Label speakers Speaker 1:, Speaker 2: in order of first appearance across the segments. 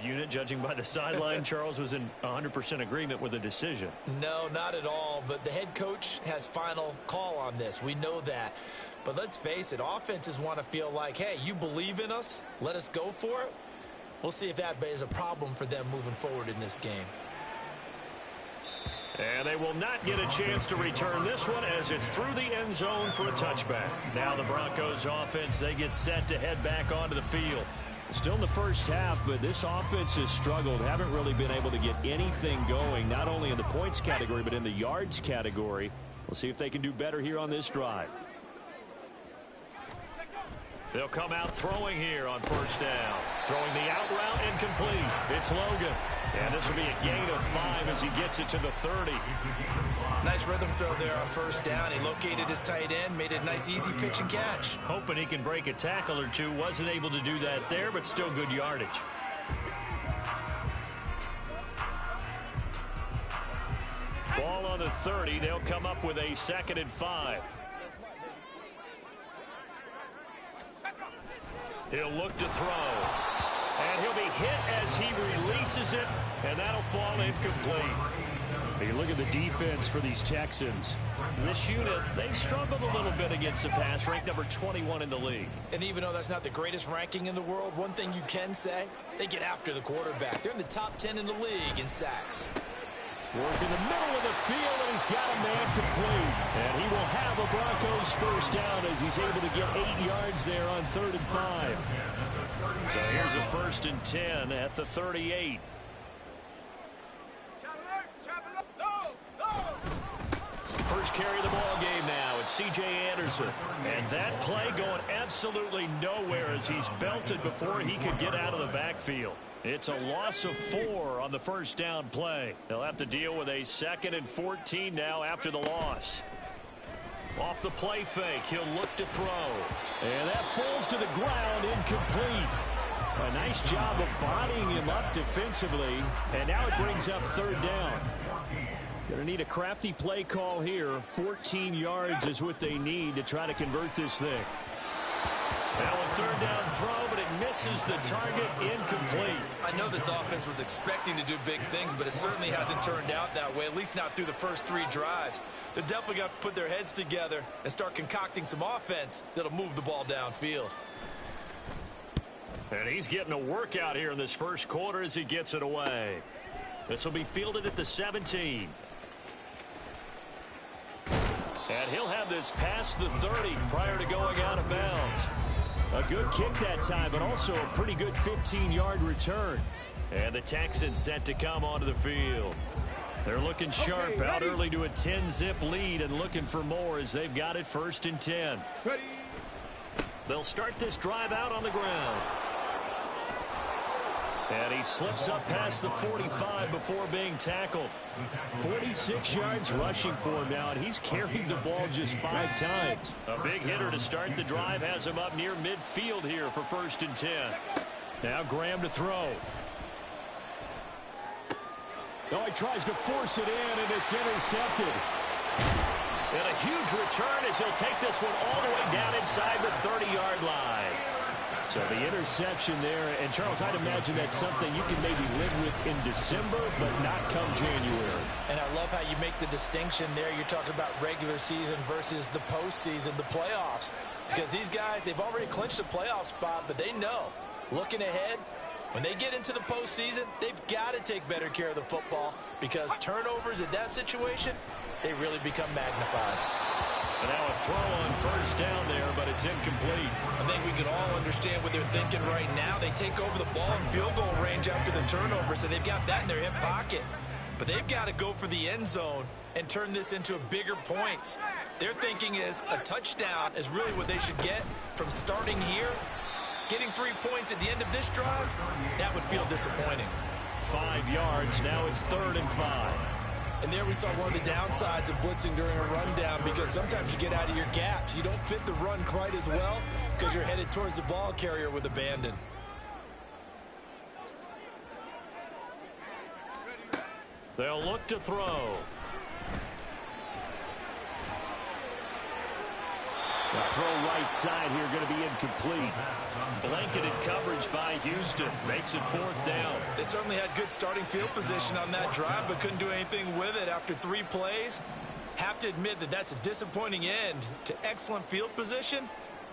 Speaker 1: Unit, judging by the sideline, Charles was in 100% agreement with the decision.
Speaker 2: No, not at all, but the head coach has final call on this. We know that. But let's face it, offenses want to feel like, hey, you believe in us, let us go for it. We'll see if that is a problem for them moving forward in this game.
Speaker 1: And they will not get a chance to return this one as it's through the end zone for a touchback. Now the Broncos offense, they get set to head back onto the field. Still in the first half, but this offense has struggled. Haven't really been able to get anything going, not only in the points category, but in the yards category. We'll see if they can do better here on this drive. They'll come out throwing here on first down. Throwing the out route incomplete. It's Logan. And this will be a gain of 5 as he gets it to the 30.
Speaker 2: Nice rhythm throw there on first down. He located his tight end, made it a nice easy pitch and catch.
Speaker 1: Hoping he can break a tackle or two. Wasn't able to do that there, but still good yardage. Ball on the 30. They'll come up with a 2nd and 5. He'll look to throw. And he'll be hit as he releases it, and that'll fall incomplete. You look at the defense for these Texans. This unit, they've struggled a little bit against the pass, ranked number 21 in the league.
Speaker 2: And even though that's not the greatest ranking in the world, one thing you can say, they get after the quarterback. They're in the top 10 in the league in sacks.
Speaker 1: Work in the middle of the field, and he's got a man complete. And he will have a Broncos first down as he's able to get 8 yards there on 3rd and 5. So here's a 1st and 10 at the 38. First carry of the ball game now. It's C.J. Anderson. And that play going absolutely nowhere as he's belted before he could get out of the backfield. It's a loss of 4 on the first down play. They'll have to deal with a 2nd and 14 now after the loss. Off the play fake, he'll look to throw. And that falls to the ground, incomplete. A nice job of bodying him up defensively. And now it brings up 3rd down. Going to need a crafty play call here. 14 yards is what they need to try to convert this thing. Now a 3rd down throw, but it misses the target, incomplete.
Speaker 2: I know this offense was expecting to do big things, but it certainly hasn't turned out that way, at least not through the first 3 drives. They're definitely going to have to put their heads together and start concocting some offense that'll move the ball downfield.
Speaker 1: And he's getting a workout here in this first quarter as he gets it away. This will be fielded at the 17. And he'll have this past the 30 prior to going out of bounds. A good kick that time, but also a pretty good 15-yard return. And the Texans set to come onto the field. They're looking sharp, out early to a 10-zip lead and looking for more as they've got it 1st and 10.
Speaker 3: Ready.
Speaker 1: They'll start this drive out on the ground. And he slips up past the 45 before being tackled. 46 yards rushing for him now, and he's carried the ball just 5 times. A big hitter to start the drive has him up near midfield here for 1st and 10. Now Graham to throw. Oh, he tries to force it in, and it's intercepted. And a huge return as he'll take this one all the way down inside the 30-yard line. So the interception there, and Charles, I'd imagine that's something you can maybe live with in December, but not come January.
Speaker 2: And I love how you make the distinction there. You're talking about regular season versus the postseason, the playoffs. Because these guys, they've already clinched a playoff spot, but they know, looking ahead, when they get into the postseason, they've got to take better care of the football because turnovers in that situation, they really become magnified.
Speaker 1: And now a throw on first down there, but it's incomplete.
Speaker 2: I think we can all understand what they're thinking right now. They take over the ball in field goal range after the turnover, so they've got that in their hip pocket. But they've got to go for the end zone and turn this into a bigger points. Their thinking is a touchdown is really what they should get from starting here. Getting 3 points at the end of this drive, that would feel disappointing.
Speaker 1: 5 yards, now it's 3rd and 5.
Speaker 2: And there we saw one of the downsides of blitzing during a rundown because sometimes you get out of your gaps. You don't fit the run quite as well because you're headed towards the ball carrier with abandon.
Speaker 1: They'll look to throw. The throw right side here going to be incomplete. Blanketed coverage by Houston. Makes it 4th down.
Speaker 2: They certainly had good starting field position on that drive, but couldn't do anything with it after 3 plays. Have to admit that that's a disappointing end to excellent field position.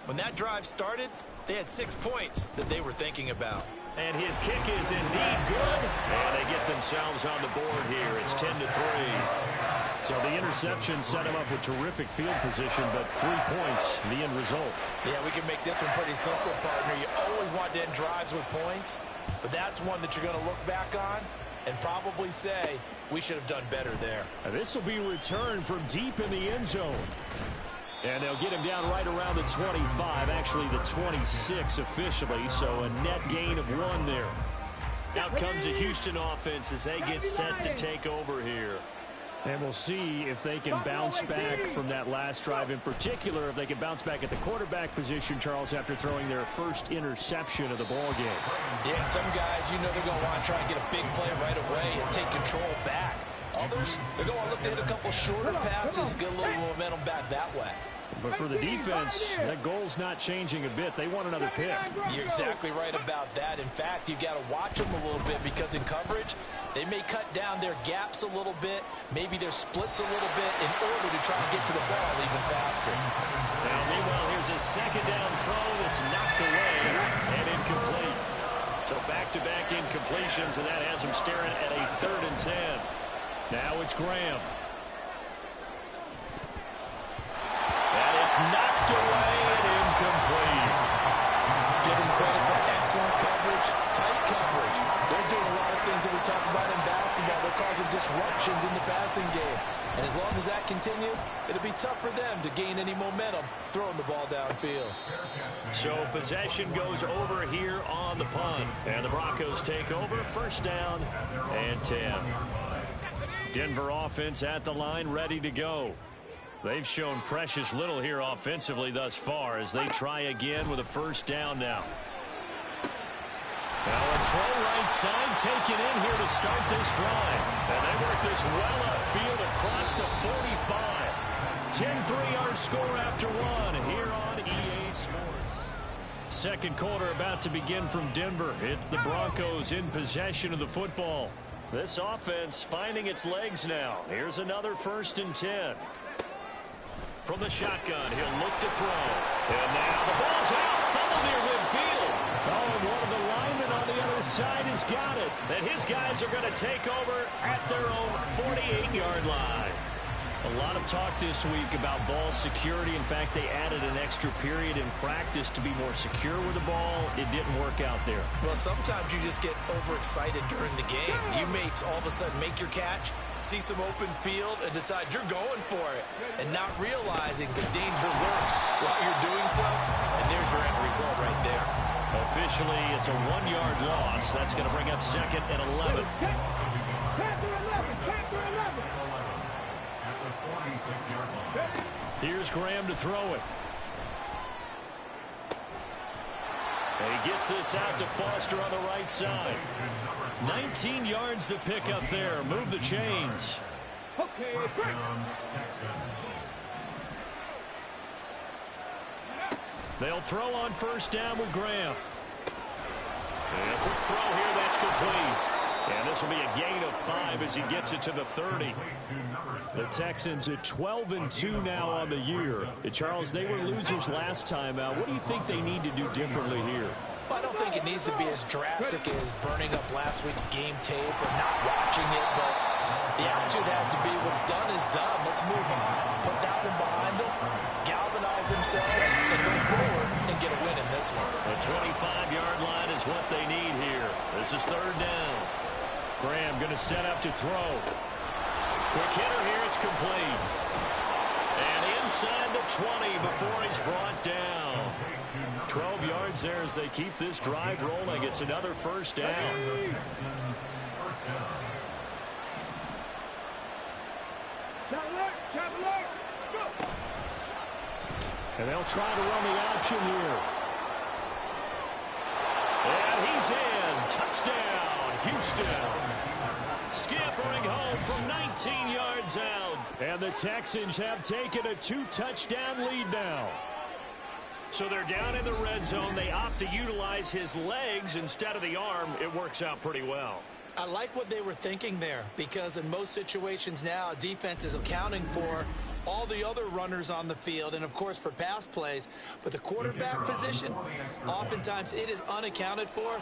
Speaker 2: When that drive started, they had 6 points that they were thinking about.
Speaker 1: And his kick is indeed good. And they get themselves on the board here. It's 10-3. So the interception set him up with terrific field position, but 3 points, the end result.
Speaker 2: Yeah, we can make this one pretty simple, partner. You always want to end drives with points, but that's one that you're going to look back on and probably say, we should have done better there.
Speaker 1: This will be returned from deep in the end zone. And they'll get him down right around the 25, actually the 26 officially, so a net gain of 1 there. Out comes the Houston offense as they get set to take over here. And we'll see if they can bounce back from that last drive, in particular, if they can bounce back at the quarterback position, Charles, after throwing their first interception of the ball game.
Speaker 2: Yeah, and some guys, you know they're going to want to try and get a big play right away and take control back. Others, they're going to look to hit a couple shorter passes, get a little momentum back that way.
Speaker 1: But for the defense, that goal's not changing a bit. They want another pick.
Speaker 2: You're exactly right about that. In fact, you've got to watch them a little bit because in coverage, they may cut down their gaps a little bit, maybe their splits a little bit in order to try and get to the ball even faster.
Speaker 1: Now, meanwhile, here's a 2nd down throw that's knocked away and incomplete. So back-to-back incompletions, and that has them staring at a 3rd and 10. Now it's Graham. And it's knocked away and incomplete.
Speaker 2: Give them credit for excellent coverage, tight coverage. They're doing a lot of things that we talk about in basketball. They're causing disruptions in the passing game. And as long as that continues, it'll be tough for them to gain any momentum throwing the ball downfield.
Speaker 1: So possession goes over here on the punt. And the Broncos take over. 1st down and 10. Denver offense at the line, ready to go. They've shown precious little here offensively thus far as they try again with a 1st down now. Now a throw right side taken in here to start this drive. And they work this well upfield across the 45. 10-3 our score after 1 here on EA Sports. 2nd quarter about to begin from Denver. It's the Broncos in possession of the football. This offense finding its legs now. Here's another 1st and 10. From the shotgun, he'll look to throw. And now the ball's out. Fumble near midfield. Oh, and one of the linemen on the other side has got it. And his guys are going to take over at their own 48-yard line. A lot of talk this week about ball security. In fact, they added an extra period in practice to be more secure with the ball. It didn't work out there.
Speaker 2: Well, sometimes you just get overexcited during the game. You may all of a sudden make your catch, see some open field, and decide you're going for it, and not realizing the danger lurks while you're doing so. And there's your end result right there.
Speaker 1: Officially, it's a 1-yard loss. That's going to bring up 2nd and 11. Here's Graham to throw it. And he gets this out to Foster on the right side. 19 yards to pick up there. Move the chains. They'll throw on 1st down with Graham. And a quick throw here, that's complete. And this will be a gain of 5 as he gets it to the 30. The Texans at 12-2 now on the year. Charles, they were losers last time out. What do you think they need to do differently here?
Speaker 2: Well, I don't think it needs to be as drastic as burning up last week's game tape or not watching it, but the attitude has to be what's done is done. Let's move on. Put that one behind them, galvanize themselves, and go forward and get a win in this one.
Speaker 1: The 25-yard line is what they need here. This is 3rd down. Graham going to set up to throw. Quick hitter here, it's complete. And inside the 20 before he's brought down. 12 yards there as they keep this drive rolling. It's another 1st down. And they'll try to run the option here. And he's in. Touchdown, Houston. Scampering home from 19 yards out. And the Texans have taken a 2-touchdown lead now. So they're down in the red zone. They opt to utilize his legs instead of the arm. It works out pretty well.
Speaker 2: I like what they were thinking there, because in most situations now, defense is accounting for all the other runners on the field and, of course, for pass plays. But the quarterback position, oftentimes it is unaccounted for.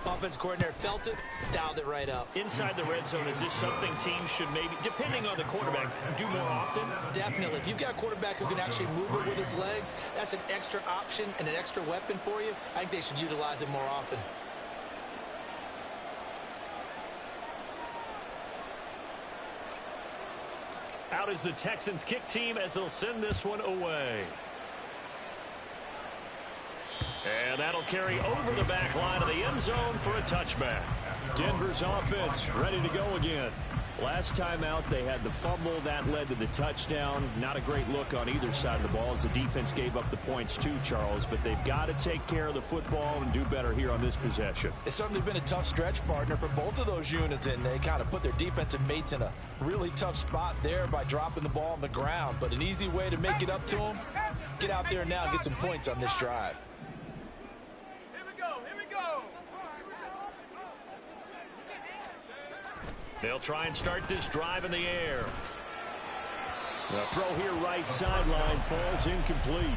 Speaker 2: Offense coordinator felt it, dialed it right up.
Speaker 1: Inside the red zone, is this something teams should maybe, depending on the quarterback, do more often?
Speaker 2: Definitely. If you've got a quarterback who can actually move it with his legs, that's an extra option and an extra weapon for you. I think they should utilize it more often.
Speaker 1: Out is the Texans kick team as they'll send this one away. And that'll carry over the back line of the end zone for a touchback. Denver's offense ready to go again. Last time out, they had the fumble. That led to the touchdown. Not a great look on either side of the ball as the defense gave up the points too, Charles. But they've got to take care of the football and do better here on this possession.
Speaker 3: It's certainly been a tough stretch, partner, for both of those units, and they kind of put their defensive mates in a really tough spot there by dropping the ball on the ground. But an easy way to make it up to them, get out there now and get some points on this drive.
Speaker 1: They'll try and start this drive in the air. The throw here right sideline falls incomplete.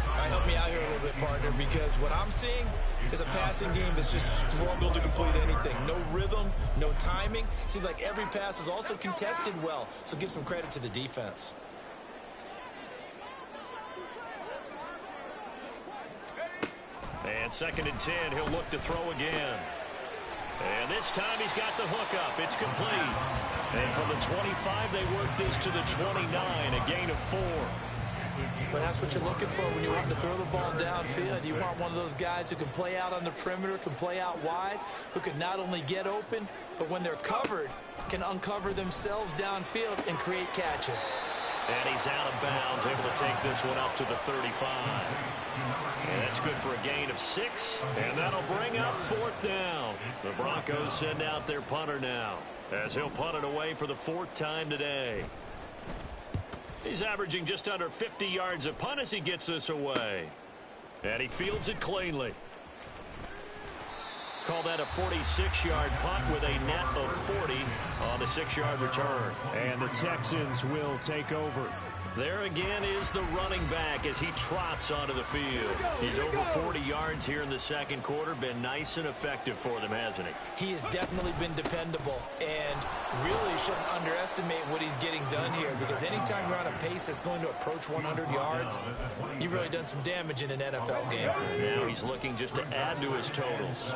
Speaker 2: All right, help me out here a little bit, partner, because what I'm seeing is a passing game that's just struggled to complete anything. No rhythm, no timing. Seems like every pass is also contested well, so give some credit to the defense.
Speaker 1: And 2nd and 10, he'll look to throw again. And this time he's got the hook up. It's complete. And from the 25, they work this to the 29, a gain of 4.
Speaker 2: But that's what you're looking for when you want to throw the ball downfield. You want one of those guys who can play out on the perimeter, can play out wide, who can not only get open, but when they're covered, can uncover themselves downfield and create catches.
Speaker 1: And he's out of bounds, able to take this one up to the 35. And that's good for a gain of 6. And that'll bring up 4th down. The Broncos send out their punter now, as he'll punt it away for the 4th time today. He's averaging just under 50 yards a punt as he gets this away. And he fields it cleanly. Call that a 46-yard punt with a net of 40 on the 6-yard return. And the Texans will take over. There again is the running back as he trots onto the field. He's over 40 yards here in the 2nd quarter. Been nice and effective for them, hasn't he?
Speaker 2: He has definitely been dependable, and really shouldn't underestimate what he's getting done here, because anytime you're on a pace that's going to approach 100 yards, you've really done some damage in an NFL game.
Speaker 1: Now he's looking just to add to his totals.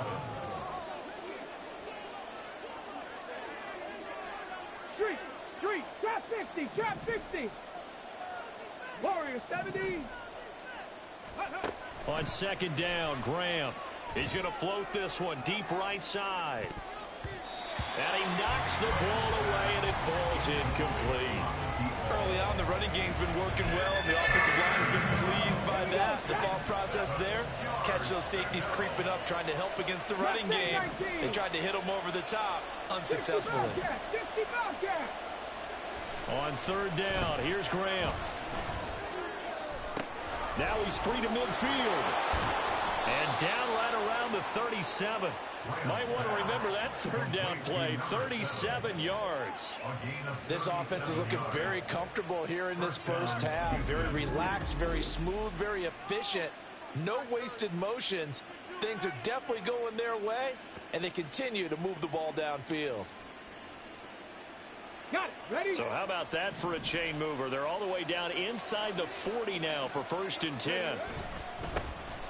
Speaker 4: Street, trap 60. Warrior 70.
Speaker 1: On 2nd down, Graham. He's going to float this one deep right side. And he knocks the ball away, and it falls incomplete.
Speaker 2: Early on, the running game's been working well, and the offensive line has been pleased by that. The thought process there, catch those safeties creeping up, trying to help against the running game. They tried to hit him over the top, unsuccessfully.
Speaker 1: On 3rd down, here's Graham. Now he's free to midfield. And down right around the 37. Might want to remember that 3rd down play, 37 yards.
Speaker 3: This offense is looking very comfortable here in this first half. Very relaxed, very smooth, very efficient. No wasted motions. Things are definitely going their way, and they continue to move the ball downfield.
Speaker 4: Got it. Ready?
Speaker 1: So how about that for a chain mover? They're all the way down inside the 40 now for 1st and 10.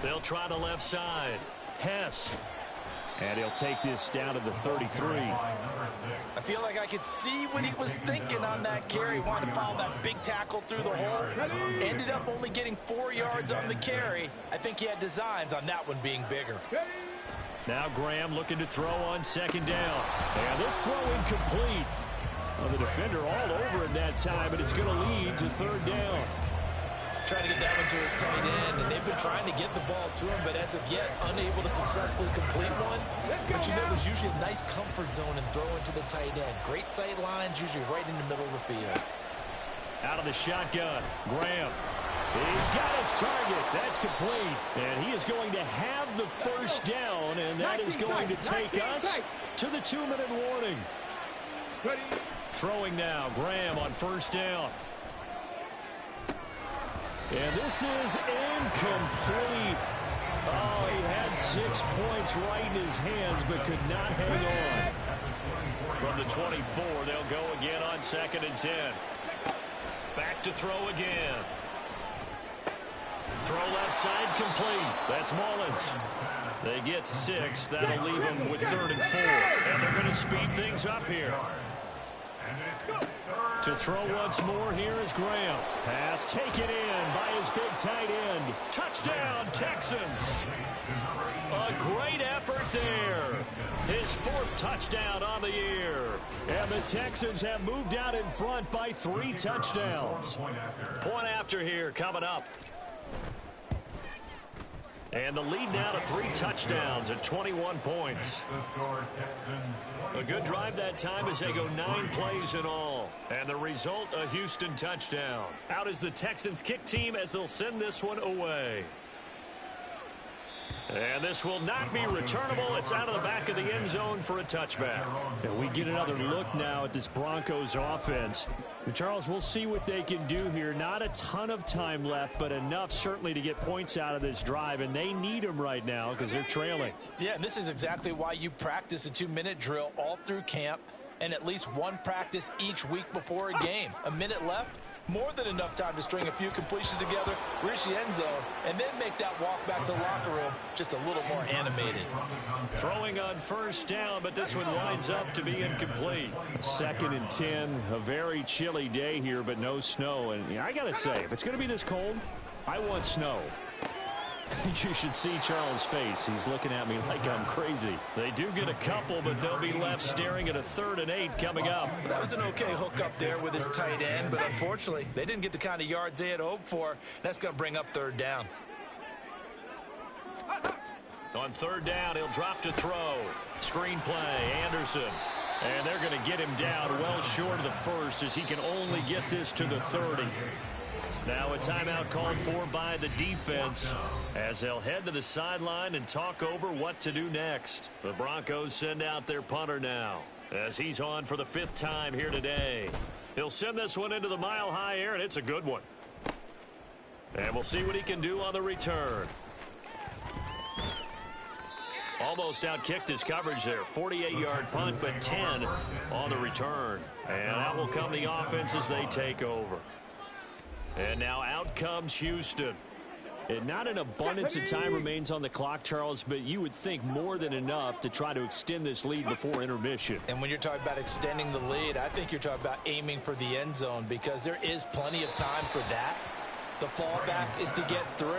Speaker 1: They'll try the left side. Hess. And he'll take this down to the 33.
Speaker 3: I feel like I could see what he was thinking on that carry. Wanted to follow that big tackle through the hole. Ended up only getting 4 yards on the carry. I think he had designs on that one being bigger.
Speaker 1: Now Graham looking to throw on 2nd down. And this throw incomplete. Well, the defender all over it that time, but it's going to lead to 3rd down.
Speaker 2: Trying to get that one to his tight end, and they've been trying to get the ball to him, but as of yet, unable to successfully complete one. But you know, there's usually a nice comfort zone in throwing to the tight end. Great sight lines, usually right in the middle of the field.
Speaker 1: Out of the shotgun, Graham. He's got his target. That's complete. And he is going to have the first down, and that is going to take us to the 2-minute warning. Throwing now, Graham on first down. And this is incomplete. Oh, he had 6 points right in his hands, but could not hang on. From the 24, they'll go again on 2nd and 10. Back to throw again. Throw left side complete. That's Mullins. They get 6. That'll leave them with 3rd and 4. And they're going to speed things up here. To throw once more, here is Graham. Pass taken in by his big tight end. Touchdown, Texans. A great effort there. His 4th touchdown on the year. And the Texans have moved out in front by 3 touchdowns. Point after here coming up. And the lead now to 3 touchdowns at 21 points. A good drive that time as they go 9 plays in all. And the result, a Houston touchdown. Out is the Texans kick team as they'll send this one away. And this will not be returnable. It's out of the back of the end zone for a touchback. And we get another look now at this Broncos offense. And Charles, we'll see what they can do here. Not a ton of time left, but enough certainly to get points out of this drive. And they need them right now because they're trailing.
Speaker 3: Yeah, and this is exactly why you practice a 2-minute drill all through camp and at least one practice each week before a game. A minute left. More than enough time to string a few completions together, reach the end zone, and then make that walk back to the locker room just a little more animated.
Speaker 1: Throwing on first down, but this one winds up to be incomplete. 2nd and 10, a very chilly day here, but no snow. And I got to say, if it's going to be this cold, I want snow. You should see Charles' face. He's looking at me like I'm crazy. They do get a couple, but they'll be left staring at a 3rd and 8 coming up.
Speaker 2: Well, that was an okay hook up there with his tight end, but unfortunately, they didn't get the kind of yards they had hoped for. That's going to bring up 3rd down.
Speaker 1: On 3rd down, he'll drop to throw. Screen play, Anderson. And they're going to get him down well short of the 1st as he can only get this to the 30. Now a timeout called for by the defense as they'll head to the sideline and talk over what to do next. The Broncos send out their punter now as he's on for the 5th time here today. He'll send this one into the mile-high air, and it's a good one. And we'll see what he can do on the return. Almost outkicked his coverage there. 48-yard punt, but 10 on the return. And out will come the offense as they take over. And now out comes Houston. And not an abundance of time remains on the clock, Charles, but you would think more than enough to try to extend this lead before intermission.
Speaker 3: And when you're talking about extending the lead, I think you're talking about aiming for the end zone because there is plenty of time for that. The fallback is to get 3.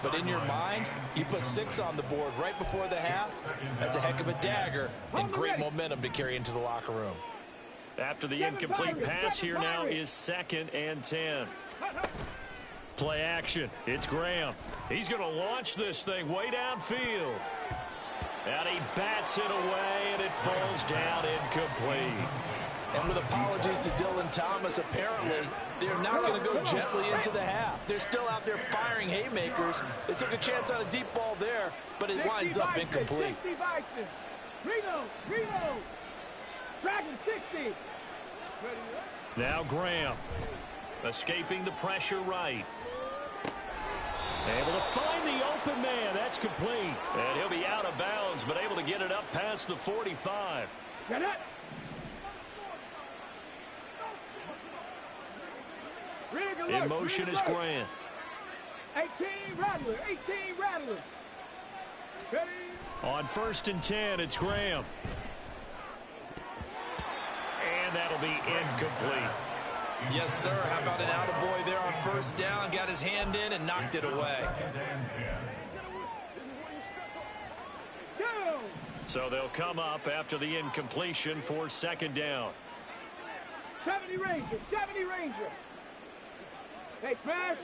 Speaker 3: But in your mind, you put 6 on the board right before the half. That's a heck of a dagger and great momentum to carry into the locker room.
Speaker 1: After the incomplete pass, here now is 2nd and 10. Play action. It's Graham. He's going to launch this thing way downfield. And he bats it away, and it falls down incomplete.
Speaker 3: And with apologies to Dylan Thomas, apparently they're not going to go gently into the half. They're still out there firing haymakers. They took a chance on a deep ball there, but it winds up incomplete.
Speaker 4: Dragon 60.
Speaker 1: Now Graham. Escaping the pressure right. Able to find the open man. That's complete. And he'll be out of bounds, but able to get it up past the 45.
Speaker 4: Get it.
Speaker 1: In motion is Grant.
Speaker 4: 18 Rattler. 18 Rattler. Ready.
Speaker 1: On 1st and 10, it's Graham. And that'll be incomplete.
Speaker 2: Yes, sir. How about an attaboy there on 1st down? Got his hand in and knocked it away.
Speaker 1: So they'll come up after the incompletion for 2nd down.
Speaker 4: 70 Ranger. 70 Ranger. Hey, Crash.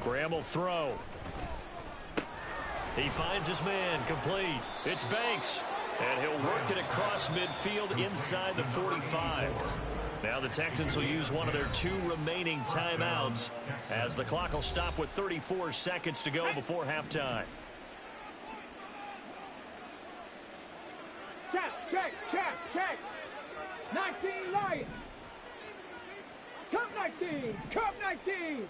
Speaker 1: Graham will throw. He finds his man, complete. It's Banks, and he'll work it across midfield inside the 45. Now the Texans will use one of their 2 remaining timeouts as the clock will stop with 34 seconds to go before halftime.
Speaker 4: Check. 19 Lions. Come 19.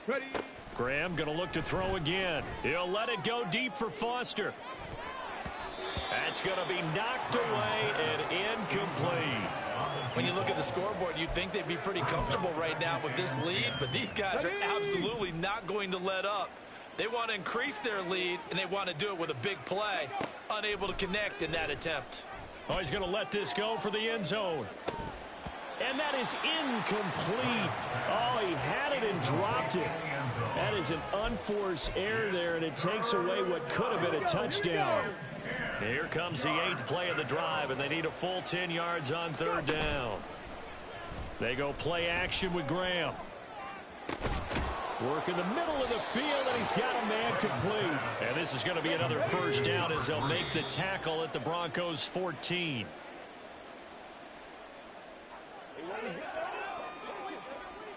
Speaker 4: Ready.
Speaker 1: Graham going to look to throw again. He'll let it go deep for Foster. That's going to be knocked away and incomplete.
Speaker 2: When you look at the scoreboard, you'd think they'd be pretty comfortable right now with this lead, but these guys are absolutely not going to let up. They want to increase their lead, and they want to do it with a big play. Unable to connect in that attempt.
Speaker 1: Oh, he's going to let this go for the end zone. And that is incomplete. Oh, he had it and dropped it. That is an unforced error there, and it takes away what could have been a touchdown. Here comes the 8th play of the drive, and they need a full 10 yards on 3rd down. They go play action with Graham. Work in the middle of the field, and he's got a man complete. And this is going to be another 1st down as they'll make the tackle at the Broncos' 14.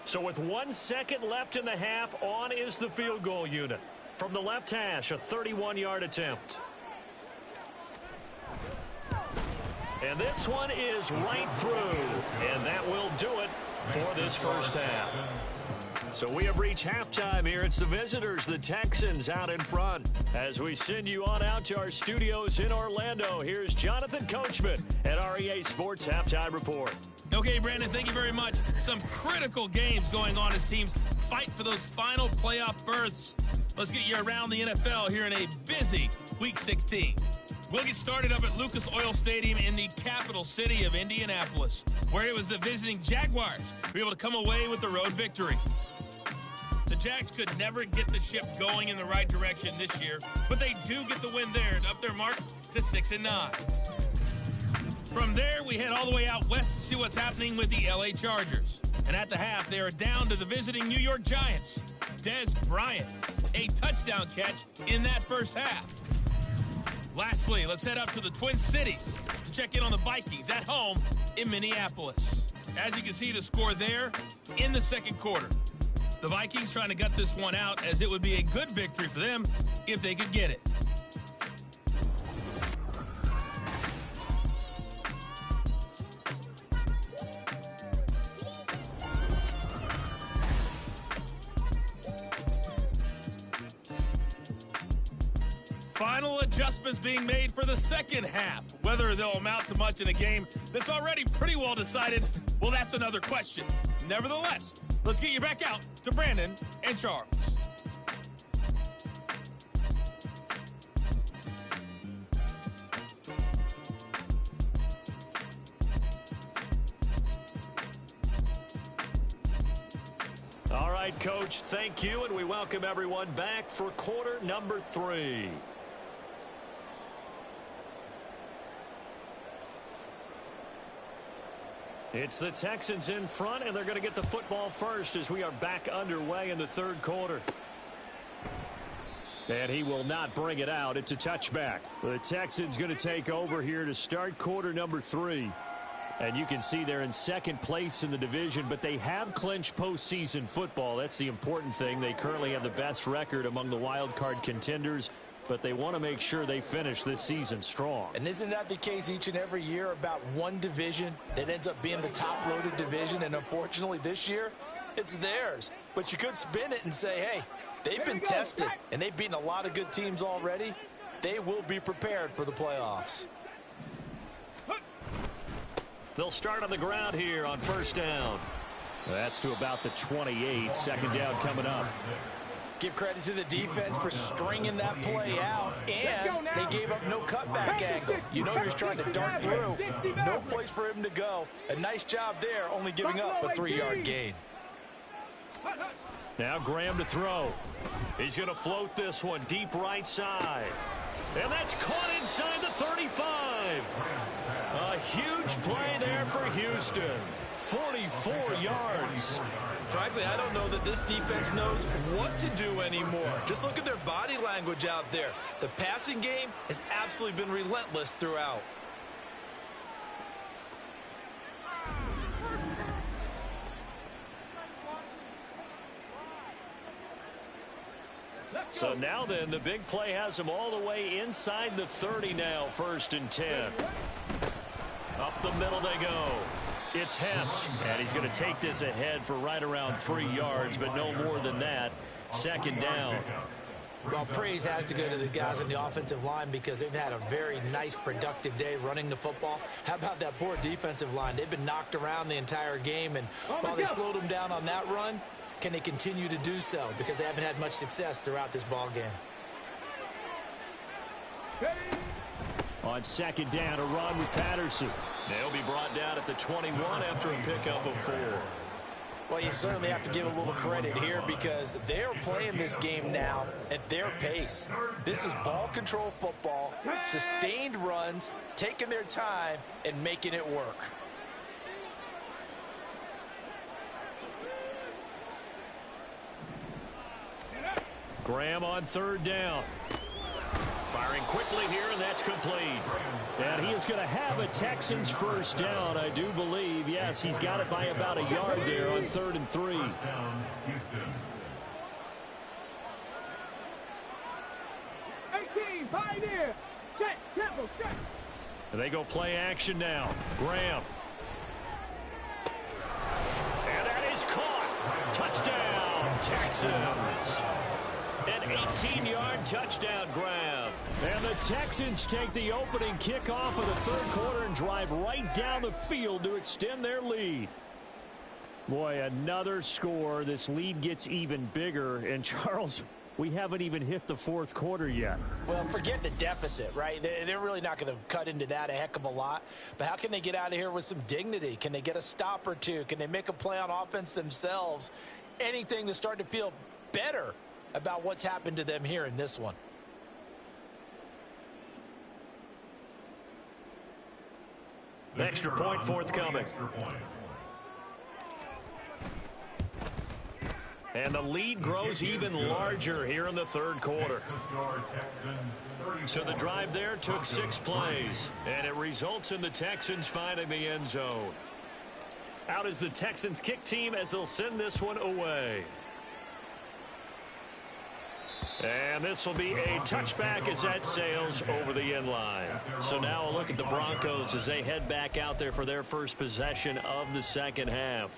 Speaker 1: So with 1 second left in the half, on is the field goal unit. From the left hash, a 31-yard attempt. And this one is right through. And that will do it for this 1st half. So we have reached halftime here. It's the visitors, the Texans, out in front. As we send you on out to our studios in Orlando, here's Jonathan Coachman at REA Sports Halftime Report.
Speaker 5: Okay, Brandon, thank you very much. Some critical games going on as teams fight for those final playoff berths. Let's get you around the NFL here in a busy Week 16. We'll get started up at Lucas Oil Stadium in the capital city of Indianapolis, where it was the visiting Jaguars who were able to come away with the road victory. The Jags could never get the ship going in the right direction this year, but they do get the win there and up their mark to 6-9. From there, we head all the way out west to see what's happening with the LA Chargers. And at the half, they are down to the visiting New York Giants. Dez Bryant, a touchdown catch in that 1st half. Lastly, let's head up to the Twin Cities to check in on the Vikings at home in Minneapolis. As you can see, the score there in the 2nd quarter. The Vikings trying to gut this one out, as it would be a good victory for them if they could get it. Final adjustments being made for the 2nd half. Whether they'll amount to much in a game that's already pretty well decided, well, that's another question. Nevertheless, let's get you back out to Brandon and Charles.
Speaker 1: All right, Coach, thank you, and we welcome everyone back for quarter number 3. It's the Texans in front, and they're going to get the football first as we are back underway in the 3rd quarter. And he will not bring it out. It's a touchback. The Texans going to take over here to start quarter number 3. And you can see they're in 2nd place in the division, but they have clinched postseason football. That's the important thing. They currently have the best record among the wild card contenders, but they want to make sure they finish this season strong.
Speaker 3: And isn't that the case each and every year about one division that ends up being the top-loaded division? And unfortunately this year, it's theirs. But you could spin it and say, hey, they've been tested, and they've beaten a lot of good teams already. They will be prepared for the playoffs.
Speaker 1: They'll start on the ground here on 1st down. That's to about the 28. 2nd down coming up.
Speaker 3: Give credit to the defense for stringing that play out, and they gave up no cutback angle. You know he's trying to dart through. No place for him to go. A nice job there, only giving up a 3-yard gain.
Speaker 1: Now Graham to throw. He's going to float this one deep right side. And that's caught inside the 35. A huge play there for Houston. 44 yards.
Speaker 2: Frankly, I don't know that this defense knows what to do anymore. Just look at their body language out there. The passing game has absolutely been relentless throughout.
Speaker 1: So now then, the big play has him all the way inside the 30 now, 1st and 10. Up the middle they go. It's Hess, and he's going to take this ahead for right around 3 yards, but no more than that. 2nd down.
Speaker 3: Well, praise has to go to the guys on the offensive line because they've had a very nice, productive day running the football. How about that poor defensive line? They've been knocked around the entire game, and while they slowed them down on that run, can they continue to do so? Because they haven't had much success throughout this ball game.
Speaker 1: On 2nd down, a run with Patterson. They'll be brought down at the 21 after a pickup of 4.
Speaker 3: Well, you certainly have to give a little credit here because they're playing this game now at their pace. This is ball control football, sustained runs, taking their time, and making it work.
Speaker 1: Graham on 3rd down. Firing quickly here, and that's complete. And he is going to have a Texans 1st down, I do believe. Yes, he's got it by about a yard there on 3rd and 3.
Speaker 4: 18, Pioneer. Set, tempo, set.
Speaker 1: And they go play action now. Graham. And that is caught. Touchdown, Texans. An 18-yard touchdown grab. And the Texans take the opening kickoff of the 3rd quarter and drive right down the field to extend their lead. Boy, another score. This lead gets even bigger. And, Charles, we haven't even hit the 4th quarter yet.
Speaker 3: Well, forget the deficit, right? They're really not going to cut into that a heck of a lot. But how can they get out of here with some dignity? Can they get a stop or two? Can they make a play on offense themselves? Anything to start to feel better about what's happened to them here in this one.
Speaker 1: Extra point forthcoming. And the lead grows even larger here in the 3rd quarter. So the drive there took 6 plays, and it results in the Texans finding the end zone. Out is the Texans kick team as they'll send this one away. And this will be a touchback as that sails over the end line. So now a look at the Broncos as they head back out there for their first possession of the 2nd half.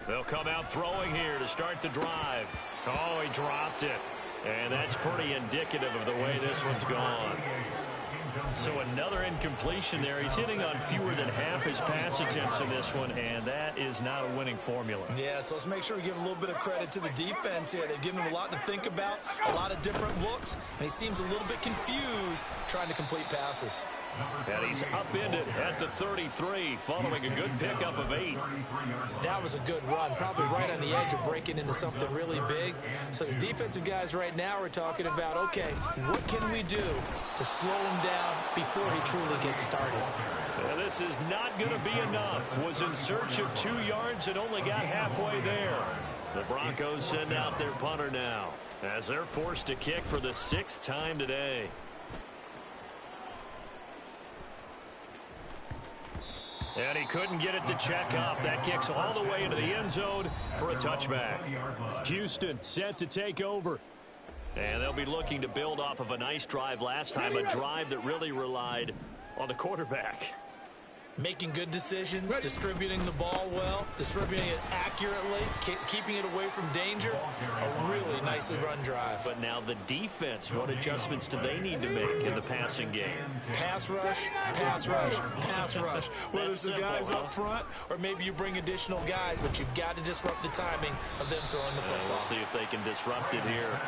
Speaker 1: They'll come out throwing here to start the drive. Oh, he dropped it. And that's pretty indicative of the way this one's gone. So another incompletion there. He's hitting on fewer than half his pass attempts in this one, and that is not a winning formula.
Speaker 2: Yeah, so let's make sure we give a little bit of credit to the defense here. They've given him a lot to think about, a lot of different looks, and he seems a little bit confused trying to complete passes.
Speaker 1: And he's upended at the 33 following a good pickup of 8.
Speaker 3: That was a good run, probably right on the edge of breaking into something really big. So the defensive guys right now are talking about, okay, what can we do to slow him down before he truly gets started?
Speaker 1: And this is not going to be enough. Was in search of 2 yards and only got halfway there. The Broncos send out their punter now as they're forced to kick for the 6th time today. And he couldn't get it to check up. That kicks all the way into the end zone for a touchback. Houston set to take over. And they'll be looking to build off of a nice drive last time, a drive that really relied on the quarterback.
Speaker 2: Making good decisions, distributing the ball well, distributing it accurately, keeping it away from danger. A really nicely run drive.
Speaker 1: But now the defense, what adjustments do they need to make in the passing game?
Speaker 2: Pass rush, pass rush, pass rush. Whether it's the guys up front or maybe you bring additional guys, but you've got to disrupt the timing of them throwing the football.
Speaker 1: We'll see if they can disrupt it here.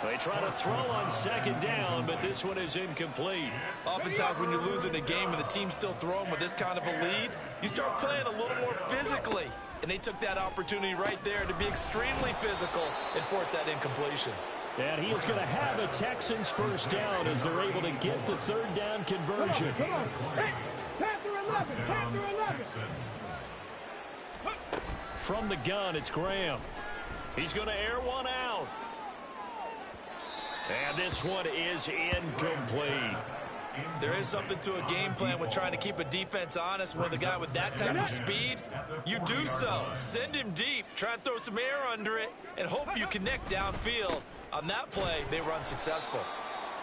Speaker 1: They try to throw on 2nd down, but this one is incomplete.
Speaker 2: Oftentimes when you're losing a game and the team's still throwing with this kind of a lead, you start playing a little more physically. And they took that opportunity right there to be extremely physical and force that incompletion.
Speaker 1: And he is going to have a Texans 1st down as they're able to get the 3rd down conversion.
Speaker 4: Come on. Hey, Panther 11, Panther 11.
Speaker 1: From the gun, it's Graham. He's going to air one out. And this one is incomplete.
Speaker 2: There is something to a game plan when trying to keep a defense honest. When the guy with that type of speed, you do so. Send him deep, try and throw some air under it, and hope you connect downfield. On that play, they were unsuccessful.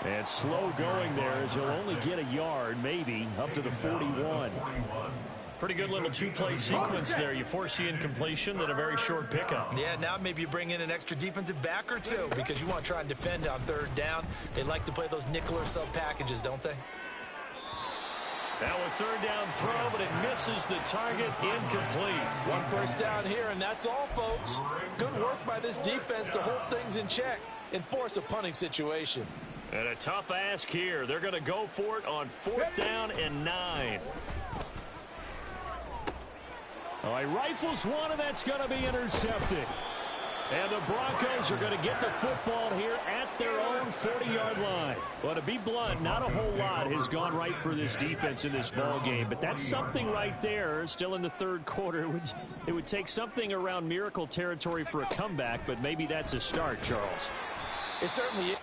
Speaker 1: And slow going there as he'll only get a yard, maybe, up to the 41. Pretty good little two-play sequence there. You force the incompletion, then a very short pickup.
Speaker 2: Yeah, now maybe you bring in an extra defensive back or two because you want to try and defend on third down. They like to play those nickel or sub packages, don't they?
Speaker 1: Now a third down throw, but it misses the target, incomplete.
Speaker 3: One first down here, and that's all, folks. Good work by this defense to hold things in check and force a punting situation.
Speaker 1: And a tough ask here. They're going to go for it on 4th down and 9. Oh, he rifles one, and that's going to be intercepted. And the Broncos are going to get the football here at their own 40-yard line. Well, to be blunt, not a whole lot has gone right for this defense in this ball game, but that's something right there. Still in the third quarter. It would take something around miracle territory for a comeback, but maybe that's a start, Charles.
Speaker 3: It certainly is.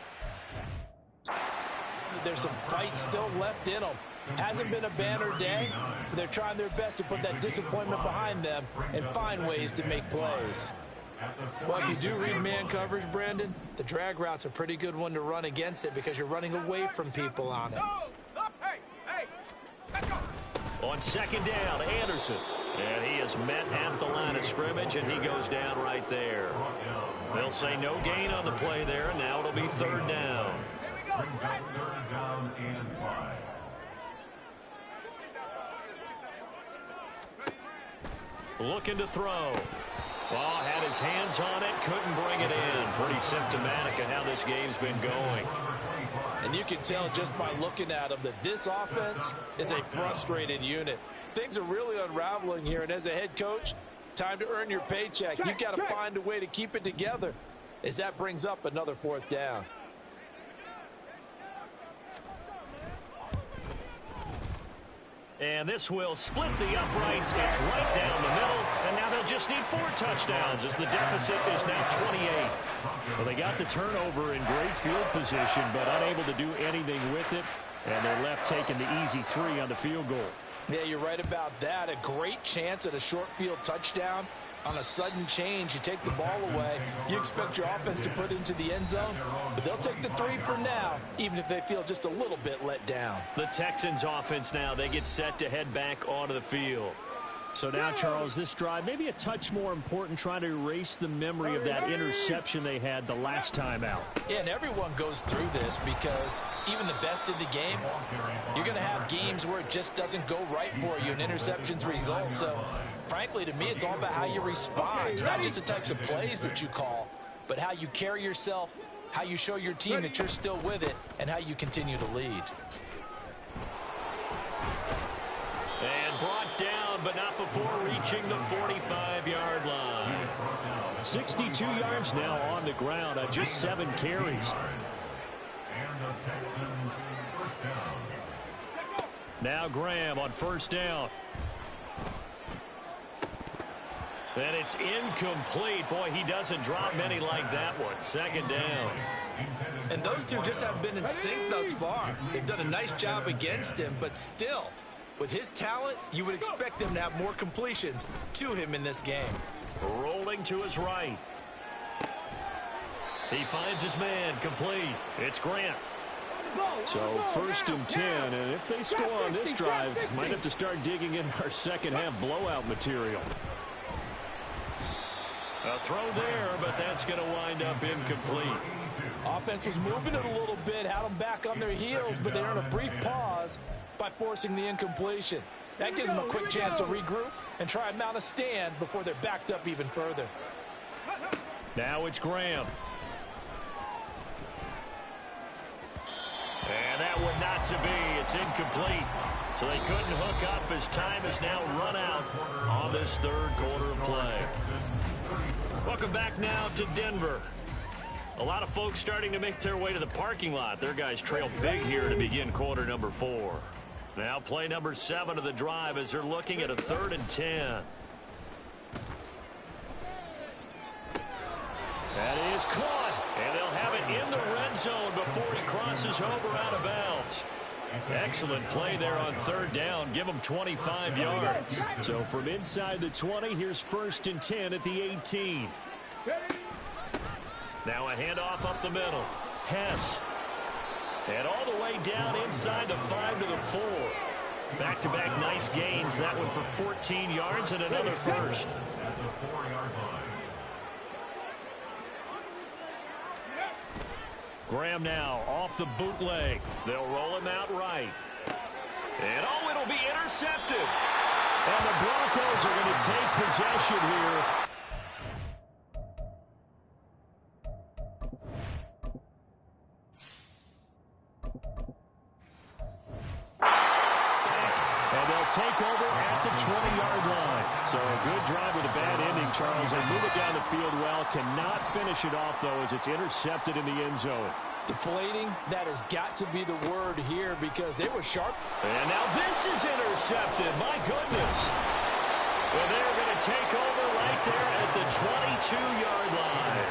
Speaker 3: There's some fight still left in them. Hasn't been a banner day, but they're trying their best to put that disappointment behind them and find ways to make plays.
Speaker 2: Well, if you do read man coverage, Brandon, the drag route's a pretty good one to run against it because you're running away from people on it.
Speaker 1: On 2nd down, Anderson. And he is met at the line of scrimmage, and he goes down right there. They'll say no gain on the play there, and now it'll be 3rd down. Looking to throw. Well, had his hands on it, couldn't bring it in. Pretty symptomatic of how this game's been going.
Speaker 3: And you can tell just by looking at them that this offense is a frustrated unit. Things are really unraveling here, and as a head coach, time to earn your paycheck. You've got to find a way to keep it together as that brings up another 4th down.
Speaker 1: And this will split the uprights. It's right down the middle. And now they'll just need 4 touchdowns as the deficit is now 28. Well, they got the turnover in great field position, but unable to do anything with it. And they're left taking the easy 3 on the field goal.
Speaker 3: Yeah, you're right about that. A great chance at a short field touchdown. On a sudden change, you take the ball away. You expect your offense to put it into the end zone, but they'll take the 3 for now, even if they feel just a little bit let down.
Speaker 1: The Texans offense now, they get set to head back onto the field. So now, Charles, this drive maybe a touch more important, trying to erase the memory of that interception they had the last time out.
Speaker 3: Yeah, and everyone goes through this because even the best in the game, you're going to have games where it just doesn't go right for you and interceptions result. So, frankly, to me, it's all about how you respond, not just the types of plays that you call, but how you carry yourself, how you show your team that you're still with it, and how you continue to lead.
Speaker 1: And brought down, but not before reaching the 45-yard line. 62 yards now on the ground on just 7 carries. Now Graham on 1st down. And it's incomplete. Boy, he doesn't drop many like that one. 2nd down.
Speaker 2: And those two just haven't been in sync thus far. They've done a nice job against him, but still, with his talent, you would expect him to have more completions to him in this game.
Speaker 1: Rolling to his right. He finds his man, complete. It's Grant. So 1st and 10, and if they score on this drive, might have to start digging in our second-half blowout material. A throw there, but that's going to wind up incomplete.
Speaker 3: Offense was moving it a little bit, had them back on their heels, but they earned a brief pause by forcing the incompletion. That gives them a quick chance to regroup and try and mount a stand before they're backed up even further.
Speaker 1: Now it's Graham. And that one not to be. It's incomplete. So they couldn't hook up as time has now run out on this 3rd quarter of play. Welcome back now to Denver. A lot of folks starting to make their way to the parking lot. Their guys trail big here to begin quarter number 4. Now play number 7 of the drive as they're looking at a 3rd and 10. That is caught. And they'll have it in the red zone before he crosses over out of bounds. Excellent play there on third down. Give them 25 yards. So from inside the 20, here's 1st and 10 at the 18. Now a handoff up the middle. Hess. And all the way down inside the 5 to the 4. Back-to-back nice gains. That one for 14 yards and another first. Graham now off the bootleg. They'll roll him out right. And oh, it'll be intercepted. And the Broncos are going to take possession here. And they'll take over at the 20-yard line. So a good drive with a bad ending, Charles. They move it down the field well. Cannot finish it off, though, as it's intercepted in the end zone.
Speaker 3: Deflating, that has got to be the word here because they were sharp.
Speaker 1: And now this is intercepted. My goodness. Well, they're going to take over right there at the 22-yard line.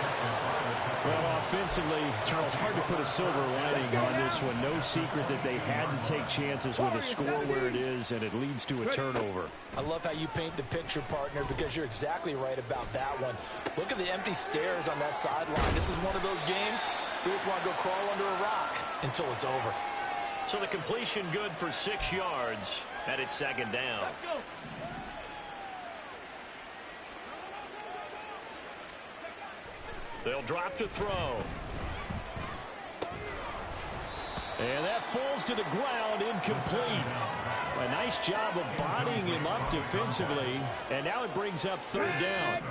Speaker 1: Well, offensively, Charles, hard to put a silver lining on this one. No secret that they had to take chances with a score where it is, and it leads to a turnover.
Speaker 3: I love how you paint the picture, partner, because you're exactly right about that one. Look at the empty stairs on that sideline. This is one of those games you just want to go crawl under a rock until it's over.
Speaker 1: So the completion good for 6 yards, and it's 2nd down. They'll drop to throw. And that falls to the ground, incomplete. A nice job of bodying him up defensively. And now it brings up 3rd down.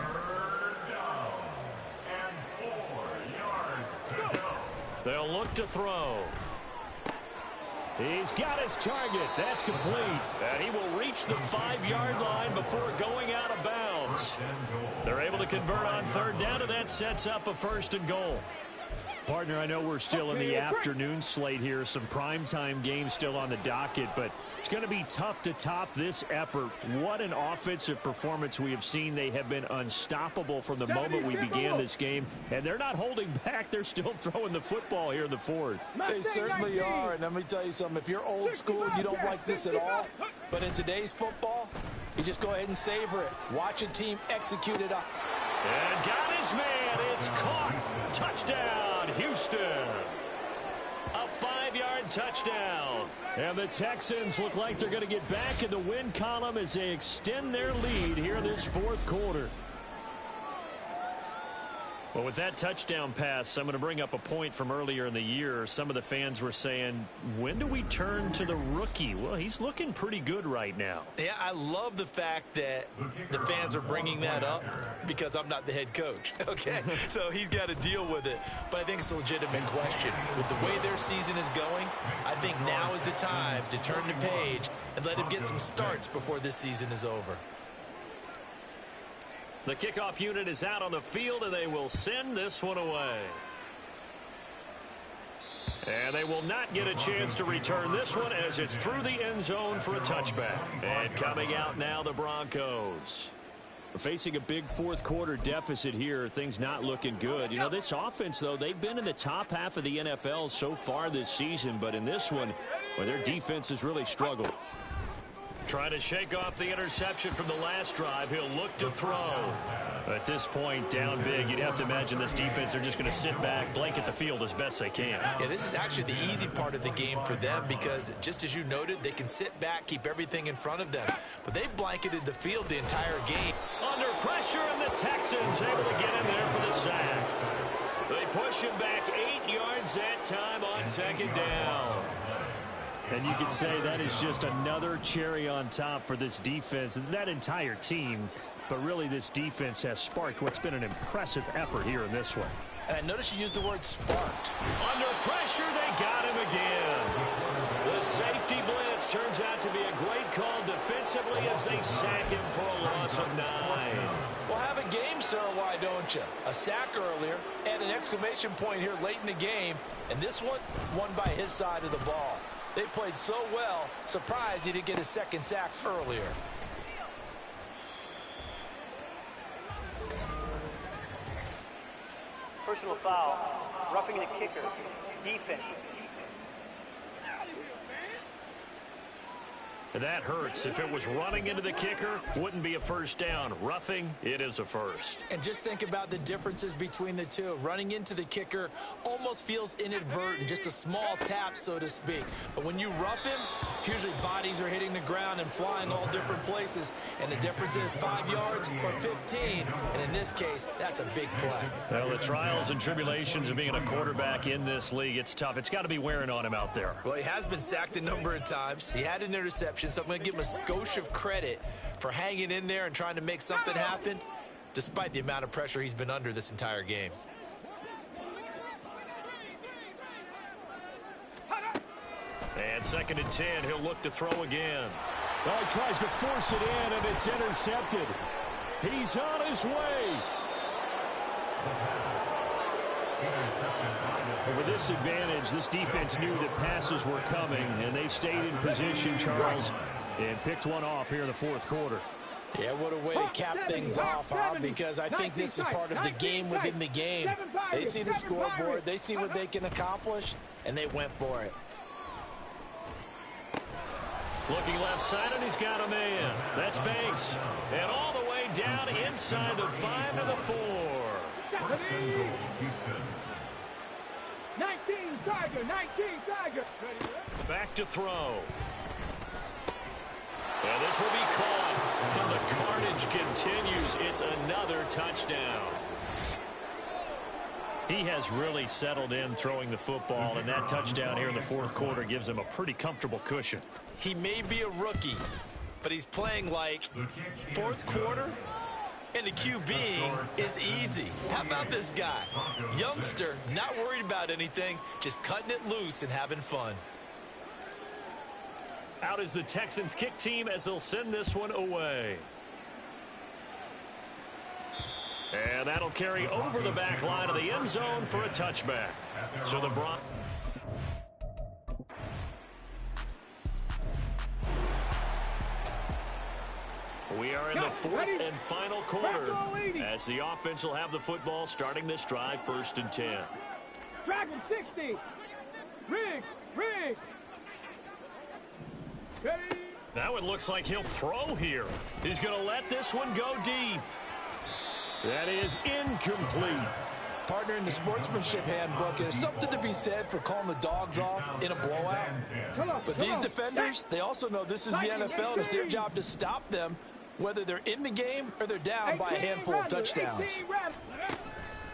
Speaker 1: They'll look to throw. He's got his target. That's complete. And he will reach the 5-yard line before going out of bounds. They're able to convert on 3rd down, and that sets up a 1st and goal. Partner, I know we're still in the afternoon slate here. Some primetime games still on the docket, but it's going to be tough to top this effort. What an offensive performance we have seen. They have been unstoppable from the moment we began this game, and they're not holding back. They're still throwing the football here in the 4th.
Speaker 3: They certainly are, and let me tell you something. If you're old school, you don't like this at all. But in today's football, you just go ahead and savor it. Watch a team execute it up.
Speaker 1: And got his man. It's caught. Touchdown, Houston. A 5-yard touchdown. And the Texans look like they're going to get back in the win column as they extend their lead here in this 4th quarter. Well, with that touchdown pass, I'm going to bring up a point from earlier in the year. Some of the fans were saying, when do we turn to the rookie? Well, he's looking pretty good right now.
Speaker 2: Yeah, I love the fact that the fans are bringing that up because I'm not the head coach, okay? So he's got to deal with it. But I think it's a legitimate question. With the way their season is going, I think now is the time to turn the page and let him get some starts before this season is over.
Speaker 1: The kickoff unit is out on the field, and they will send this one away. And they will not get a chance to return this one as it's through the end zone for a touchback. And coming out now, the Broncos. Facing a big 4th quarter deficit here, things not looking good. You know, this offense, though, they've been in the top half of the NFL so far this season, but in this one, well, their defense has really struggled. Trying to shake off the interception from the last drive. He'll look to throw. At this point, down big, you'd have to imagine this defense, they're just going to sit back, blanket the field as best they can.
Speaker 2: Yeah, this is actually the easy part of the game for them because, just as you noted, they can sit back, keep everything in front of them. But they've blanketed the field the entire game.
Speaker 1: Under pressure, and the Texans able to get in there for the sack. They push him back 8 yards that time on 2nd down. And you could say that is just another cherry on top for this defense and that entire team. But really, this defense has sparked what's been an impressive effort here in this one.
Speaker 3: And I notice you used the word sparked.
Speaker 1: Under pressure, they got him again. The safety blitz turns out to be a great call defensively as they sack him for a loss of 9.
Speaker 3: Well, have a game, sir, why don't you? A sack earlier and an exclamation point here late in the game. And this one, won by his side of the ball. They played so well, surprised he didn't get his 2nd sack earlier.
Speaker 6: Personal foul, roughing the kicker, defense.
Speaker 4: Get out of here, man.
Speaker 1: That hurts. If it was running into the kicker, wouldn't be a first down. Roughing, it is a first.
Speaker 2: And just think about the differences between the two. Running into the kicker almost feels inadvertent, just a small tap, so to speak. But when you rough him, usually bodies are hitting the ground and flying all different places. And the difference is 5 yards or 15. And in this case, that's a big play.
Speaker 1: Well, the trials and tribulations of being a quarterback in this league, it's tough. It's got to be wearing on him out there.
Speaker 2: Well, he has been sacked a number of times. He had an interception, so I'm going to give him a skosh of credit for hanging in there and trying to make something happen, despite the amount of pressure he's been under this entire game.
Speaker 1: And 2nd and 10, he'll look to throw again.
Speaker 6: Well, he tries to force it in, and it's intercepted. He's on his way. With this advantage, this defense knew that passes were coming, and they stayed in position, Charles, and picked one off here in the 4th quarter.
Speaker 3: Yeah, what a way to cap things off, huh? Because I think this is part of the game within the game. They see the scoreboard, they see what they can accomplish, and they went for it.
Speaker 1: Looking left side, and he's got a man. That's Banks. And all the way down inside the 5 to the 4.
Speaker 4: 19 Tiger, 19 Tiger.
Speaker 1: Back to throw. And this will be caught. And the carnage continues. It's another touchdown. He has really settled in throwing the football, and that touchdown here in the 4th quarter gives him a pretty comfortable cushion.
Speaker 2: He may be a rookie, but he's playing like 4th quarter, and the QBing is easy. How about this guy? Youngster, not worried about anything, just cutting it loose and having fun.
Speaker 1: Out is the Texans kick team as they'll send this one away. And that'll carry over the back line of the end zone for a touchback. So the Broncos. We are in the 4th and final quarter as the offense will have the football starting this drive 1st and 10.
Speaker 4: Dragon 60. Riggs.
Speaker 1: Now it looks like he'll throw here. He's going to let this one go deep. That is incomplete.
Speaker 3: Partner, in the sportsmanship handbook, there's something to be said for calling the dogs off in a blowout. But these defenders, they also know this is the NFL, and it's their job to stop them, whether they're in the game or they're down by a handful of touchdowns.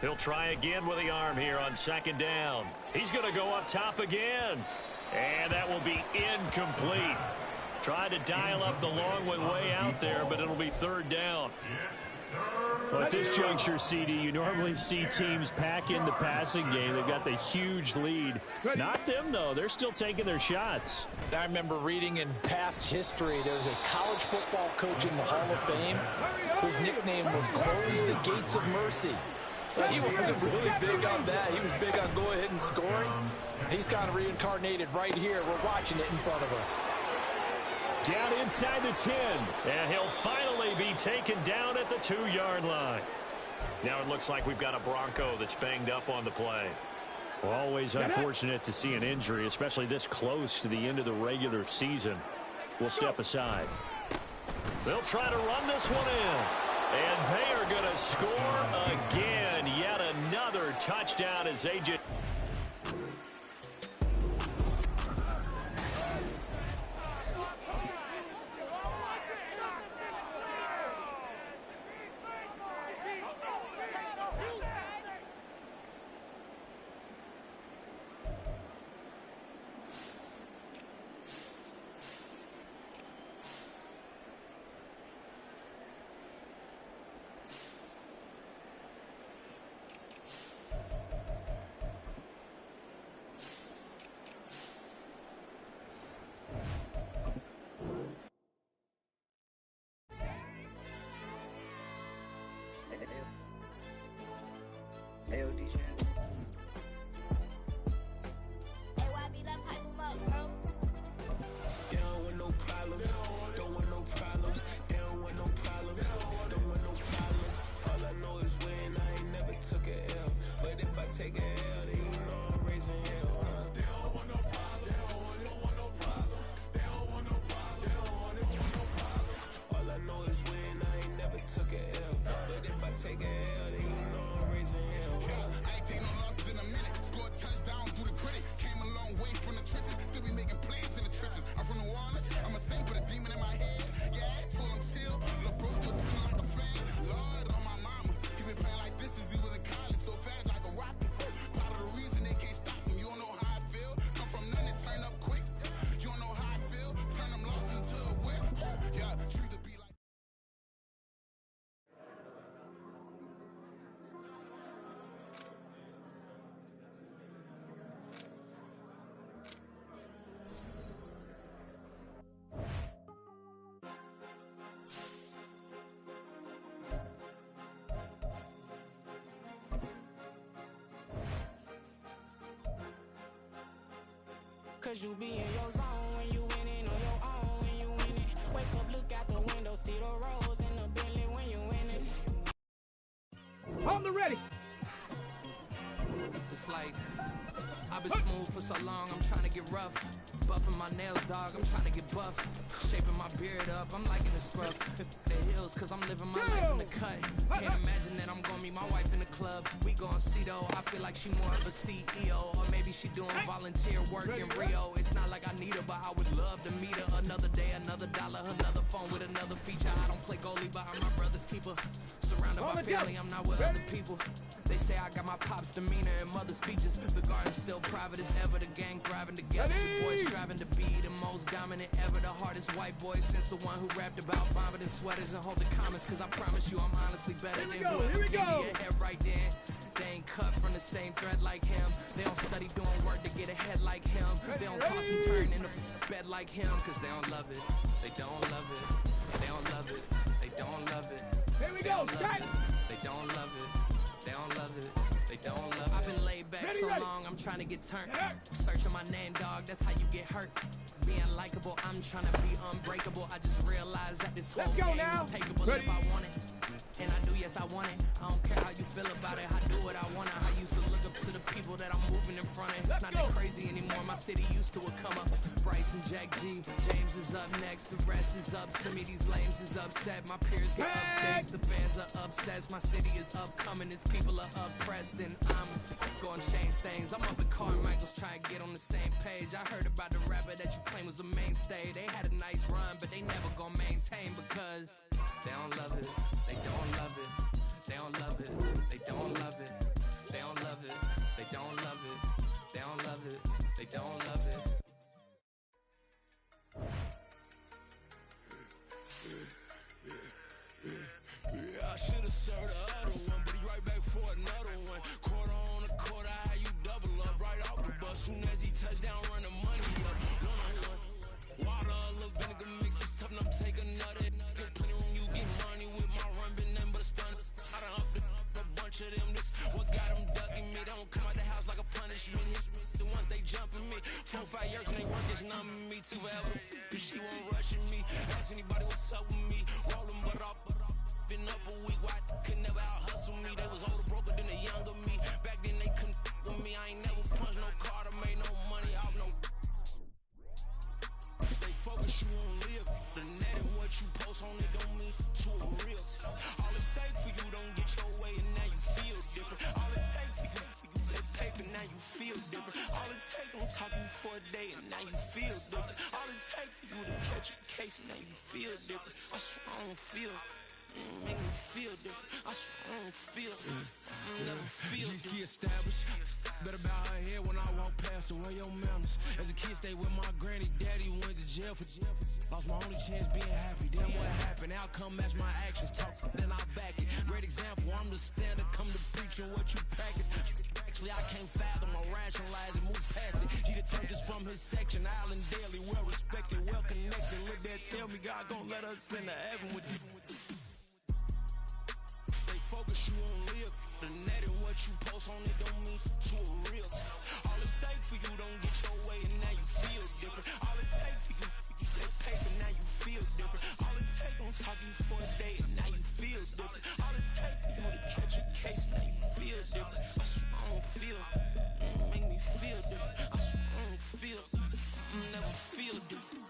Speaker 1: He'll try again with the arm here on 2nd down. He's going to go up top again. And that will be incomplete. Tried to dial up the long one way out there, but it'll be 3rd down.
Speaker 6: Well, at this juncture, CD, you normally see teams pack in the passing game. They've got the huge lead. Not them, though. They're still taking their shots.
Speaker 3: I remember reading in past history, there was a college football coach in the Hall of Fame whose nickname was Close the Gates of Mercy. Well, he wasn't really big on that. He was big on go ahead and scoring. He's kind of reincarnated right here. We're watching it in front of us.
Speaker 6: Down inside the 10.
Speaker 1: And he'll finally be taken down at the 2-yard line. Now it looks like we've got a Bronco that's banged up on the play.
Speaker 6: Well, always unfortunate to see an injury, especially this close to the end of the regular season. We'll step aside.
Speaker 1: They'll try to run this one in. And they are going to score again. Yet another touchdown as they just...
Speaker 7: Cause you be in your zone when you winning on your own when you winning. Wake up, look out the window, see the rose in the Bentley when you winning.
Speaker 4: On the ready.
Speaker 7: It's like I've been smooth for so long, I'm trying to get rough. Buffing my nails, dog, I'm trying to get buff. Shaping my beard up, I'm liking the scruff. The hills, cause I'm living my life in the cut. Can't imagine that I'm gonna meet my wife in the club. We gon' see though, I feel like she more of a CEO. Or maybe she doing volunteer work in Rio. It's not like I need her, but I would love to meet her. Another day, another dollar, another phone with another feature. I don't play goalie, but I'm my brother's keeper. Surrounded by family, I'm not with other people. They say I got my pop's demeanor and mother's features. The garden's still private as ever, the gang thriving together. The boys striving to be the most dominant ever. The hardest white boy since the one who rapped about vomiting sweaters and hold the comments. Cause I promise you I'm honestly better than whoever gave me a head right then. They ain't cut from the same thread like him. They don't study doing work to get ahead like him. They don't toss and turn in the bed like him. Cause they don't love it. They don't love it. They don't love it. They don't love it.
Speaker 4: Here we go, strike.
Speaker 7: They don't love it. They don't love it. They don't love it. I've been laid back so long, I'm trying to get turned. Searching my name, dog, that's how you get hurt. Being likable, I'm trying to be unbreakable. I just realized that this whole game is takeable if I want it. And I do, yes, I want it. I don't care how you feel about it. I do what I want. I used to look up to the people that I'm moving in front of. It's not that crazy anymore. My city used to a come up. Bryce and Jack G. James is up next. The rest is up to me. These lames is upset. My peers get upstaged. The fans are obsessed. My city is upcoming. These people are oppressed. And I'm gonna change things. I'm up at Carmichael's trying to get on the same page. I heard about the rapper that you claim was a mainstay. They had a nice run, but they never gonna maintain because they don't love it. They don't love it. They don't love it. They don't love it. They don't love it. They don't love it. They don't love it. They don't love it.
Speaker 8: Yeah, I should have served the other one, but he right back for another one. Quarter on a quarter, how you double up right off the bus. Soon as he touch down, run the money up. One-on-one. Water, a little vinegar mix, it's tough enough to take another. Still plenty room, you get money with my run, been nothing but a stun. I done up a bunch of them. This what got them ducking me. They don't come out the house like a punishment. The ones they jumping me. 4 or 5 years and they work is numbing me too forever. She won't rushing me. Ask anybody what's up with me. Rolling but off. Been up a week, why could never out hustle me? They was older, broker than the younger me. Back then they couldn't with me. I ain't never punched no card or made no money off no. They focus you on live. The net and what you post on it don't mean to a real. All it takes for you don't get your way and now you feel different. All it takes for you that paper now you feel different. All it takes don't talk you for a day and now you feel different. All it takes for you to catch a case and now you feel different. I swear I don't feel. Make me feel different. I swear I don't feel. Never feel different. Get established. Better bow her head when I walk past her. Where your manners? As a kid, stayed with my granny. Daddy went to jail for jail. Lost my only chance being happy. Then what happened? Outcome match my actions. Talk, then I back it. Great example. I'm the standard. Come to preaching what you practice. Actually, I can't fathom or rationalize and move past it. She turned this from his section. Island daily, well respected, well connected. Look there, tell me God gon' let us into heaven with this. Focus you on live. The net and what you post on it don't mean to a real. All it takes for you don't get your way and now you feel different. All it takes for you that paper now you feel different. All it takes don't talk you for a day and now you feel different. All it takes for you to catch a case and now you feel different. I swear I don't feel. Make me feel different. I swear I don't feel. Never feel different.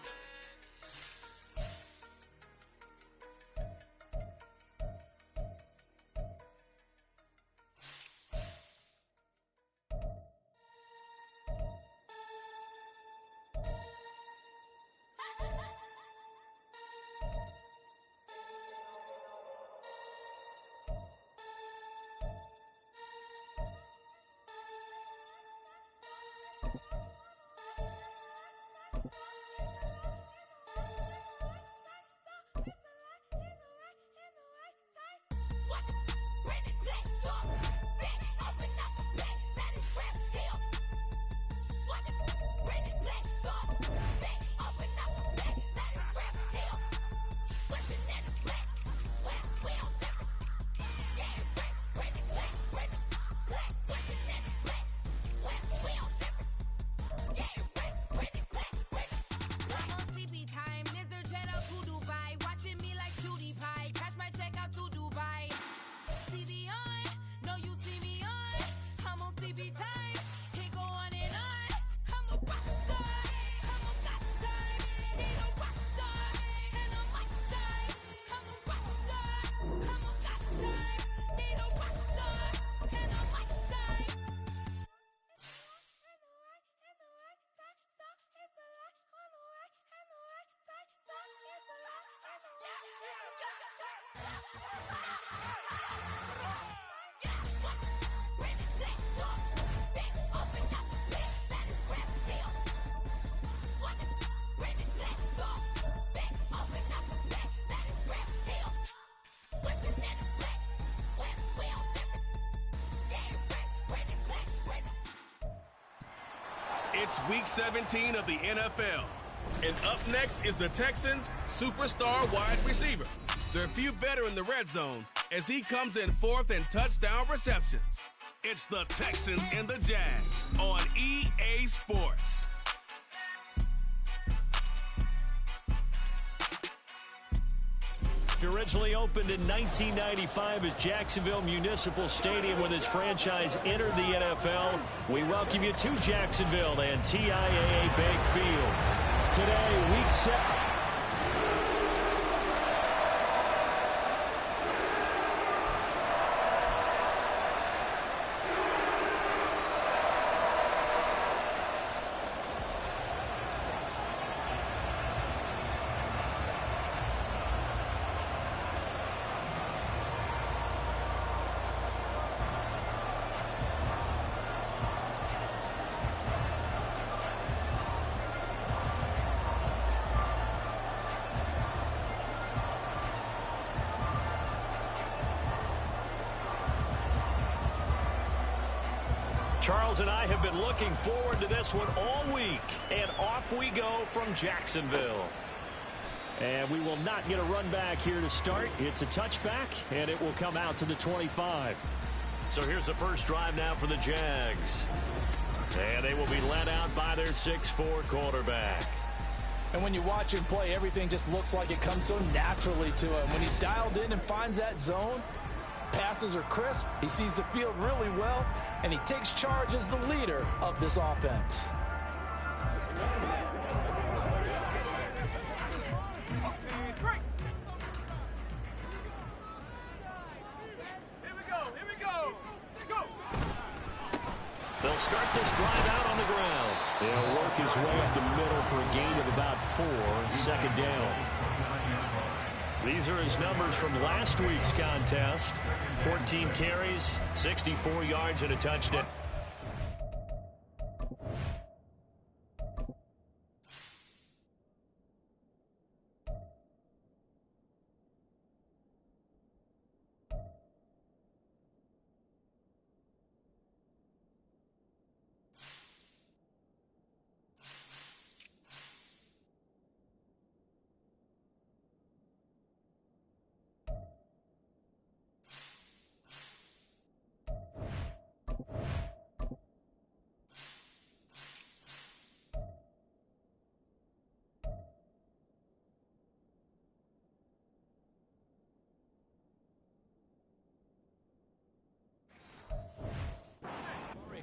Speaker 7: baby time. Can't go on and on. I'm a rock star. I'm a god time. Need a rock star. And I'm my time. I'm a rock star. I'm a god time. Need a rock star. And I'm my time.
Speaker 9: It's week 17 of the NFL. And up next is the Texans' superstar wide receiver. They're few better in the red zone as he comes in fourth in touchdown receptions. It's the Texans and the Jags on EA Sports.
Speaker 6: Originally opened in 1995 as Jacksonville Municipal Stadium when his franchise entered the NFL. We welcome you to Jacksonville and TIAA Bank Field. Today, week 7. Charles and I have been looking forward to this one all week, and off we go from Jacksonville. And we will not get a run back here to start. It's a touchback, and it will come out to the 25.
Speaker 1: So here's the first drive now for the Jags. And they will be led out by their 6'4" quarterback.
Speaker 3: And when you watch him play, everything just looks like it comes so naturally to him. When he's dialed in and finds that zone, passes are crisp, he sees the field really well, and he takes charge as the leader of this offense.
Speaker 1: They'll start this drive out on the ground.
Speaker 6: He'll work his way up the middle for a gain of about 4, second down.
Speaker 1: These are his numbers from last week's contest. 14 carries, 64 yards, and a touchdown.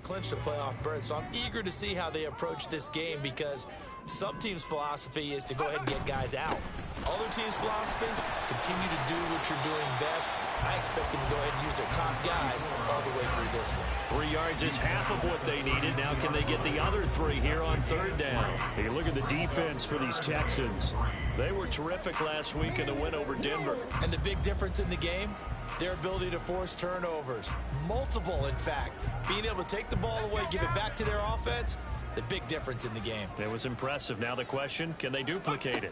Speaker 2: Clinched a playoff berth, so I'm eager to see how they approach this game because some teams' philosophy is to go ahead and get guys out. Other teams' philosophy, continue to do what you're doing best. I expect them to go ahead and use their top guys all the way through this one.
Speaker 1: 3 yards is half of what they needed. Now can they get the other 3 here on third down?
Speaker 6: Hey, look at the defense for these Texans.
Speaker 1: They were terrific last week in the win over Denver.
Speaker 2: And the big difference in the game, their ability to force turnovers. Multiple, in fact. Being able to take the ball away, give it back to their offense, the big difference in the game.
Speaker 1: It was impressive. Now the question, can they duplicate it?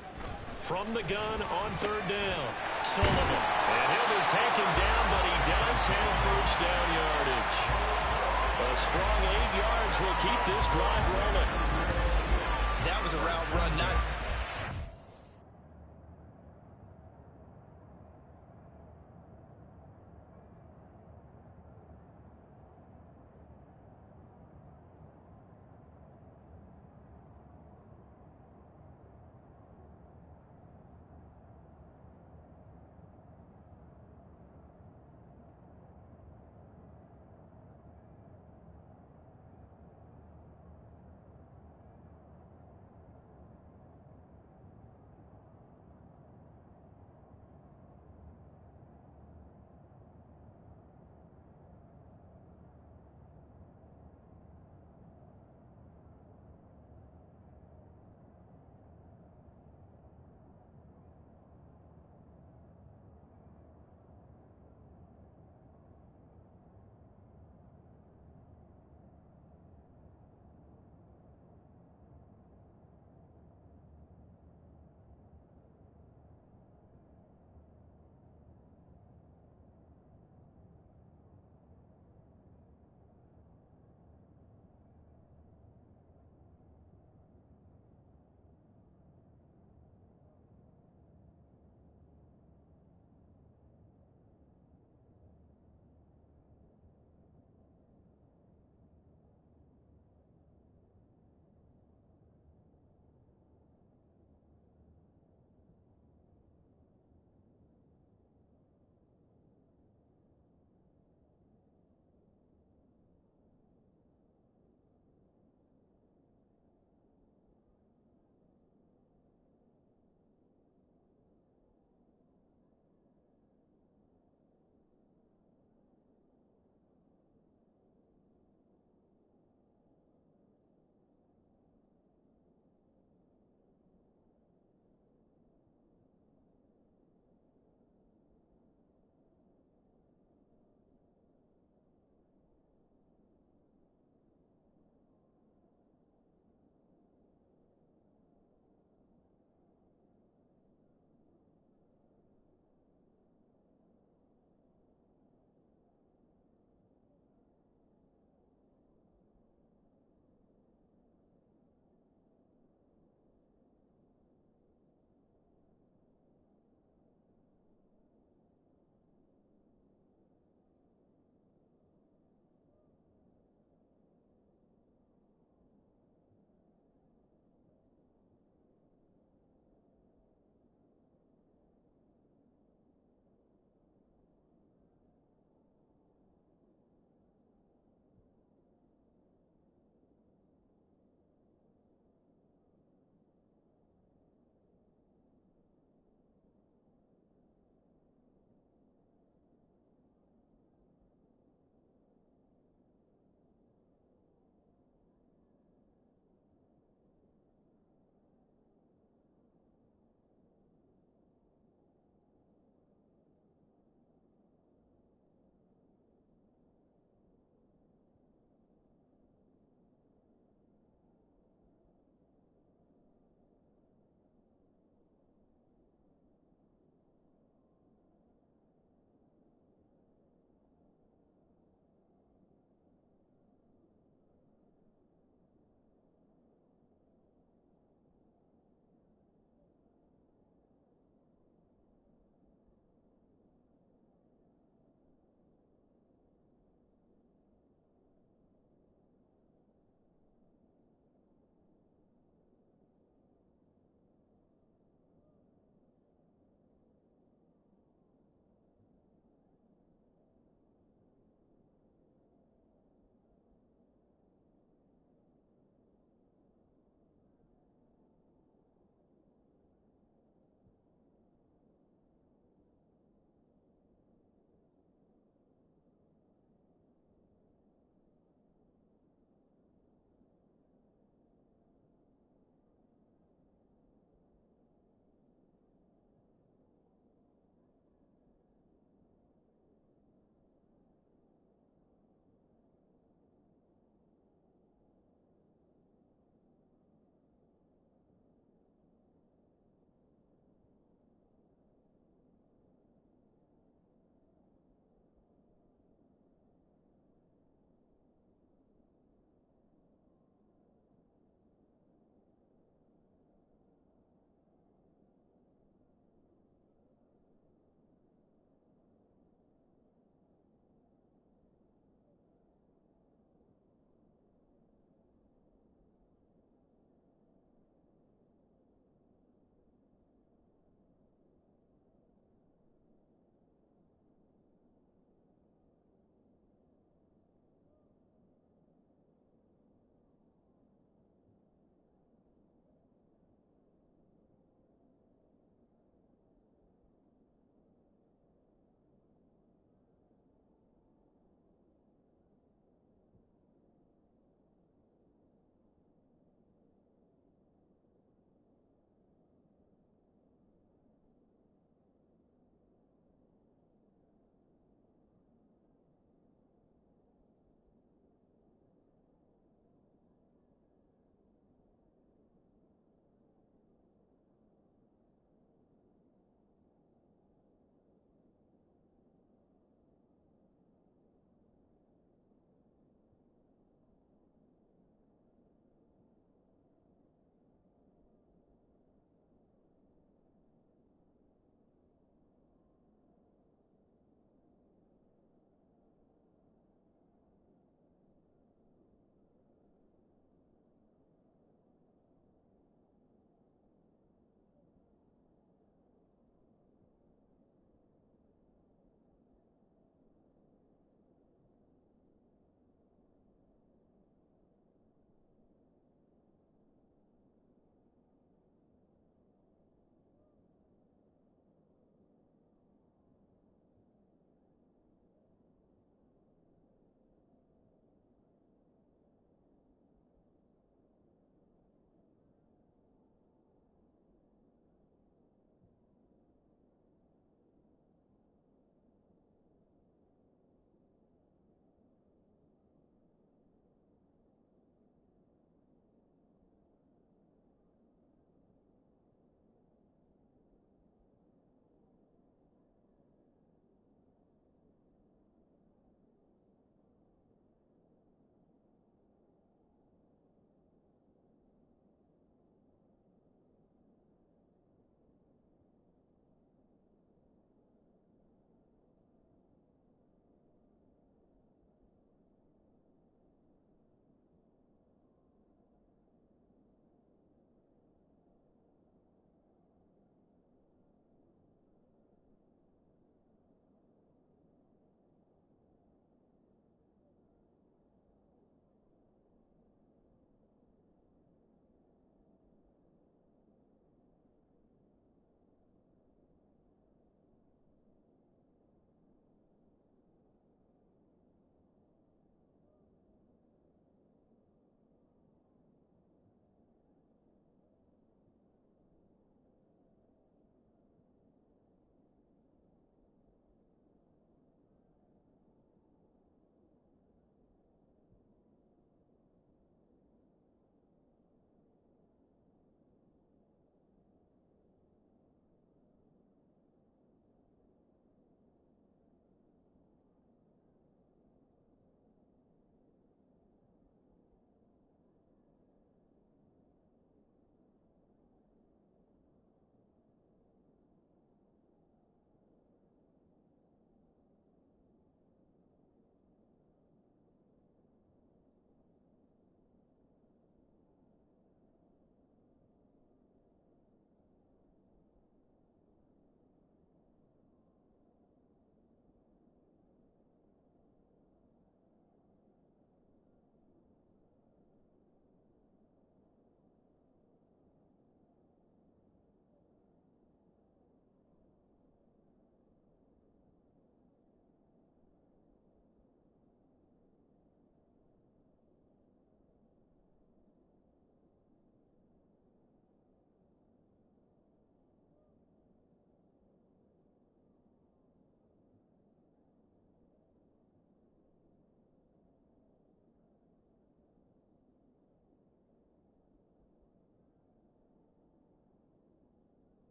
Speaker 1: From the gun on third down, Sullivan. And he'll be taken down, but he does have first down yardage. A strong 8 yards will keep this drive rolling.
Speaker 2: That was a route run, not...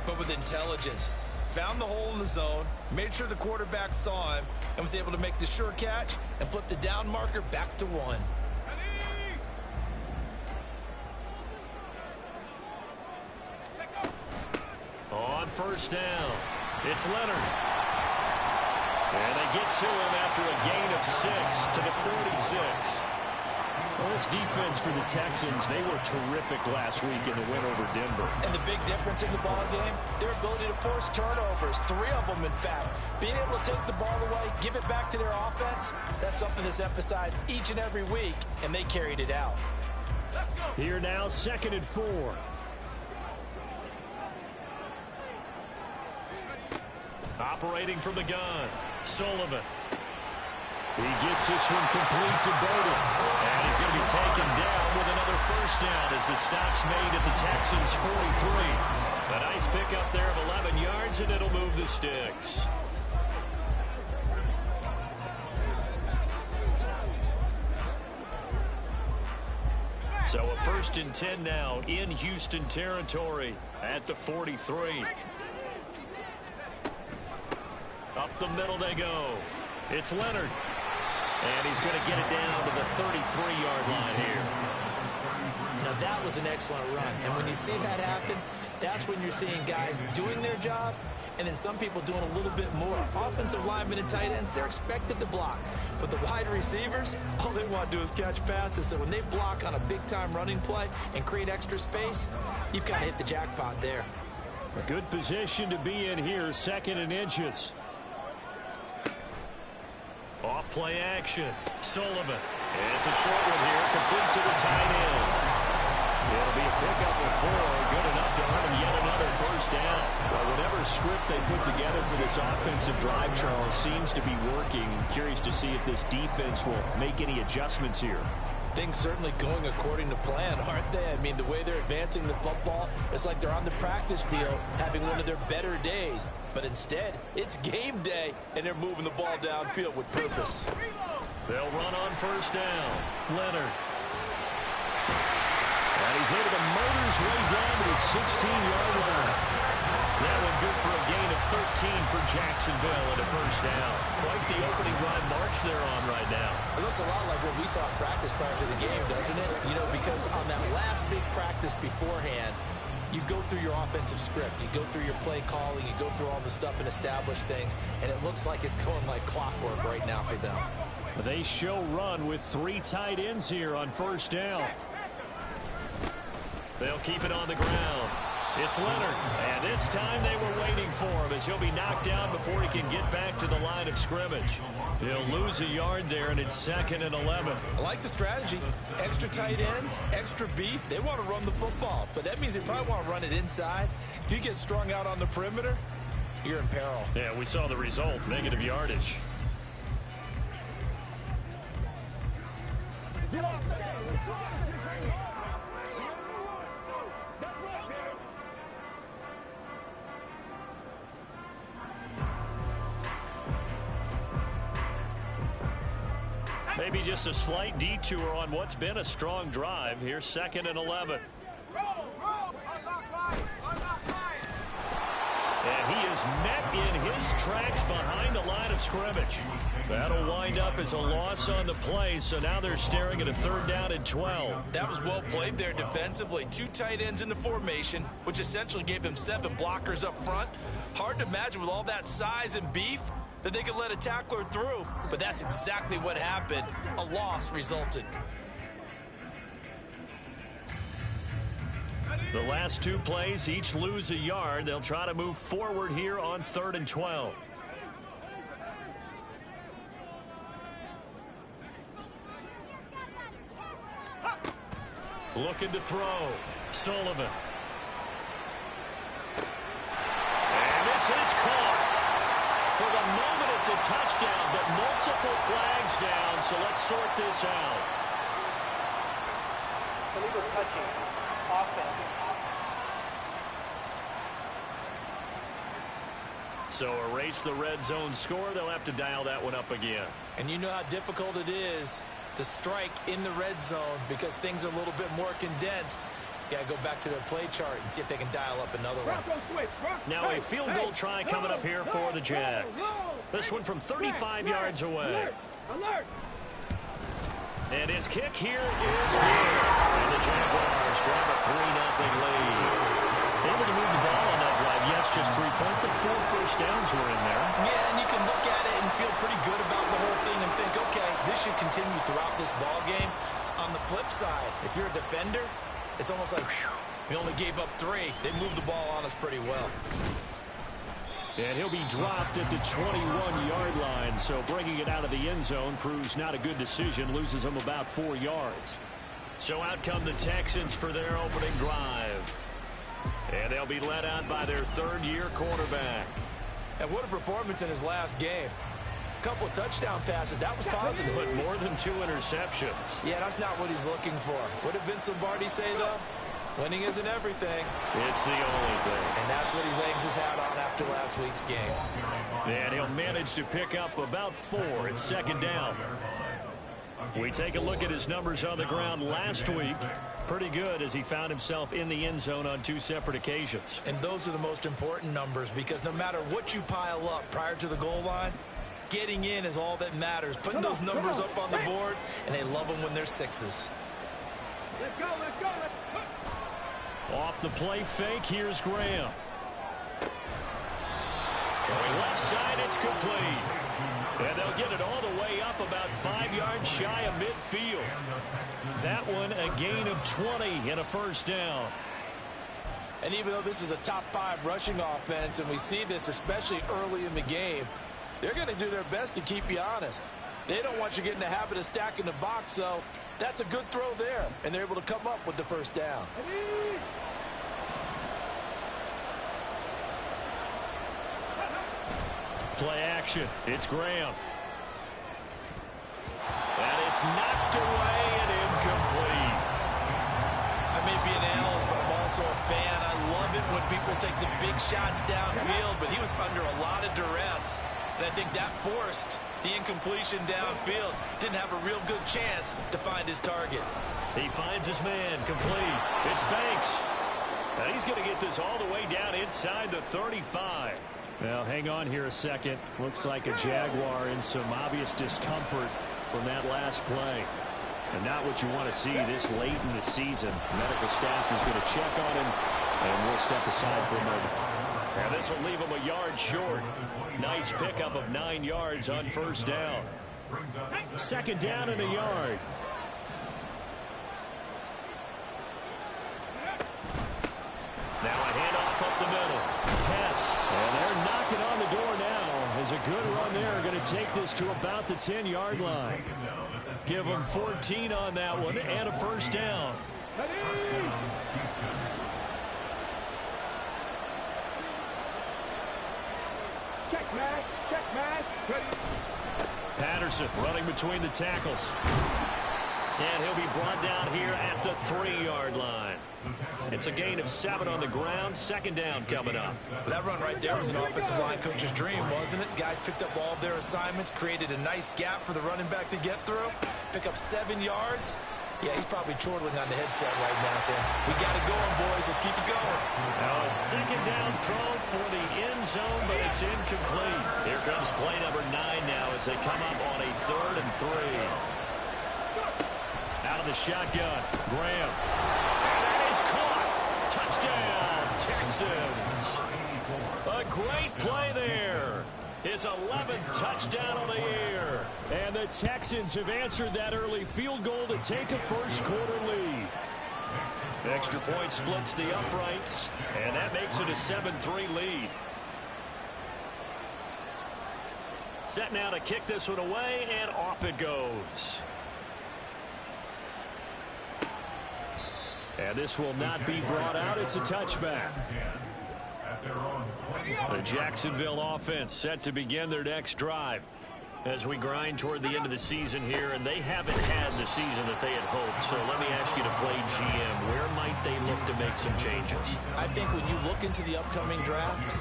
Speaker 2: but with intelligence. Found the hole in the zone, made sure the quarterback saw him, and was able to make the sure catch and flip the down marker back to 1.
Speaker 1: On first down, it's Leonard. And they get to him after a gain of 6 to the 46. Well, this defense for the Texans, they were terrific last week in the win over Denver.
Speaker 3: And the big difference in the ball game, their ability to force turnovers, 3 of them in fact. Being able to take the ball away, give it back to their offense, that's something that's emphasized each and every week, and they carried it out.
Speaker 1: Here now, 2nd and 4. Operating from the gun, Sullivan. He gets this one complete to Bowden. And he's going to be taken down with another first down as the stop's made at the Texans' 43. A nice pickup there of 11 yards, and it'll move the sticks. So a 1st and 10 now in Houston territory at the 43. Up the middle they go. It's Leonard. And he's going to get it down to the 33-yard line here.
Speaker 3: Now that was an excellent run. And when you see that happen, that's when you're seeing guys doing their job and then some people doing a little bit more. Offensive linemen and tight ends, they're expected to block. But the wide receivers, all they want to do is catch passes. So when they block on a big-time running play and create extra space, you've got to hit the jackpot there.
Speaker 1: A good position to be in here, 2nd and inches. Off play action. Sullivan. And it's a short one here, complete to the tight end. It'll be a pickup of 4, good enough to earn him yet another first down. Well, whatever script they put together for this offensive drive, Charles, seems to be working. I'm curious to see if this defense will make any adjustments here.
Speaker 3: Things certainly going according to plan, aren't they? I mean, the way they're advancing the football, it's like they're on the practice field having one of their better days. But instead, it's game day, and they're moving the ball downfield with purpose.
Speaker 1: They'll run on first down. Leonard. And he's able to motor his way down to the 16-yard line. That one good for a gain of 13 for Jacksonville and a first down. Quite the opening drive march they're on right now.
Speaker 3: It looks a lot like what we saw in practice prior to the game, doesn't it? You know, because on that last big practice beforehand, you go through your offensive script. You go through your play calling. You go through all the stuff and establish things. And it looks like it's going like clockwork right now for them.
Speaker 1: They show run with 3 tight ends here on first down. They'll keep it on the ground. It's Leonard, and this time they were waiting for him as he'll be knocked down before he can get back to the line of scrimmage. He'll lose a yard there, and it's 2nd and 11.
Speaker 2: I like the strategy. Extra tight ends, extra beef. They want to run the football, but that means they probably want to run it inside. If you get strung out on the perimeter, you're in peril.
Speaker 1: Yeah, we saw the result, negative yardage. Maybe just a slight detour on what's been a strong drive. Here's 2nd and 11. And he is met in his tracks behind the line of scrimmage. That'll wind up as a loss on the play, so now they're staring at a 3rd down and 12.
Speaker 2: That was well played there defensively. 2 tight ends in the formation, which essentially gave them 7 blockers up front. Hard to imagine with all that size and beef that they could let a tackler through, but that's exactly what happened. A loss resulted.
Speaker 1: The last 2 plays each lose a yard. They'll try to move forward here on 3rd and 12. Looking to throw. Sullivan. And this is caught. For the moment, it's a touchdown, but multiple flags down, so let's sort this out.
Speaker 10: Illegal touching. Offense.
Speaker 1: So erase the red zone score. They'll have to dial that one up again.
Speaker 3: And you know how difficult it is to strike in the red zone because things are a little bit more condensed.
Speaker 2: Got to go back to their play chart and see if they can dial up another one.
Speaker 6: Now a field goal try coming up here for the Jags. This one from 35 yards away. And his kick here is good. And the Jaguars grab a 3-0 lead. Able to move the ball on that drive. Yes, just 3 points, but 4 first downs were in there.
Speaker 2: Yeah, and you can look at it and feel pretty good about the whole thing and think, okay, this should continue throughout this ball game. On the flip side, if you're a defender, it's almost like, whew, we only gave up 3. They moved the ball on us pretty well.
Speaker 6: And he'll be dropped at the 21-yard line, so bringing it out of the end zone proves not a good decision, loses them about 4 yards. So out come the Texans for their opening drive. And they'll be led out by their third-year quarterback.
Speaker 2: And what a performance in his last game. A couple of touchdown passes, that was positive.
Speaker 6: But more than 2 interceptions.
Speaker 2: Yeah, that's not what he's looking for. What did Vince Lombardi say, though? Winning isn't everything.
Speaker 6: It's the only thing.
Speaker 2: And that's what he hangs his hat on after last week's game.
Speaker 6: And he'll manage to pick up about 4 at second down. We take a look at his numbers on the ground last week. Pretty good as he found himself in the end zone on 2 separate occasions.
Speaker 2: And those are the most important numbers because no matter what you pile up prior to the goal line, getting in is all that matters. Putting those numbers up on the board, and they love them when they're 6s.
Speaker 4: Let's go, let's go, let's go.
Speaker 6: Off the play fake, here's Graham. Throwing left side, it's complete. And they'll get it all the way up about 5 yards shy of midfield. That one a gain of 20 and a first down.
Speaker 3: And even though this is a top 5 rushing offense, and we see this especially early in the game, they're going to do their best to keep you honest. They don't want you getting the habit of stacking the box, so that's a good throw there, and they're able to come up with the first down.
Speaker 6: Play action. It's Graham. And it's knocked away and incomplete.
Speaker 2: I may be an analyst, but I'm also a fan. I love it when people take the big shots downfield, but he was under a lot of duress. And I think that forced the incompletion downfield. Didn't have a real good chance to find his target.
Speaker 6: He finds his man complete. It's Banks. And he's going to get this all the way down inside the 35. Well, hang on here a second. Looks like a Jaguar in some obvious discomfort from that last play. And not what you want to see this late in the season. Medical staff is going to check on him, and we'll step aside for a moment. And this will leave him a yard short. Nice pickup of 9 yards on first down. Second down and a yard. Now a handoff up the middle. Pass. And they're knocking on the door now. As a good run there, going to take this to about the 10-yard line. Give them 14 on that one and a first down.
Speaker 4: Check man, ready.
Speaker 6: Patterson running between the tackles. And he'll be brought down here at the 3-yard line. It's a gain of 7 on the ground. Second down coming up.
Speaker 2: That run right there was an offensive line coach's dream, wasn't it? Guys picked up all of their assignments, created a nice gap for the running back to get through. Pick up 7 yards. Yeah, he's probably chortling on the headset right now saying, we got it going, boys. Let's keep it going.
Speaker 6: Now a second down throw for the end zone, but it's incomplete. Here comes play number 9 now as they come up on a 3rd and 3. Out of the shotgun, Graham. And that is caught. Touchdown, Texans. A great play there. His 11th touchdown on the air. And the Texans have answered that early field goal to take a first quarter lead. Extra point splits the uprights, and that makes it a 7-3 lead. Set now to kick this one away, and off it goes. And this will not be brought out. It's a touchback. The Jacksonville offense set to begin their next drive as we grind toward the end of the season here, and they haven't had the season that they had hoped. So let me ask you to play GM. Where might they look to make some changes?
Speaker 2: I think when you look into the upcoming draft,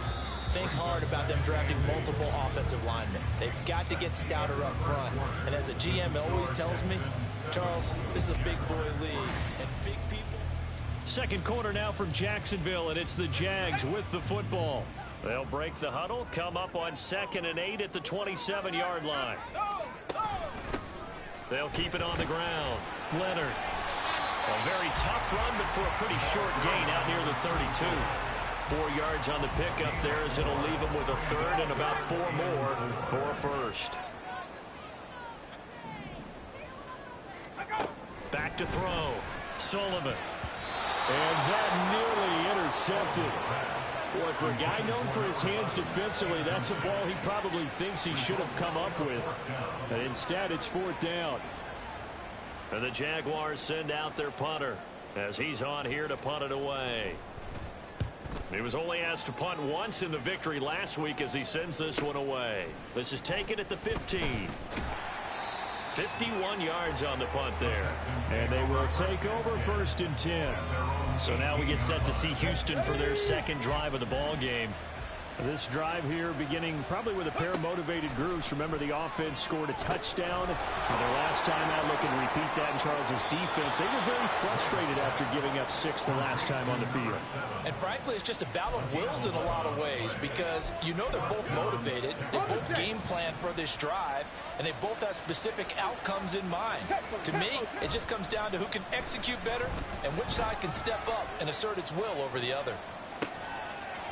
Speaker 2: think hard about them drafting multiple offensive linemen. They've got to get stouter up front. And as a GM always tells me, Charles, this is a big boy league, and big people.
Speaker 6: second quarter now from Jacksonville, and it's the Jags with the football. They'll break the huddle, come up on 2nd and 8 at the 27-yard line. They'll keep it on the ground. Leonard. A very tough run, but for a pretty short gain out near the 32. 4 yards on the pickup there as it'll leave him with a third and about 4 more for a first. Back to throw. Sullivan. And that nearly intercepted. Boy, for a guy known for his hands defensively, that's a ball he probably thinks he should have come up with. But instead, it's 4th down. And the Jaguars send out their punter as he's on here to punt it away. He was only asked to punt once in the victory last week as he sends this one away. This is taken at the 15. 51 yards on the punt there. And they will take over 1st and 10. So now we get set to see Houston for their second drive of the ball game. This drive here beginning probably with a pair of motivated groups. Remember, the offense scored a touchdown. And their last time out, looking to repeat that in Charles's defense. They were very frustrated after giving up 6 the last time on the field.
Speaker 3: And frankly, it's just a battle of wills in a lot of ways because you know they're both motivated. They both game plan for this drive, and they both have specific outcomes in mind. To me, it just comes down to who can execute better and which side can step up and assert its will over the other.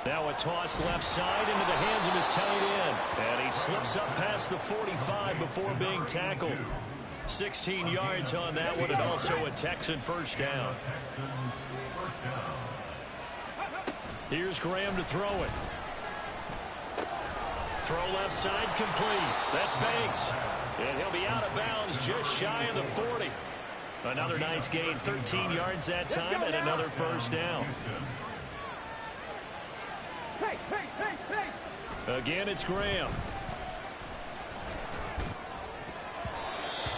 Speaker 6: Now a toss left side into the hands of his tight end. And he slips up past the 45 before being tackled. 16 yards on that one, and also a Texan first down. Here's Graham to throw it. Throw left side complete. That's Banks. And he'll be out of bounds just shy of the 40. Another nice gain, 13 yards that time, and another first down. Again, it's Graham.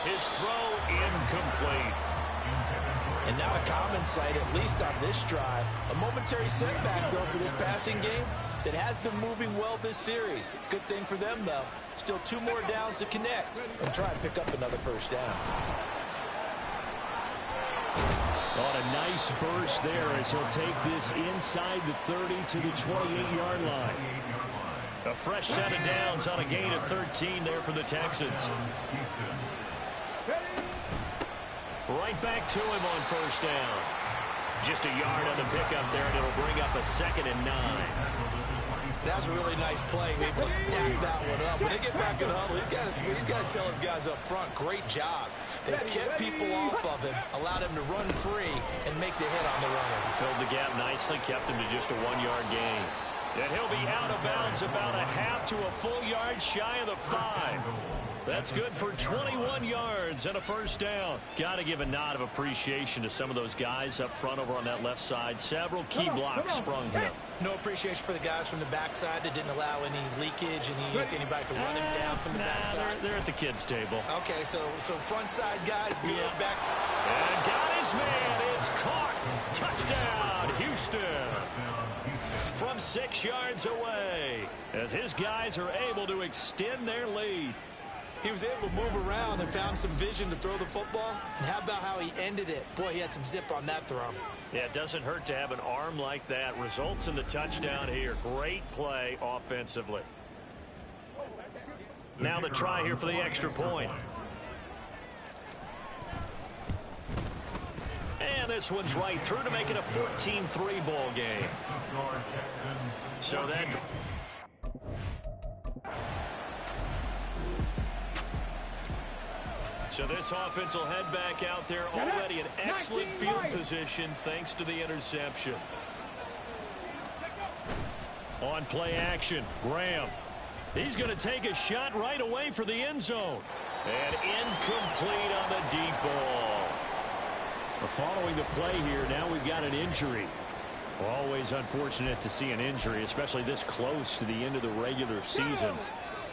Speaker 6: His throw incomplete.
Speaker 3: And now a common sight, at least on this drive. A momentary setback, though, for this passing game that has been moving well this series. Good thing for them, though. Still 2 more downs to connect and try and pick up another first down.
Speaker 6: On a nice burst there as he'll take this inside the 30 to the 28-yard line. A fresh set of downs on a gain of 13 there for the Texans. Right back to him on first down. Just a yard on the pickup there, and it'll bring up a 2nd and 9.
Speaker 2: That was a really nice play. Able to stack that one up. When they get back in the huddle, he's got to tell his guys up front, great job. They kept people off of him, allowed him to run free, and make the hit on the runner.
Speaker 6: Filled the gap nicely, kept him to just a 1-yard gain. And he'll be out of bounds about a half to a full yard shy of the 5. That's good for 21 yards and a first down. Got to give a nod of appreciation to some of those guys up front over on that left side. Several key blocks sprung him.
Speaker 2: No appreciation for the guys from the backside that didn't allow any leakage, anybody could run him down from the backside.
Speaker 6: They're at the kids' table.
Speaker 2: Okay, so front side guys good.
Speaker 6: Yeah.
Speaker 2: Back.
Speaker 6: And got his man. It's caught. Touchdown, Houston. From 6 yards away as his guys are able to extend their lead.
Speaker 2: He was able to move around and found some vision to throw the football. And how about how he ended it? Boy, he had some zip on that throw.
Speaker 6: Yeah, it doesn't hurt to have an arm like that. Results in the touchdown here. Great play offensively. Now the try here for the extra point. And this one's right through to make it a 14-3 ball game. So that... So this offense will head back out there already in excellent field position thanks to the interception. On play action, Graham. He's going to take a shot right away for the end zone. And incomplete on the deep ball. Following the play here, now we've got an injury. Always unfortunate to see an injury, especially this close to the end of the regular season.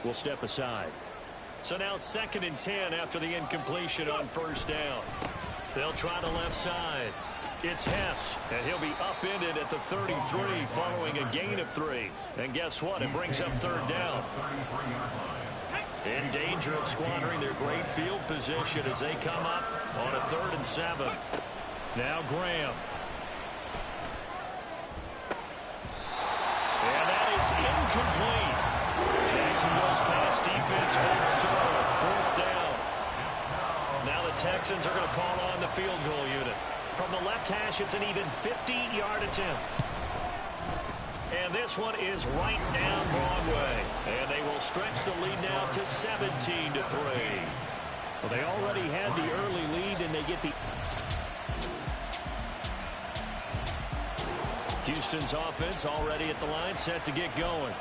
Speaker 6: We'll step aside. So now 2nd and 10 after the incompletion on first down. They'll try the left side. It's Hess, and he'll be upended at the 33 following a gain of 3. And guess what? It brings up 3rd down. In danger of squandering their great field position as they come up on a 3rd and 7. Now Graham.
Speaker 1: is incomplete. Jackson goes past defense, holds serve, 4th down. Now the Texans are going to call on the field goal unit. From the left hash, it's an even 50-yard attempt. And this one is right down Broadway. And they will stretch the lead now to 17-3. Well, they already had the early lead, and they get the... Houston's offense already at the line, set to get going.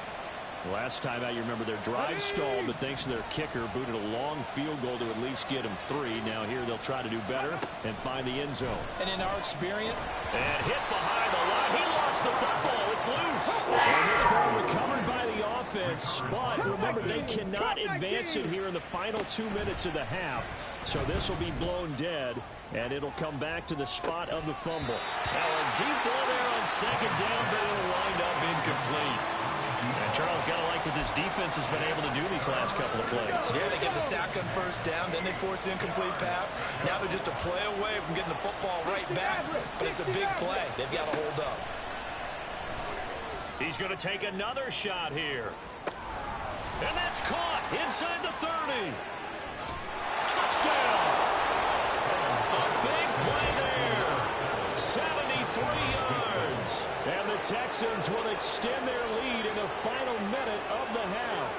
Speaker 1: Last time out, you remember their drive stalled, but thanks to their kicker, booted a long field goal to at least get them 3. Now here they'll try to do better and find the end zone.
Speaker 3: And in our experience...
Speaker 1: And hit behind the line. He lost the football. It's loose. And this ball recovered by the offense. But remember, they cannot advance it here in the final 2 minutes of the half. So this will be blown dead, and it'll come back to the spot of the fumble. Now a deep ball there on 2nd down, but it'll wind up incomplete. And Charles, got to like what this defense has been able to do these last couple of plays.
Speaker 2: Yeah, they get the sack on 1st down, then they force the incomplete pass. Now they're just a play away from getting the football right back, but it's a big play. They've got to hold up.
Speaker 1: He's going to take another shot here. And that's caught inside the 30. Touchdown. A big play there. 73 yards. And the Texans will extend their lead in the final minute of the half.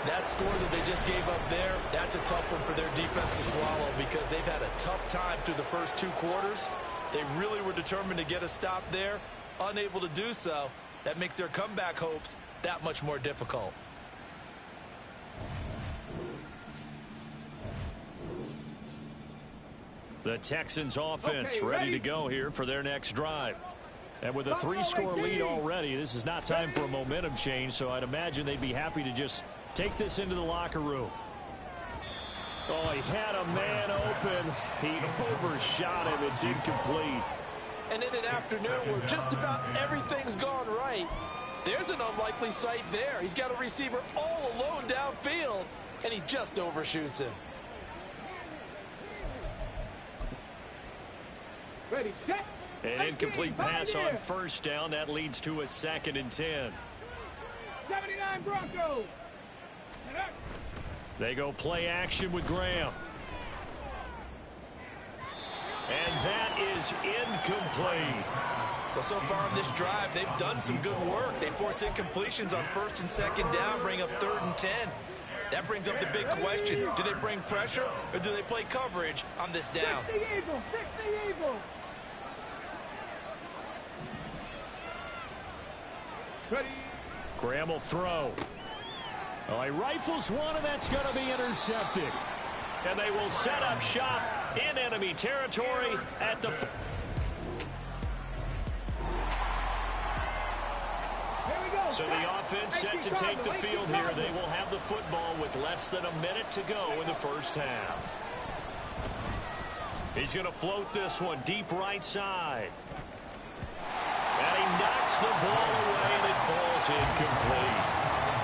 Speaker 2: That score that they just gave up there, that's a tough one for their defense to swallow because they've had a tough time through the first 2 quarters. They really were determined to get a stop there. Unable to do so. That makes their comeback hopes that much more difficult.
Speaker 1: The Texans offense ready to go here for their next drive. And with a 3-score lead already, this is not time for a momentum change, so I'd imagine they'd be happy to just take this into the locker room. Oh, he had a man open. He overshot him. It's incomplete.
Speaker 3: And in an afternoon where just about everything's gone right, there's an unlikely sight there. He's got a receiver all alone downfield, and he just overshoots him.
Speaker 4: Ready, set.
Speaker 1: An incomplete pass on 1st down. That leads to a 2nd and 10.
Speaker 4: 79 Broncos.
Speaker 1: They go play action with Graham. And that is incomplete.
Speaker 2: Well, so far on this drive, they've done some good work. They force incompletions on 1st and 2nd down, bring up 3rd and 10. That brings up the big question. Do they bring pressure or do they play coverage on this down?
Speaker 4: 60 Eagle, 60 Eagle. Ready.
Speaker 1: Graham will throw. Oh, he rifles one, and that's going to be intercepted. And they will set up shop in enemy territory at the... So the offense set to take the field here. They will have the football with less than a minute to go in the first half. He's going to float this one deep right side. And he knocks the ball away, and it falls incomplete.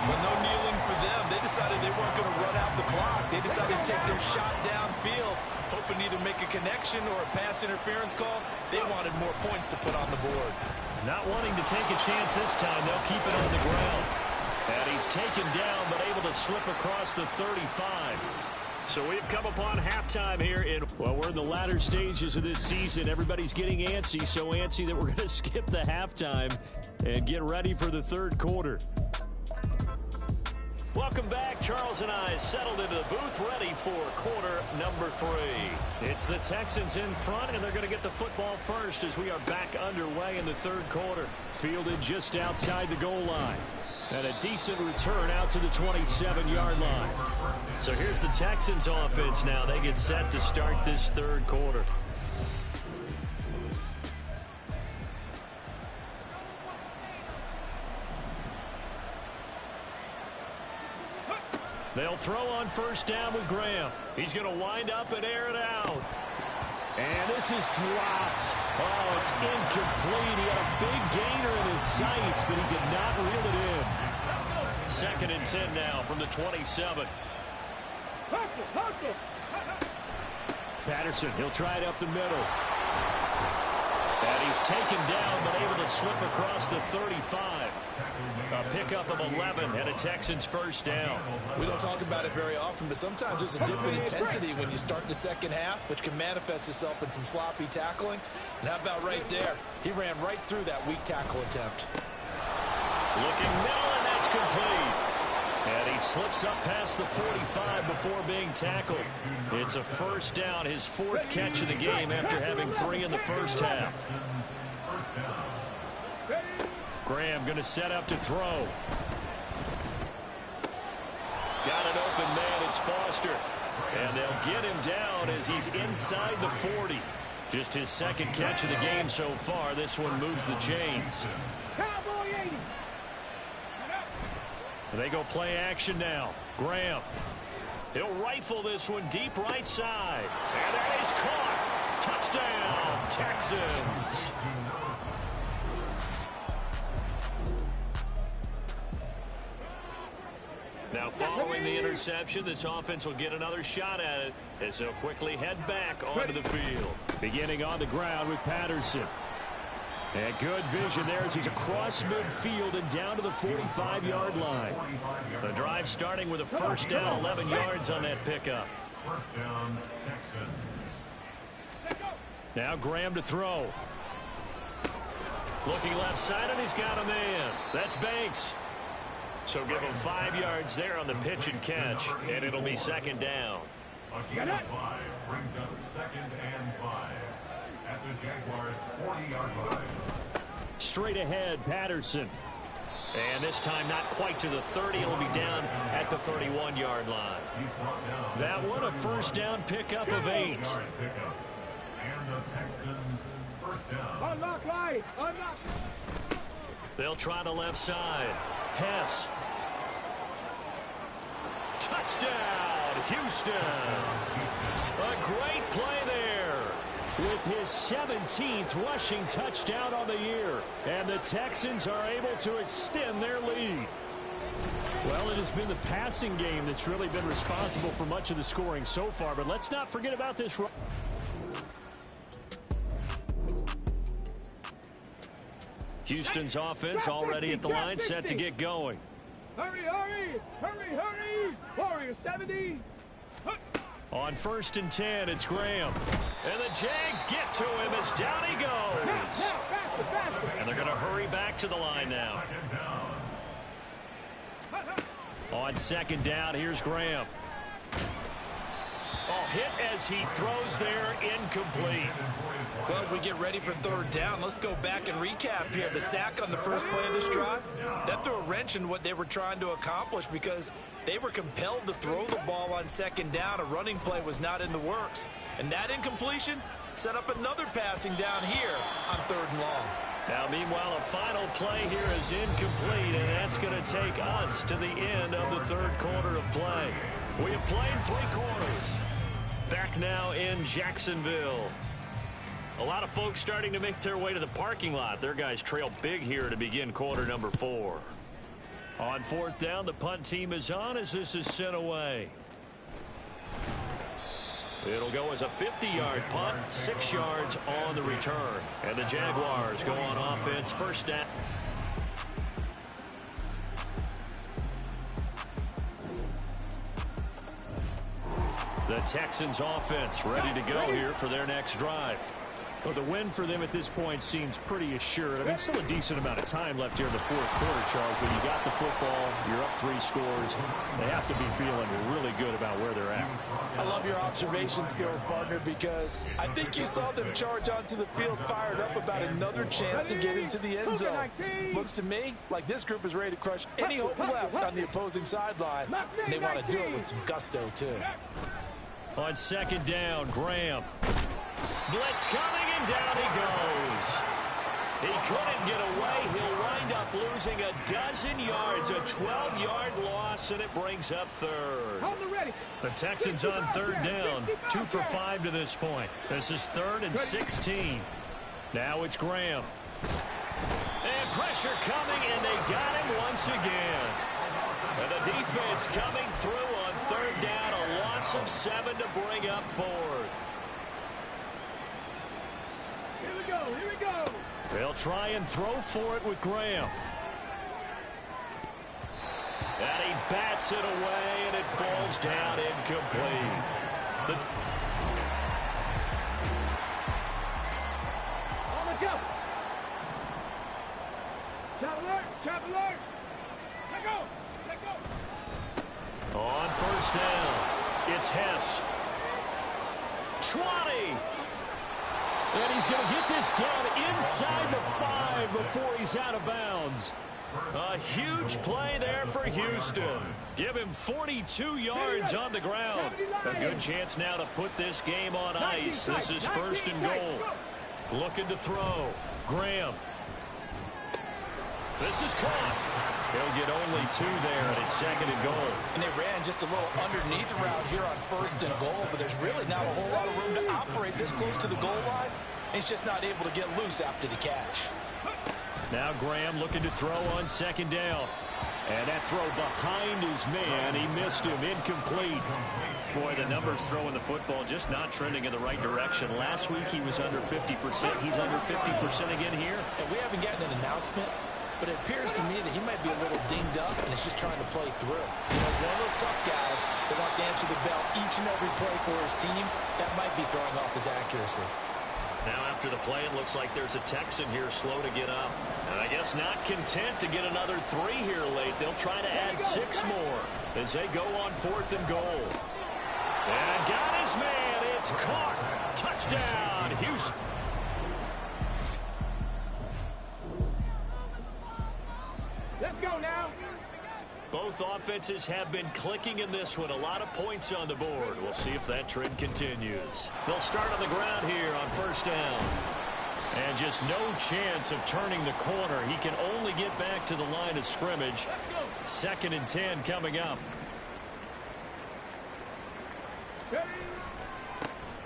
Speaker 2: But no kneeling for them. They decided they weren't going to run out the clock. They decided to take their shot downfield, hoping to either make a connection or a pass interference call. They wanted more points to put on the board.
Speaker 1: Not wanting to take a chance this time, they'll keep it on the ground. And he's taken down, but able to slip across the 35. So we've come upon halftime here. Well, we're in the latter stages of this season. Everybody's getting antsy, so antsy that we're going to skip the halftime and get ready for the 3rd quarter. Welcome back. Charles and I settled into the booth, ready for quarter number 3. It's the Texans in front, and they're going to get the football first as we are back underway in the 3rd quarter. Fielded just outside the goal line. And a decent return out to the 27-yard line. So here's the Texans offense now. They get set to start this 3rd quarter. They'll throw on 1st down with Graham. He's going to wind up and air it out. And this is dropped. Oh, it's incomplete. He had a big gainer in his sights, but he did not reel it in. 2nd and 10 now from the 27. Patterson, he'll try it up the middle.
Speaker 6: And he's taken down, but able to slip across the 35. A pickup of 11 and a Texans first down.
Speaker 2: We don't talk about it very often, but sometimes there's a dip in intensity when you start the second half, which can manifest itself in some sloppy tackling. And how about right there? He ran right through that weak tackle attempt.
Speaker 6: Looking middle, and that's complete. And he slips up past the 45 before being tackled. It's a first down, his fourth catch of the game after having 3 in the first half. Graham going to set up to throw. Got an open man, it's Foster. And they'll get him down as he's inside the 40. Just his second catch of the game so far. This one moves the chains. They go play action now. Graham. He'll rifle this one deep right side. And that is caught. Touchdown, Texans. Now following the interception, this offense will get another shot at it as they'll quickly head back onto the field. Beginning on the ground with Patterson. And good vision there as he's across midfield and down to the 45-yard line. The drive starting with a first down, 11 yards on that pickup.
Speaker 11: First down, Texans.
Speaker 6: Now Graham to throw. Looking left side, and he's got a man. That's Banks. So give him 5 yards there on the pitch and catch, and it'll be second down.
Speaker 11: A gain of 5 brings up second and 5 at the Jaguars' 40-yard line.
Speaker 6: Straight ahead, Patterson. And this time not quite to the 30. It'll be down at the 31-yard line. That one a first down pickup of 8.
Speaker 11: And the Texans first down.
Speaker 4: Unlock right. Unlock.
Speaker 6: They'll try the left side. Hess. Touchdown, Houston. A great play there with his 17th rushing touchdown on the year. And the Texans are able to extend their lead. Well, it has been the passing game that's really been responsible for much of the scoring so far. But let's not forget about this run. Houston's offense already at the line, set to get going.
Speaker 4: Hurry, hurry, hurry, hurry. Warrior 70.
Speaker 6: On 1st and 10, it's Graham. And the Jags get to him as down he goes. And they're going to hurry back to the line now. On 2nd down, here's Graham. Oh, hit as he throws there, incomplete.
Speaker 2: Well, as we get ready for 3rd down, let's go back and recap here. The sack on the first play of this drive, that threw a wrench in what they were trying to accomplish because they were compelled to throw the ball on 2nd down. A running play was not in the works. And that incompletion set up another passing down here on 3rd and long.
Speaker 6: Now, meanwhile, a final play here is incomplete, and that's going to take us to the end of the 3rd quarter of play. We have played 3 quarters. Back now in Jacksonville. A lot of folks starting to make their way to the parking lot. Their guys trail big here to begin quarter number 4. On 4th down, the punt team is on as this is sent away. It'll go as a 50-yard punt, 6 yards on the return. And the Jaguars go on offense, first down. The Texans offense ready to go here for their next drive. Well, the win for them at this point seems pretty assured. I mean, still a decent amount of time left here in the 4th quarter, Charles. When you got the football, you're up 3 scores. They have to be feeling really good about where they're at.
Speaker 3: I love your observation skills, partner, because I think you saw them charge onto the field fired up about another chance to get into the end zone. Looks to me like this group is ready to crush any hope left on the opposing sideline. And they want to do it with some gusto, too.
Speaker 6: On 2nd down, Graham. Blitz coming, and down he goes. He couldn't get away. He'll wind up losing a dozen yards, a 12-yard loss, and it brings up 3rd. The Texans on 3rd down, 2 for 5 to this point. This is 3rd and 16. Now it's Graham. And pressure coming, and they got him once again. And the defense coming through on 3rd down, a loss of 7 to bring up 4th.
Speaker 4: we go. Here we go.
Speaker 6: They'll try and throw for it with Graham. And he bats it away, and it falls down incomplete.
Speaker 4: On the jump. Chop alert. Chop alert. Let go. Let go.
Speaker 6: On first down, it's Hess. 20. And he's going to get this down inside the 5 before he's out of bounds. A huge play there for Houston. Give him 42 yards on the ground. A good chance now to put this game on ice. This is first and goal. Looking to throw. Graham. This is caught. He'll get only 2 there, and it's second and goal.
Speaker 3: And they ran just a little underneath route here on first and goal, but there's really not a whole lot of room to operate this close to the goal line. He's just not able to get loose after the catch.
Speaker 6: Now Graham looking to throw on second down. And that throw behind his man. He missed him. Incomplete. Boy, the numbers throwing the football just not trending in the right direction. Last week he was under 50%. He's under 50% again here.
Speaker 3: And we haven't gotten an announcement, but it appears to me that he might be a little dinged up and is just trying to play through. You know, he's one of those tough guys that wants to answer the bell each and every play for his team. That might be throwing off his accuracy.
Speaker 6: Now after the play, it looks like there's a Texan here slow to get up. And I guess not content to get another 3 here late. They'll try to add 6 more as they go on fourth and goal. And got his man. It's caught. Touchdown, Houston.
Speaker 4: Let's go now.
Speaker 6: Both offenses have been clicking in this one. A lot of points on the board. We'll see if that trend continues. They'll start on the ground here on first down. And just no chance of turning the corner. He can only get back to the line of scrimmage. Second and 10 coming up.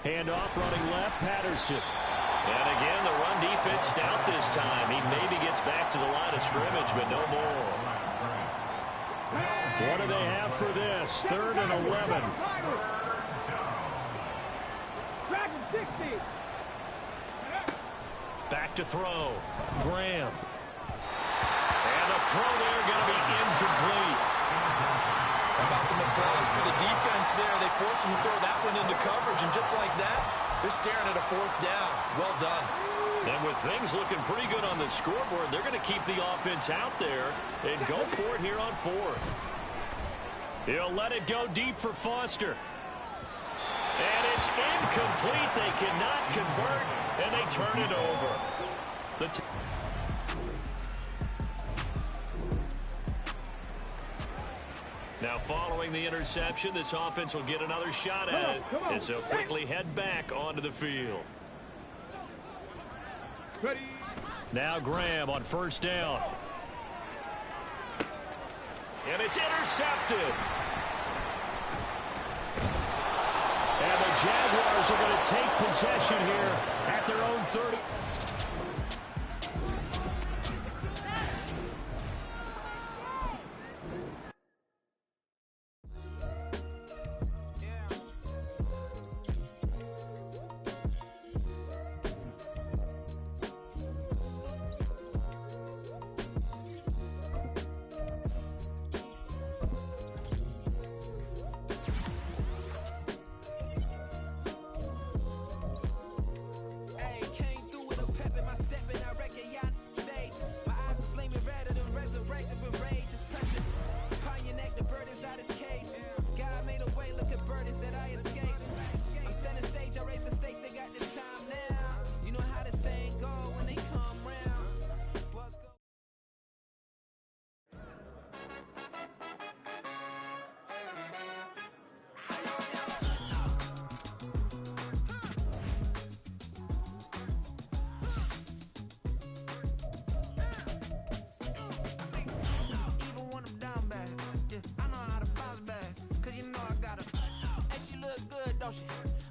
Speaker 6: Handoff running left, Patterson. And again, the run defense stout this time. He maybe gets back to the line of scrimmage, but no more. What do they have for this? 3rd and 11. Back to throw. Graham. And the throw there going to be incomplete.
Speaker 3: How about some applause for the defense there? They forced him to throw that one into coverage, and just like that, they're staring at a 4th down. Well done.
Speaker 6: And with things looking pretty good on the scoreboard, they're going to keep the offense out there and go for it here on 4th. He'll let it go deep for Foster. And it's incomplete. They cannot convert, and they turn it over. Now following the interception, this offense will get another shot at it as they'll quickly head back onto the field.
Speaker 4: Ready.
Speaker 6: Now Graham on first down. And it's intercepted. And the Jaguars are going to take possession here at their own 30.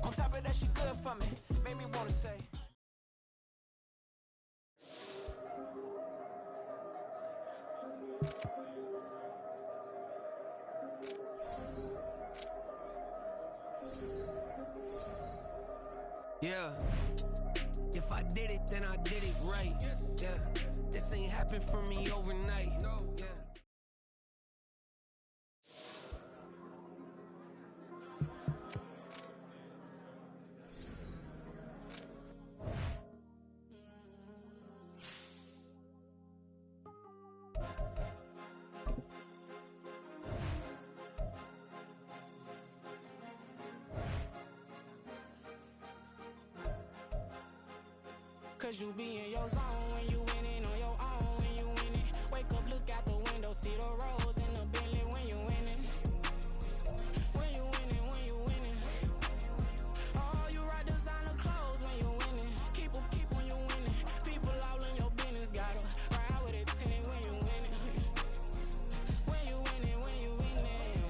Speaker 8: On top of that, she good for me. Made me want to say. Yeah.
Speaker 7: If I did it, then I did it right. Yeah, this ain't happened for me overnight. Yeah. Cause you be in your zone when you winning on your own when you winning. Wake up, look out the window, see the rose in the Bentley when you winning. When you winning, when you winning. Oh, you rock designer clothes when you winning. Keep when you winning. People all in your business, gotta ride with it tinted when you winning. When you winning, when you winning.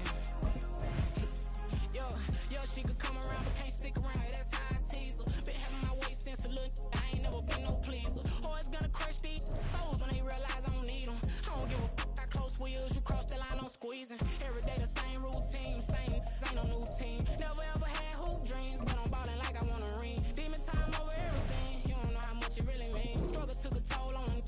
Speaker 7: Yo, she could come around but can't stick around, that's how I tease her. Been having my waist since a little, I ain't never been no pleaser. Always gonna crush these souls when they realize I don't need them. I don't give a how close wheels, you cross the line, I'm squeezing. Every day the same routine, same, ain't no new team. Never ever had hoop dreams, but I'm ballin' like I want a ring. Demon time over everything, you don't know how much it really means. Struggle took a toll on them,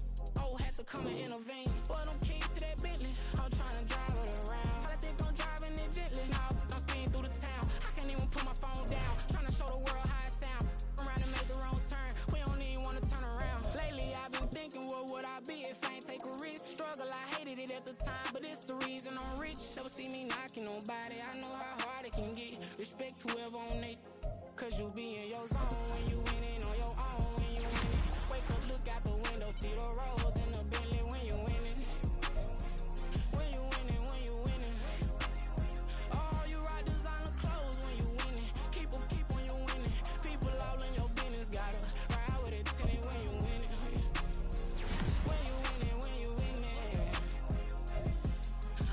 Speaker 7: had to come and intervene. Boy, them keys to that Bentley, I'm tryna drive it around. I think I'm driving it gently, now I'm speeding through the town. I can't even put my phone down, tryna show the world how it sound. Around and make the wrong turn, we don't even wanna turn around. Lately I've been thinking, what would I be if I ain't take a risk? Struggle, I hated it at the time, but it's the reason I'm rich. Never see me knocking nobody, I know how hard it can get. Respect whoever on they, cause you be in your zone when you winning on your own when you winning. Wake up, look out the window, see the rose in the Bentley when you winning. When you winning, when you winning. Oh, you rock designer clothes when you winning. Keep when you winning. People all in your business, gotta ride with it tinted when you winning. When you winning, when you winning.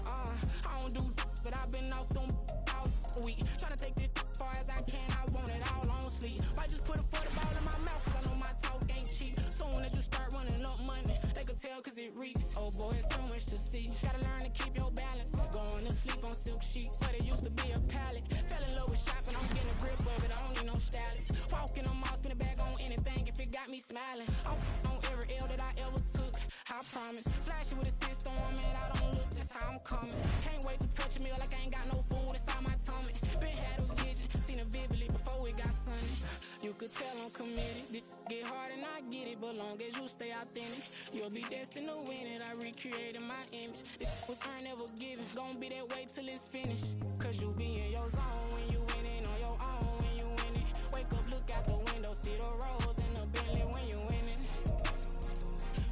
Speaker 7: I don't do but I've been off them all week. Tryna take this far as I can, I want it all on sleep. Might just put a 40 ball in my mouth, cause I know my talk ain't cheap. Soon as you start running up money, they can tell cause it reeks. Oh boy, it's so much to see. Gotta learn to keep your balance. Going to sleep on silk sheets, but it used to be a pallet. Fell in love with shopping, I'm getting a grip of it, I don't need no stylist. Walking on mouth, spin a bag on anything if it got me smiling. I'm on every L that I ever took, I promise. Flashy with a system on me, I don't look, that's how I'm coming. Can't wait to touch a meal like I ain't got no food inside my tummy. Been had a vision, seen it vividly before it got sunny. You could tell I'm committed. This get hard and I get it, but long as you stay authentic, you'll be destined to win it. I recreated my image. This was earned, never given. Gonna be that way till it's finished. Cause you be in your zone when you winning on your own when you winning. Wake up, look out the window, see the rose in the Bentley when you winning.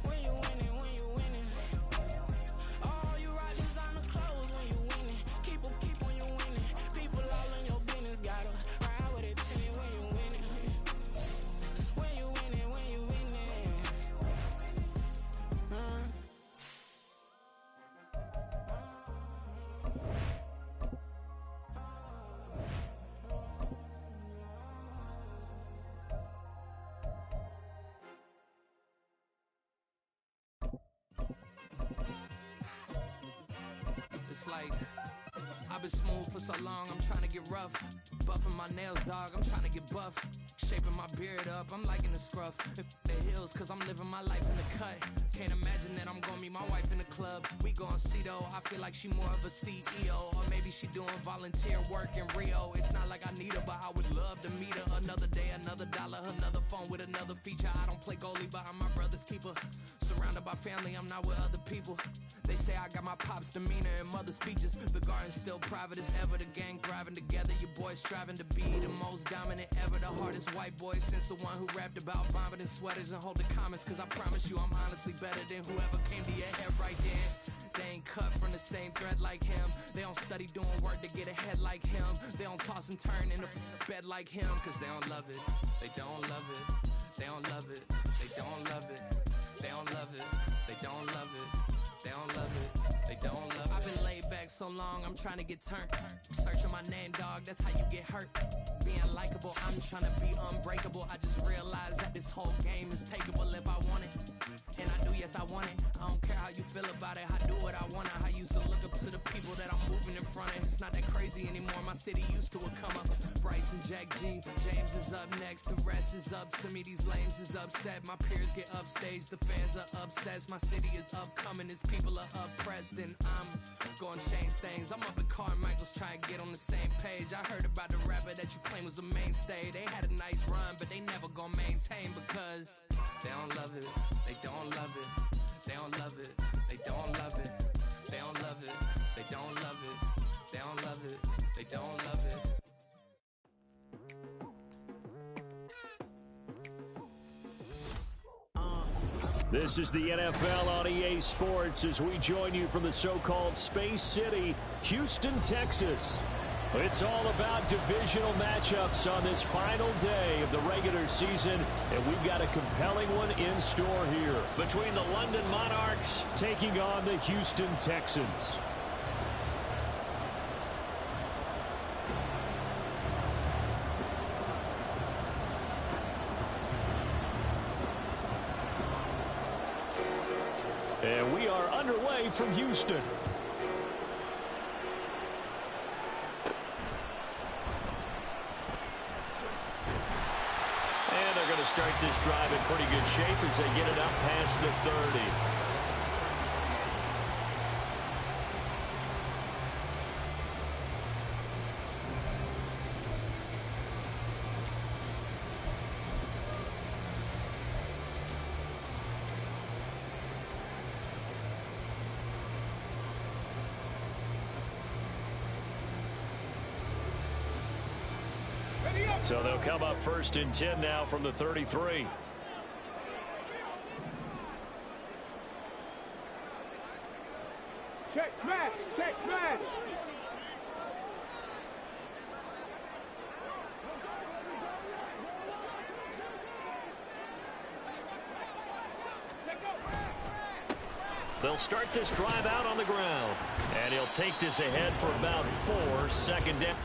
Speaker 7: When you winning, when you winning. Oh, you rock designer clothes when you winning. Keep when you winning. People all in your business, gotta ride with it tinted when you winning. When you winning, when you winning. It's like I've been smooth for so long, I'm trying to get rough. Buffing my nails, dog, I'm trying to get buff. Shaping my beard up, I'm liking the scruff. The hills, cause I'm living my life in the cut. Can't imagine that I'm gonna meet my wife in the club. We gon' see though, I feel like she more of a CEO. Or maybe she doing volunteer work in Rio. It's not like I need her, but I would love to meet her. Another day, another dollar, another phone with another feature. I don't play goalie, but I'm my brother's keeper. Surrounded by family, I'm not with other people. They say I got my pop's demeanor and mother's features. The garden's still private as ever. The gang thriving together. Your boys striving to be the most dominant ever. The hardest white boy since the one who rapped about vomiting sweaters and hold the comments. Cause I promise you I'm honestly better than whoever came to your head right then. They ain't cut from the same thread like him. They don't study doing work to get ahead like him. They don't toss and turn in the bed like him. Cause they don't love it. They don't love it. They don't love it. They don't love it. They don't love it. They don't love it. They don't love it. They don't love it. I've been laid back so long, I'm trying to get turned. Searching my name, dog, that's how you get hurt. Being likable, I'm trying to be unbreakable. I just realized that this whole game is takeable if I want it. And I do, yes, I want it. I don't care how you feel about it. I do what I want. I used to look up to the people that I'm moving in front of. It's not that crazy anymore. My city used to come up. Bryce and Jack G. James is up next. The rest is up to me. These lames is upset. My peers get upstage. The fans are obsessed. My city is upcoming. These people are oppressed. And I'm gonna change things. I'm up at Carmichael's trying to get on the same page. I heard about the rapper that you claim was a mainstay. They had a nice run, but they never gonna maintain because they don't love it. They don't love it. They don't love it. They don't love it. They don't love it. They don't love it. They don't love it. They don't love it.
Speaker 6: This is the NFL on EA Sports as we join you from the so-called Space City, Houston, Texas. It's all about divisional matchups on this final day of the regular season, and we've got a compelling one in store here between the London Monarchs taking on the Houston Texans. And we are underway from Houston. And they're going to start this drive in pretty good shape as they get it up past the 30. So they'll come up 1st and 10 now from the 33.
Speaker 4: Check smash, check smash.
Speaker 6: They'll start this drive out on the ground. And he'll take this ahead for about 4, second down.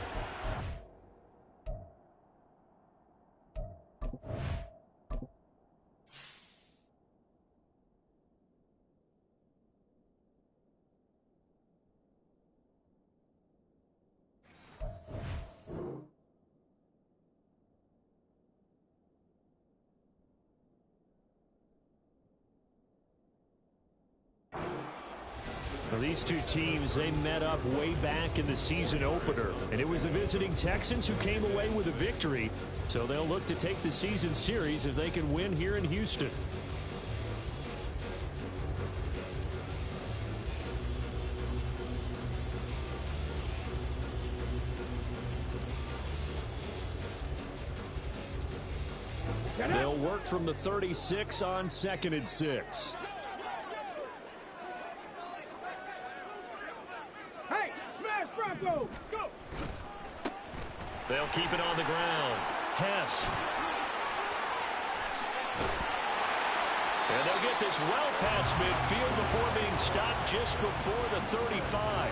Speaker 6: Well, these two teams, they met up way back in the season opener, and it was the visiting Texans who came away with a victory. So they'll look to take the season series if they can win here in Houston. They'll work from the 36 on 2nd and 6.
Speaker 4: Hey, smash Bronco, go!
Speaker 6: They'll keep it on the ground. Hess. And they'll get this well past midfield before being stopped just before the 35.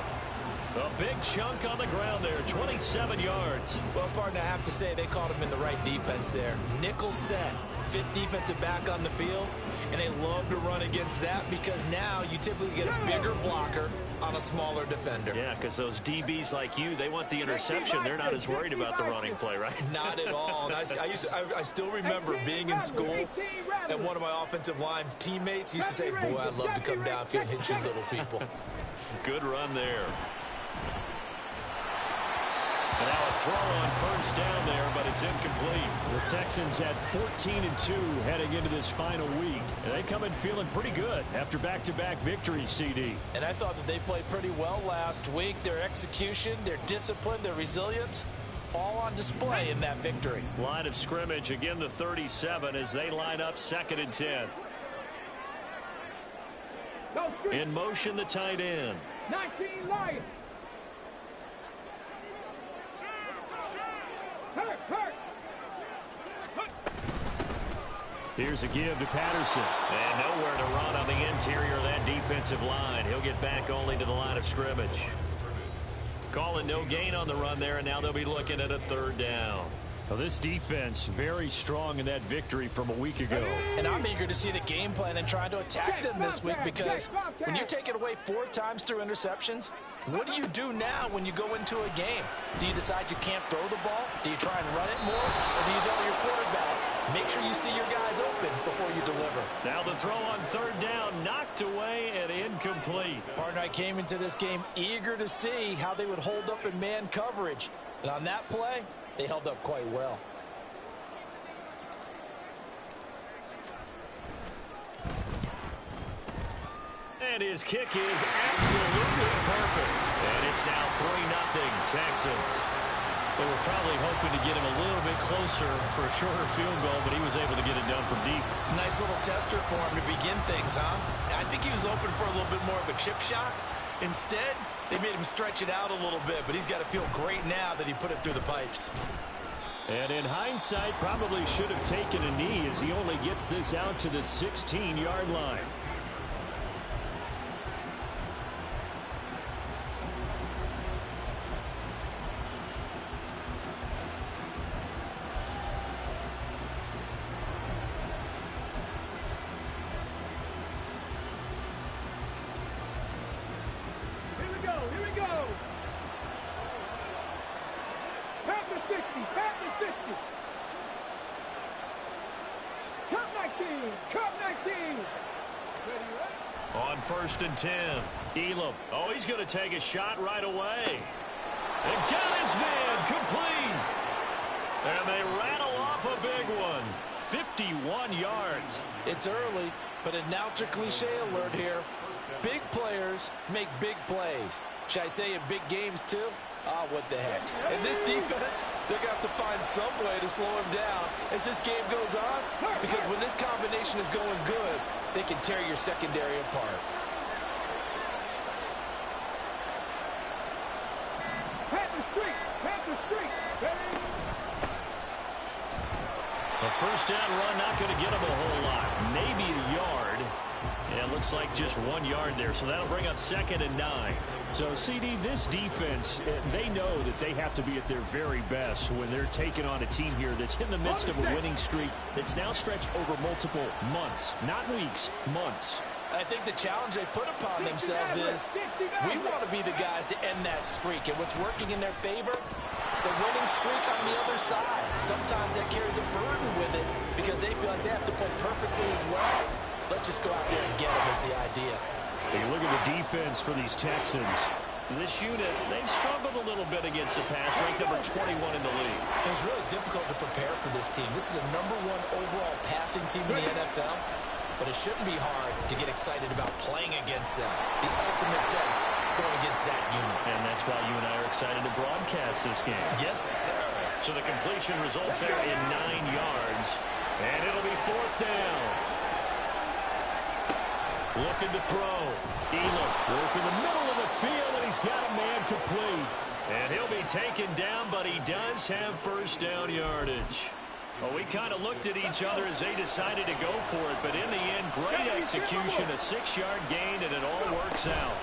Speaker 6: A big chunk on the ground there, 27 yards.
Speaker 2: Well, partner, I have to say they caught him in the right defense there. Nickel set, 5th defensive back on the field, and they love to run against that because now you typically get a bigger blocker on a smaller defender.
Speaker 6: Yeah, because those DBs like you, they want the interception. They're not as worried about the running play, right?
Speaker 2: Not at all. And I still remember being in school, and one of my offensive line teammates used to say, boy, I'd love to come downfield and hit you little people.
Speaker 6: Good run there. And now a throw on 1st down there, but it's incomplete. The Texans had 14-2 heading into this final week. And they come in feeling pretty good after back-to-back victories, CD.
Speaker 3: And I thought that they played pretty well last week. Their execution, their discipline, their resilience, all on display in that victory.
Speaker 6: Line of scrimmage, again the 37 as they line up 2nd and 10. In motion, the tight end.
Speaker 4: 19 Lions. Hurt.
Speaker 6: Here's a give to Patterson. And nowhere to run on the interior of that defensive line. He'll get back only to the line of scrimmage. Calling no gain on the run there, and now they'll be looking at a 3rd down. Well, this defense very strong in that victory from a week ago.
Speaker 3: And I'm eager to see the game plan and trying to attack them this week, because when you take it away 4 times through interceptions, what do you do now when you go into a game? Do you decide you can't throw the ball? Do you try and run it more? Or do you tell your quarterback, make sure you see your guys open before you deliver?
Speaker 6: Now the throw on 3rd down, knocked away and incomplete.
Speaker 3: Partner, I came into this game eager to see how they would hold up in man coverage. And on that play, they held up quite well.
Speaker 6: And his kick is absolutely perfect. And it's now 3-0 Texans. They were probably hoping to get him a little bit closer for a shorter field goal, but he was able to get it done from deep.
Speaker 2: Nice little tester for him to begin things, huh? I think he was open for a little bit more of a chip shot. Instead, they made him stretch it out a little bit, but he's got to feel great now that he put it through the pipes.
Speaker 6: And in hindsight, probably should have taken a knee as he only gets this out to the 16-yard line. On 1st and 10, Elam. Oh, he's going to take a shot right away. And got his man complete. And they rattle off a big one. 51 yards.
Speaker 3: It's early, but announcer cliche alert here. Big players make big plays. Should I say in big games too? Ah, what the heck. And this defense, they're going to have to find some way to slow him down as this game goes on, because when this combination is going good, they can tear your secondary apart.
Speaker 6: A 1st down run, not going to get him a whole lot. Maybe a yard. Yeah, it looks like just 1 yard there, so that'll bring up 2nd and 9. So, CD, this defense, they know that they have to be at their very best when they're taking on a team here that's in the midst of a winning streak that's now stretched over multiple months, not weeks, months.
Speaker 3: I think the challenge they put upon themselves is we want to be the guys to end that streak. And what's working in their favor? The winning streak on the other side. Sometimes that carries a burden with it because they feel like they have to play perfectly as well. Let's just go out there and get them is the idea.
Speaker 6: You look at the defense for these Texans. This unit, they've struggled a little bit against the pass, ranked number 21 in the league.
Speaker 2: It was really difficult to prepare for this team. This is the #1 overall passing team in the NFL. But it shouldn't be hard to get excited about playing against them. The ultimate test going against that unit.
Speaker 6: And that's why you and I are excited to broadcast this game.
Speaker 2: Yes, sir.
Speaker 6: So the completion results there in 9 yards. And it'll be 4th down. Looking to throw. Elam working the middle of the field, and he's got a man complete. And he'll be taken down, but he does have 1st down yardage. Well, we kind of looked at each other as they decided to go for it, but in the end, great execution, a 6-yard gain, and it all works out.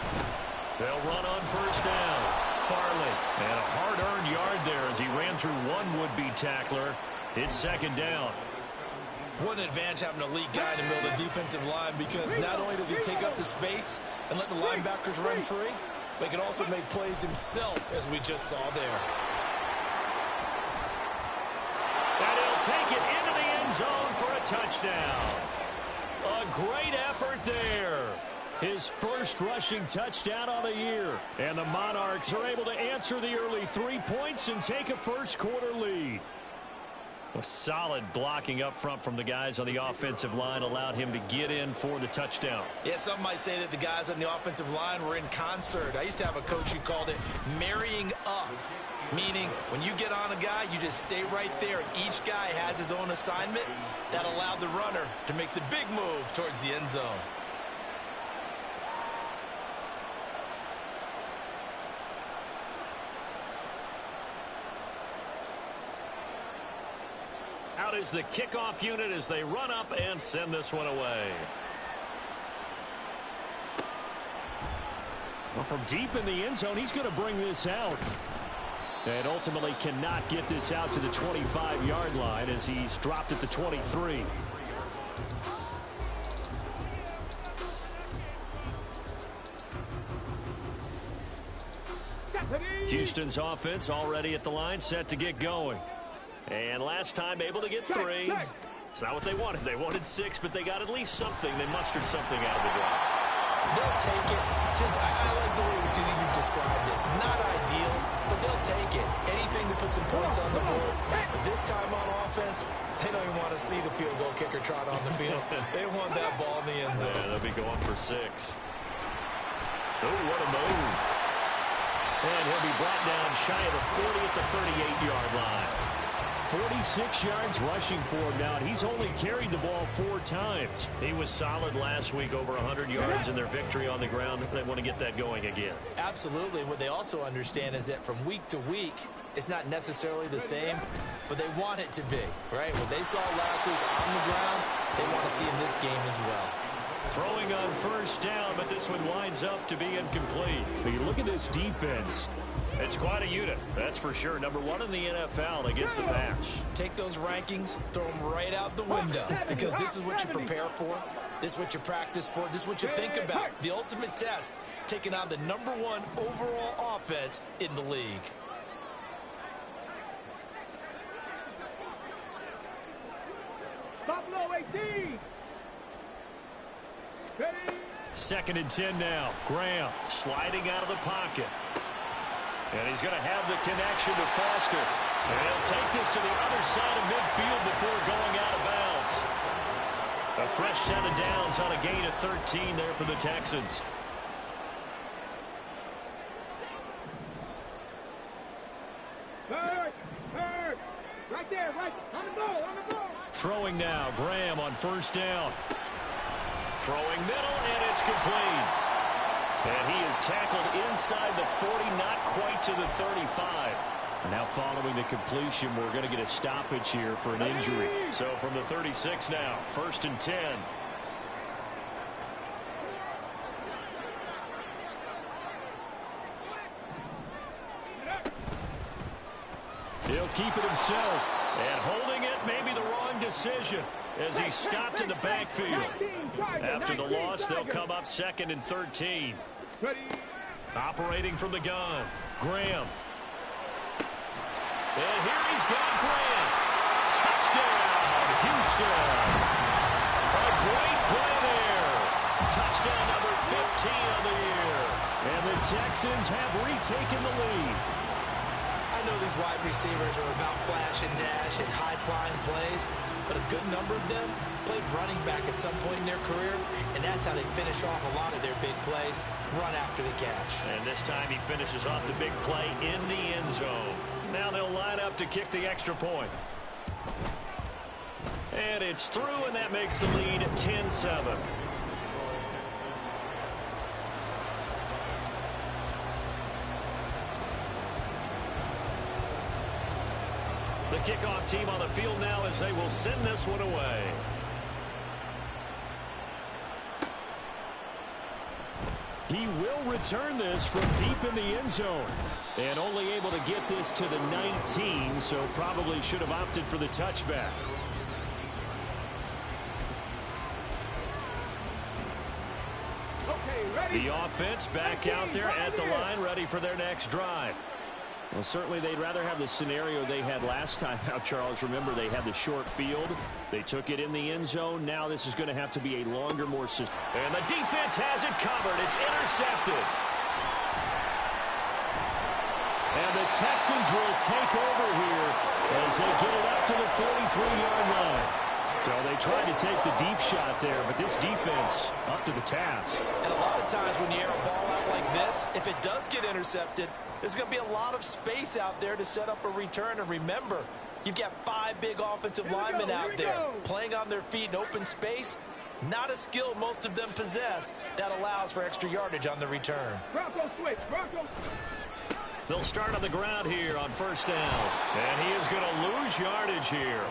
Speaker 6: They'll run on 1st down. Farley, and a hard-earned yard there as he ran through one would-be tackler. It's 2nd down.
Speaker 2: What an advantage having an elite guy in the middle of the defensive line, because not only does he take up the space and let the linebackers run free, but he can also make plays himself, as we just saw there.
Speaker 6: And he'll take it into the end zone for a touchdown. A great effort there. His 1st rushing touchdown on the year. And the Monarchs are able to answer the early 3 points and take a 1st quarter lead. A solid blocking up front from the guys on the offensive line allowed him to get in for the touchdown.
Speaker 2: Yeah, some might say that the guys on the offensive line were in concert. I used to have a coach who called it marrying up, meaning when you get on a guy, you just stay right there, and each guy has his own assignment. That allowed the runner to make the big move towards the end zone.
Speaker 6: Out is the kickoff unit as they run up and send this one away. Well, from deep in the end zone, he's going to bring this out. And ultimately cannot get this out to the 25-yard line as he's dropped at the 23. Houston's offense already at the line, set to get going. And last time able to get 3. It's not what they wanted. They wanted 6, but they got at least something. They mustered something out of the drive.
Speaker 2: They'll take it. I like the way you described it. Not ideal, but they'll take it. Anything to put some points on the board. But this time on offense, they don't even want to see the field goal kicker trot on the field. They want that ball in the end zone.
Speaker 6: Yeah, they'll be going for 6. Oh, what a move. And he'll be brought down shy of the 40 at the 38-yard line. 46 yards rushing for him now, and he's only carried the ball 4 times. He was solid last week, over 100 yards in their victory on the ground. They want to get that going again.
Speaker 2: Absolutely. What they also understand is that from week to week, it's not necessarily the same, but they want it to be, right? What they saw last week on the ground, they want to see in this game as well.
Speaker 6: Throwing on first down, but this one winds up to be incomplete. But you look at this defense. It's quite a unit, that's for sure. Number 1 in the NFL against the pass.
Speaker 2: Take those rankings, throw them right out the window, because this is what you prepare for. This is what you practice for. This is what you think about. The ultimate test, taking on the number 1 overall offense in the league.
Speaker 4: Stop low, 18. Ready?
Speaker 6: 2nd and 10 now. Graham sliding out of the pocket. And he's going to have the connection to Foster. And he'll take this to the other side of midfield before going out of bounds. A fresh set of downs on a gain of 13 there for the Texans.
Speaker 4: Third. Right there, right. On the ball.
Speaker 6: Throwing now. Graham on first down. Throwing middle, and it's complete. And he is tackled inside the 40, not quite to the 35. Now following the completion, we're going to get a stoppage here for an injury. So from the 36 now, 1st and 10. He'll keep it himself. And holding it may be the wrong decision as he's stopped in the backfield. After the loss, they'll come up 2nd and 13. Operating from the gun, Graham. And here he's got Graham. Touchdown, Houston. A great play there. Touchdown number 15 on the year. And the Texans have retaken the lead.
Speaker 2: I know these wide receivers are about flash and dash and high-flying plays, but a good number of them played running back at some point in their career, and that's how they finish off a lot of their big plays, run after the catch.
Speaker 6: And this time he finishes off the big play in the end zone. Now they'll line up to kick the extra point. And it's through, and that makes the lead 10-7. The kickoff team on the field now as they will send this one away. He will return this from deep in the end zone. And only able to get this to the 19, so probably should have opted for the touchback. The offense back out there at the line, ready for their next drive. Well, certainly they'd rather have the scenario they had last time out, Charles. Remember, they had the short field. They took it in the end zone. Now this is going to have to be a longer, more system. And the defense has it covered. It's intercepted. And the Texans will take over here as they get it up to the 43-yard line. So they tried to take the deep shot there, but this defense up to the task.
Speaker 2: And a lot of times when you air a ball out like this, if it does get intercepted, there's going to be a lot of space out there to set up a return. And remember, you've got 5 big offensive linemen out there playing on their feet in open space. Not a skill most of them possess that allows for extra yardage on the return.
Speaker 4: Bronco switch, Bronco.
Speaker 6: They'll start on the ground here on first down. And he is going to lose yardage here.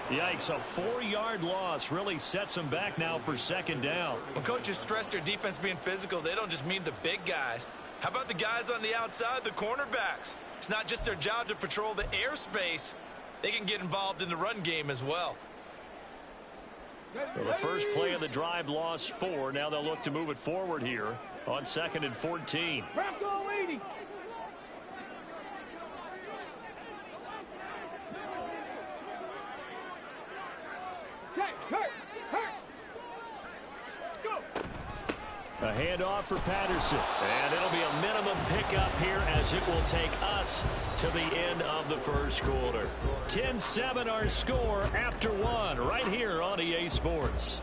Speaker 6: Yikes, a 4-yard loss really sets them back now for second down.
Speaker 2: When coaches stress their defense being physical, they don't just mean the big guys. How about the guys on the outside, the cornerbacks? It's not just their job to patrol the airspace. They can get involved in the run game as well.
Speaker 6: So the first play of the drive lost 4. Now they'll look to move it forward here on 2nd and 14.
Speaker 4: Bronco 80.
Speaker 6: A handoff for Patterson. And it'll be a minimum pickup here as it will take us to the end of the first quarter. 10-7 our score after 1 right here on EA Sports.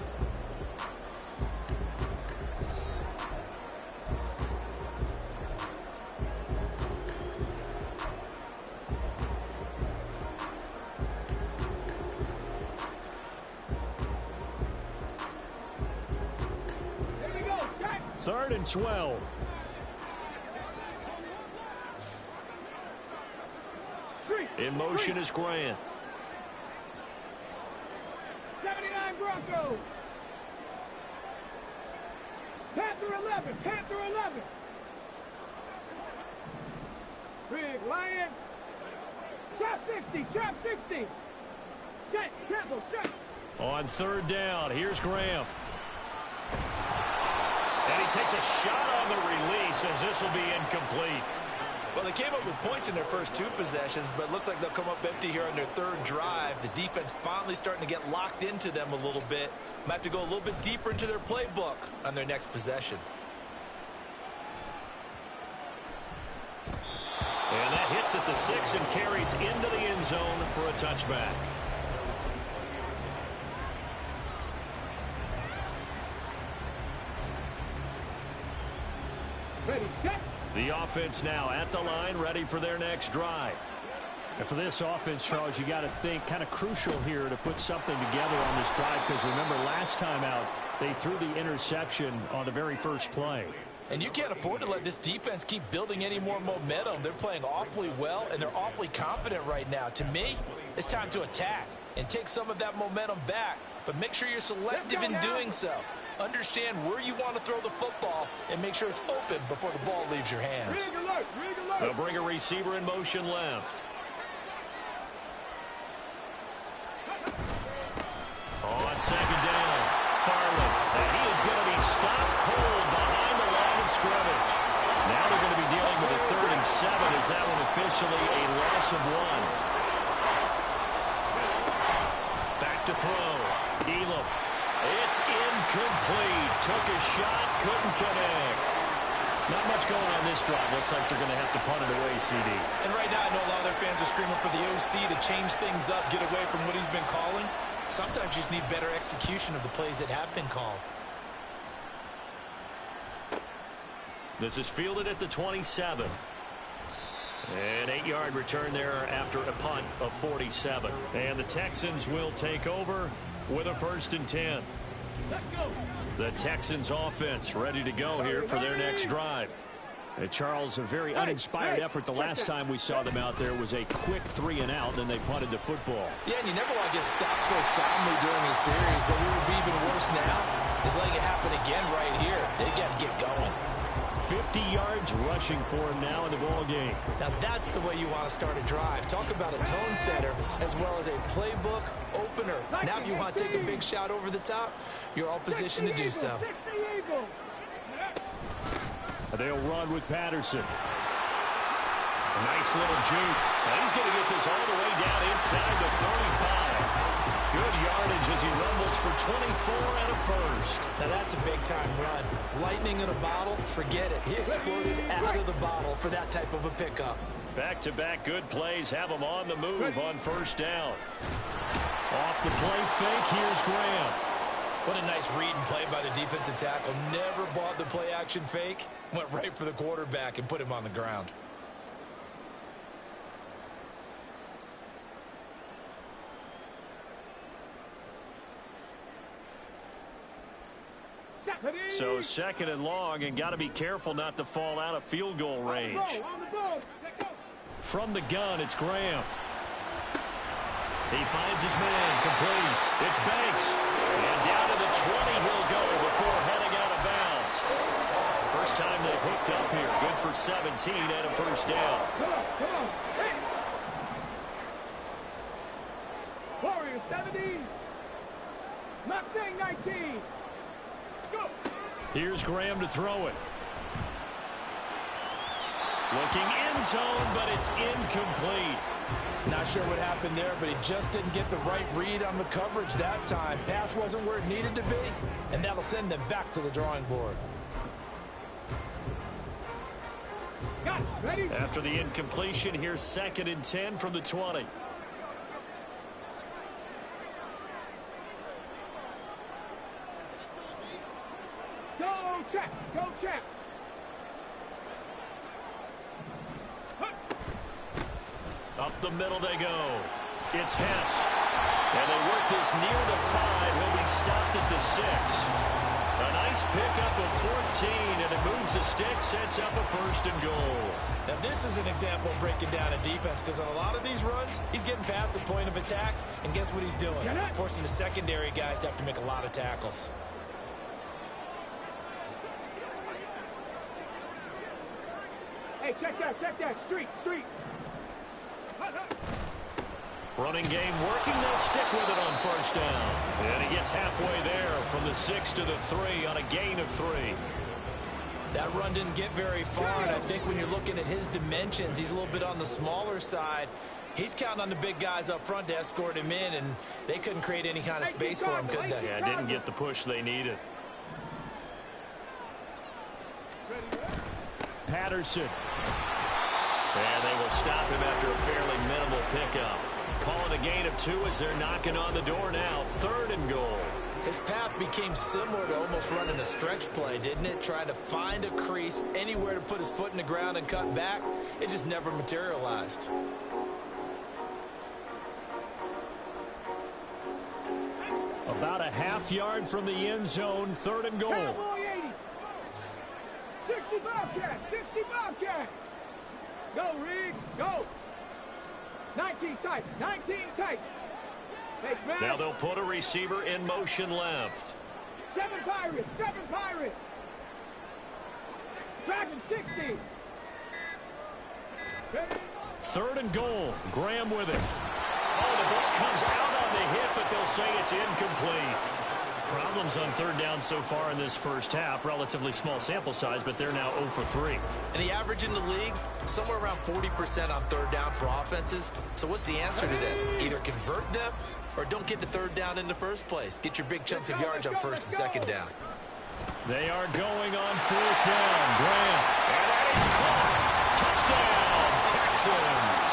Speaker 6: Third and 12. In motion is Grant.
Speaker 4: 79 Broncos. Panther 11. Panther 11. Big Lion. Trap 60. Trap 60. Set. Campbell. Set.
Speaker 6: On third down, here's Graham. And he takes a shot on the release as this will be incomplete.
Speaker 2: Well, they came up with points in their first 2 possessions, but it looks like they'll come up empty here on their third drive. The defense finally starting to get locked into them a little bit. Might have to go a little bit deeper into their playbook on their next possession.
Speaker 6: And that hits at the 6 and carries into the end zone for a touchback.
Speaker 4: Ready, set.
Speaker 6: The offense now at the line, ready for their next drive.
Speaker 12: And for this offense, Charles, you got to think kind of crucial here to put something together on this drive, because remember last time out they threw the interception on the very first play.
Speaker 3: And you can't afford to let this defense keep building any more momentum. They're playing awfully well, and they're awfully confident right now. To me, it's time to attack and take some of that momentum back, but make sure you're selective in doing so. Understand where you want to throw the football and make sure it's open before the ball leaves your hands.
Speaker 4: Rig alert. Rig alert.
Speaker 6: They'll bring a receiver in motion left. On second down, Farley. And he is going to be stopped cold behind the line of scrimmage. Now they're going to be dealing with a 3rd and 7. Is that one officially a loss of 1? Back to throw. Elam. It's incomplete. Took a shot, couldn't connect. Not much going on this drive. Looks like they're going to have to punt it away, CD.
Speaker 2: And right now, I know a lot of their fans are screaming for the OC to change things up, get away from what he's been calling. Sometimes you just need better execution of the plays that have been called.
Speaker 6: This is fielded at the 27. An 8-yard return there after a punt of 47. And the Texans will take over with a 1st and 10.
Speaker 4: Let's go.
Speaker 6: The Texans offense ready to go here for their next drive.
Speaker 12: And Charles, a very uninspired effort the last time we saw them out there was a quick 3 and out, then they punted the football.
Speaker 3: Yeah, and you never want to get stopped so soundly during a series, but what would be even worse now is letting it happen again right here. They got to get going.
Speaker 12: 50 yards rushing for him now in the ball game.
Speaker 2: Now that's the way you want to start a drive. Talk about a tone setter as well as a playbook opener. Now if you want to take a big shot over the top, you're all positioned to do so.
Speaker 12: They'll run with Patterson.
Speaker 6: A nice little juke. Now he's going to get this all the way down inside the 35. Good yardage as he rumbles for 24 and a 1st.
Speaker 2: Now that's a big-time run. Lightning in a bottle, forget it. He exploded out of the bottle for that type of a pickup.
Speaker 6: Back-to-back good plays have him on the move on 1st down. Off the play fake, here's Graham.
Speaker 2: What a nice read and play by the defensive tackle. Never bought the play-action fake. Went right for the quarterback and put him on the ground.
Speaker 6: So 2nd and long, and got to be careful not to fall out of field goal range. From the gun, it's Graham.
Speaker 1: He finds his man, complete. It's Banks. And down to the 20 he'll go before heading out of bounds. First time they've hooked up here. Good for 17 and a first down.
Speaker 4: Come on. Hey. Warriors 17. Mustang 19. Let's go.
Speaker 1: Here's Graham to throw it. Looking end zone, but it's incomplete.
Speaker 3: Not sure what happened there, but he just didn't get the right read on the coverage that time. Pass wasn't where it needed to be, and that'll send them back to the drawing board.
Speaker 4: Got it. Ready?
Speaker 1: After the incompletion, here's 2nd and 10 from the 20.
Speaker 4: Go check. Go check.
Speaker 1: Up the middle they go. It's Hess. And they work this near the 5. He'll be stopped at the 6. A nice pickup of 14, and it moves the stick, sets up a 1st and goal.
Speaker 2: Now this is an example of breaking down a defense, because on a lot of these runs, he's getting past the point of attack, and guess what he's doing? Forcing the secondary guys to have to make a lot of tackles.
Speaker 4: Hey, check that. Street.
Speaker 1: Running game working. They'll stick with it on 1st down. And he gets halfway there from the 6 to the 3 on a gain of 3.
Speaker 2: That run didn't get very far, and I think when you're looking at his dimensions, he's a little bit on the smaller side. He's counting on the big guys up front to escort him in, and they couldn't create any kind of space for him, could they?
Speaker 1: Yeah, didn't get the push they needed. Patterson. And they will stop him after a fairly minimal pickup. Calling a gain of 2 as they're knocking on the door now. 3rd and goal.
Speaker 2: His path became similar to almost running a stretch play, didn't it? Trying to find a crease, anywhere to put his foot in the ground and cut back. It just never materialized.
Speaker 1: About a half yard from the end zone. 3rd and goal.
Speaker 4: Cowboy 80. 60 Bobcat. Go, Riggs. Go. 19 tight. Hey,
Speaker 1: now they'll put a receiver in motion left.
Speaker 4: 7 Pirates. Dragon 60.
Speaker 1: 3rd and goal. Graham with it. Oh, the ball comes out on the hit, but they'll say it's incomplete. Problems on 3rd down so far in this first half. Relatively small sample size, but they're now 0 for 3.
Speaker 2: And the average in the league, somewhere around 40% on 3rd down for offenses. So what's the answer to this? Either convert them or don't get to 3rd down in the first place. Get your big chunks of yards on 1st and 2nd down.
Speaker 1: They are going on 4th down. Graham. And that is caught. Touchdown, Texans.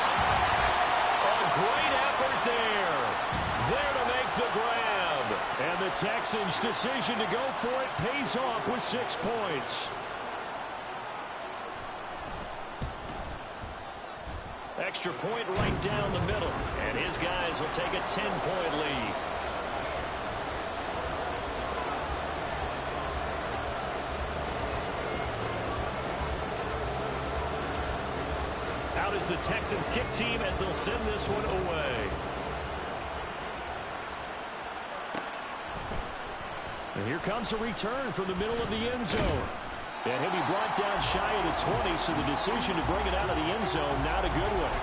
Speaker 1: A great effort there. There to make the grab. And the Texans' decision to go for it pays off with 6 points. Extra point right down the middle. And his guys will take a 10-point lead. Out is the Texans kick team as they'll send this one away. And here comes a return from the middle of the end zone. And he'll be brought down shy of the 20, so the decision to bring it out of the end zone, not a good one.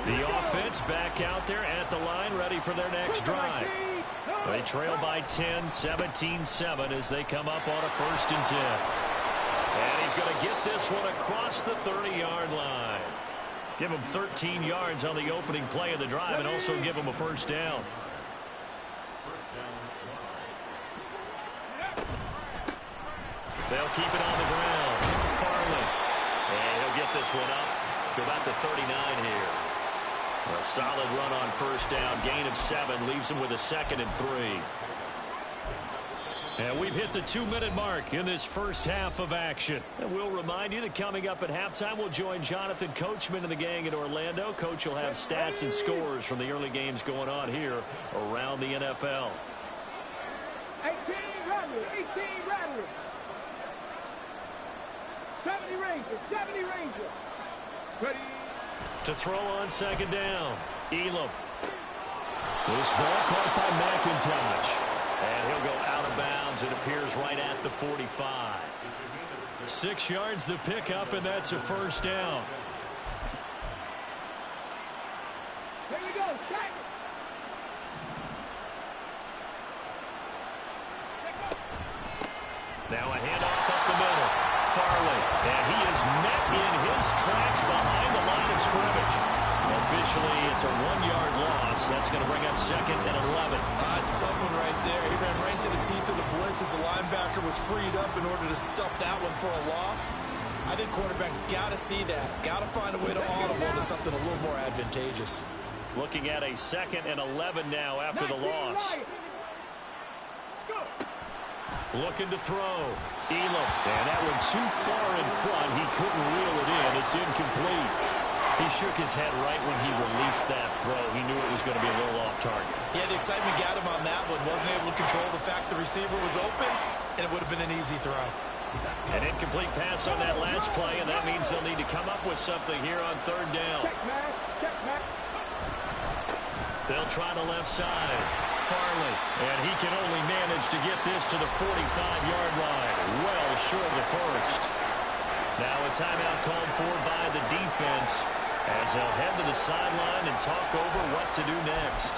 Speaker 1: The offense back out there at the line, ready for their next drive. They trail by 10, 17-7 as they come up on a 1st and 10. And he's going to get this one across the 30-yard line. Give him 13 yards on the opening play of the drive and also give him a 1st down. They'll keep it on the ground. Farley. And he'll get this one up to about the 39 here. A solid run on 1st down. Gain of 7 leaves him with a 2nd and 3. And we've hit the 2-minute mark in this first half of action. And we'll remind you that coming up at halftime, we'll join Jonathan Coachman and the gang in Orlando. Coach will have stats and scores from the early games going on here around the NFL.
Speaker 4: 18 Rattlers. 70 Rangers. Ready.
Speaker 6: To throw on second down. Elam. This ball caught by McIntosh. And he'll go out of bounds. It appears right at the 45. 6 yards the pickup, and that's a first down.
Speaker 4: Here we go. Check.
Speaker 6: Now a handoff up the middle. Farley. And he is met in his tracks behind the line of scrimmage. Officially, it's a 1-yard loss. That's going to bring up second and 11.
Speaker 2: It's a tough one right there. He ran right to the teeth of the blitz as the linebacker was freed up in order to stop that one for a loss. I think quarterbacks got to see that. Got to find a way to audible to something a little more advantageous.
Speaker 6: Looking at a second and 11 now after the loss. Looking to throw. Elam. And that one too far in front. He couldn't reel it in. It's incomplete. He shook his head right when he released that throw. He knew it was going to be a little off target.
Speaker 2: Yeah, the excitement got him on that one. Wasn't able to control the fact the receiver was open, and it would have been an easy throw.
Speaker 6: An incomplete pass on that last play, and that means they'll need to come up with something here on third down. They'll try the left side. Farley, and he can only manage to get this to the 45-yard line. Well short of the first. Now a timeout called for by the defense as they'll head to the sideline and talk over what to do next.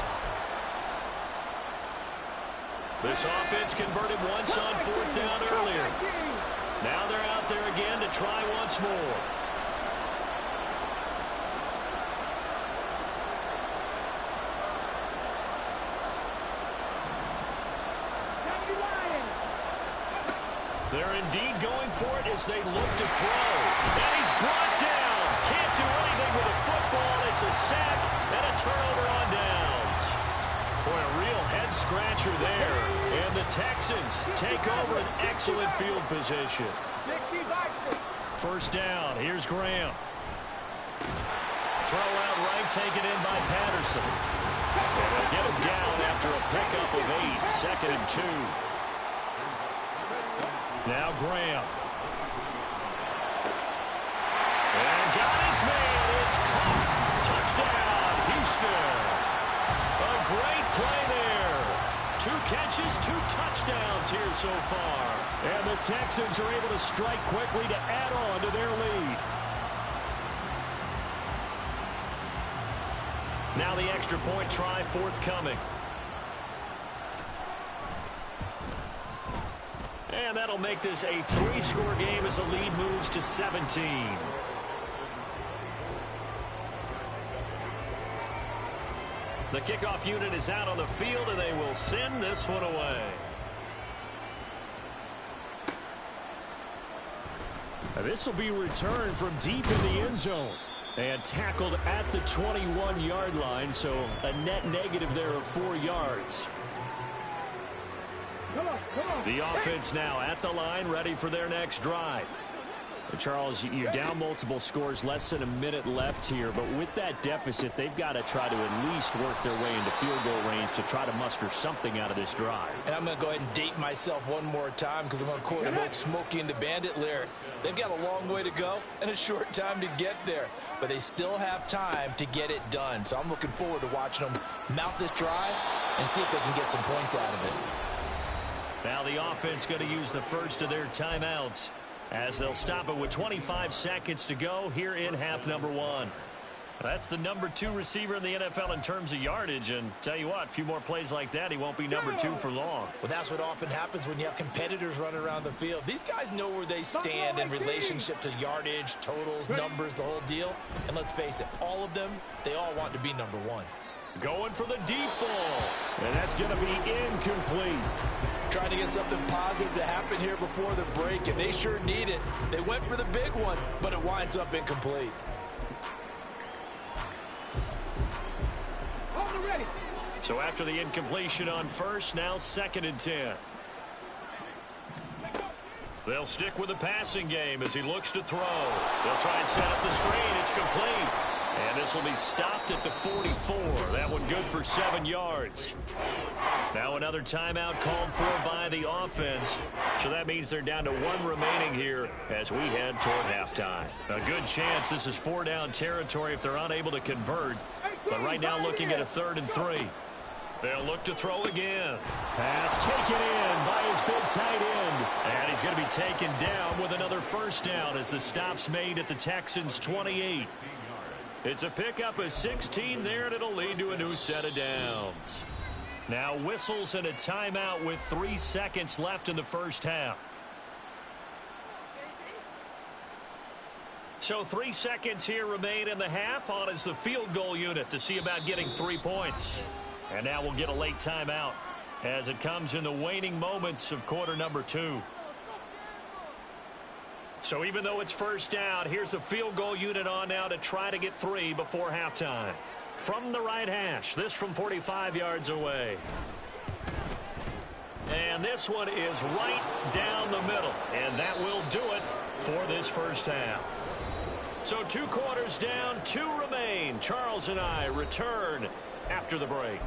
Speaker 6: This offense converted once on fourth down earlier. Now they're out there again to try once more. They're indeed going for it as they look to throw. And he's brought down. Can't do anything with a football. It's a sack and a turnover on downs. Boy, a real head-scratcher there. And the Texans take over an excellent field position. First down. Here's Graham. Throw out right, taken in by Patterson. And they'll get him down after a pickup of 8. Second and 2. Now Graham. And got his man. It's caught. Touchdown, Houston. A great play there. 2 catches, 2 touchdowns here so far. And the Texans are able to strike quickly to add on to their lead. Now the extra point try forthcoming. And that'll make this a 3-score game as the lead moves to 17. The kickoff unit is out on the field, and they will send this one away. This will be returned from deep in the end zone. And tackled at the 21-yard line, so a net negative there of 4 yards. The offense now at the line, ready for their next drive. Charles, you're down multiple scores, less than a minute left here, but with that deficit, they've got to try to at least work their way into field goal range to try to muster something out of this drive.
Speaker 2: And I'm going to go ahead and date myself one more time because I'm going to quote an old Smokey and the Bandit lyric. They've got a long way to go and a short time to get there, but they still have time to get it done. So I'm looking forward to watching them mount this drive and see if they can get some points out of it.
Speaker 6: Now the offense going to use the first of their timeouts as they'll stop it with 25 seconds to go here in half number 1. That's the number 2 receiver in the NFL in terms of yardage, and tell you what, a few more plays like that, he won't be number 2 for long.
Speaker 2: Well, that's what often happens when you have competitors running around the field. These guys know where they stand in relationship to yardage, totals, numbers, the whole deal. And let's face it, all of them, they all want to be number 1.
Speaker 6: Going for the deep ball. And that's going to be incomplete.
Speaker 3: Trying to get something positive to happen here before the break, and they sure need it. They went for the big one, but it winds up incomplete.
Speaker 6: So after the incompletion on first, now second and 10. They'll stick with the passing game as he looks to throw. They'll try and set up the screen. It's complete. And this will be stopped at the 44. That was one good for 7 yards. Now another timeout called for by the offense. So that means they're down to 1 remaining here as we head toward halftime. A good chance this is 4-down territory if they're unable to convert. But right now looking at a 3rd and 3. They'll look to throw again.
Speaker 12: Pass taken in by his big tight end.
Speaker 6: And he's going to be taken down with another first down as the stop's made at the Texans' 28. It's a pickup of 16 there, and it'll lead to a new set of downs. Now whistles and a timeout with 3 seconds left in the first half. So 3 seconds here remain in the half. On is the field goal unit to see about getting 3 points. And now we'll get a late timeout as it comes in the waning moments of quarter number 2. So even though it's first down, here's the field goal unit on now to try to get 3 before halftime. From the right hash, this from 45 yards away. And this one is right down the middle. And that will do it for this first half. So 2 quarters down, 2 remain. Charles and I return after the break.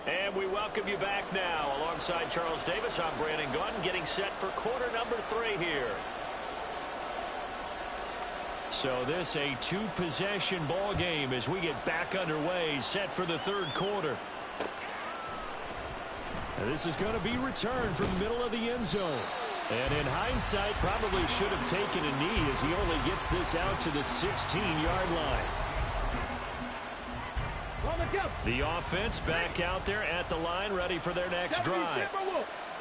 Speaker 6: And we welcome you back now. Alongside Charles Davis, I'm Brandon Gunn, getting set for quarter number 3 here. So this a 2-possession ball game as we get back underway, set for the 3rd quarter.
Speaker 12: And this is going to be returned from the middle of the end zone. And in hindsight, probably should have taken a knee as he only gets this out to the 16-yard line. The offense back out there at the line, ready for their next drive.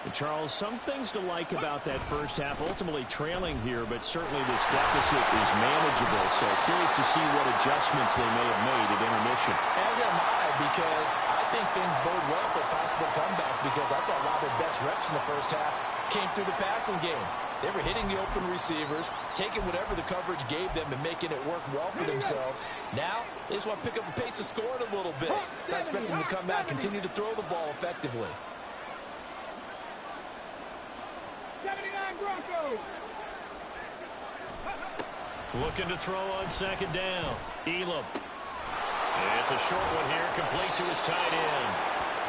Speaker 12: And Charles, some things to like about that first half. Ultimately trailing here, but certainly this deficit is manageable. So curious to see what adjustments they may have made at intermission.
Speaker 3: As am I, because I think things bode well for a possible comeback, because I thought a lot of their best reps in the first half came through the passing game. They were hitting the open receivers, taking whatever the coverage gave them and making it work well for themselves. Now, they just want to pick up the pace of scoring a little bit. So I expect them to come back, continue to throw the ball effectively.
Speaker 4: 79 Broncos.
Speaker 6: Looking to throw on 2nd down. Elam. It's a short one here, complete to his tight end.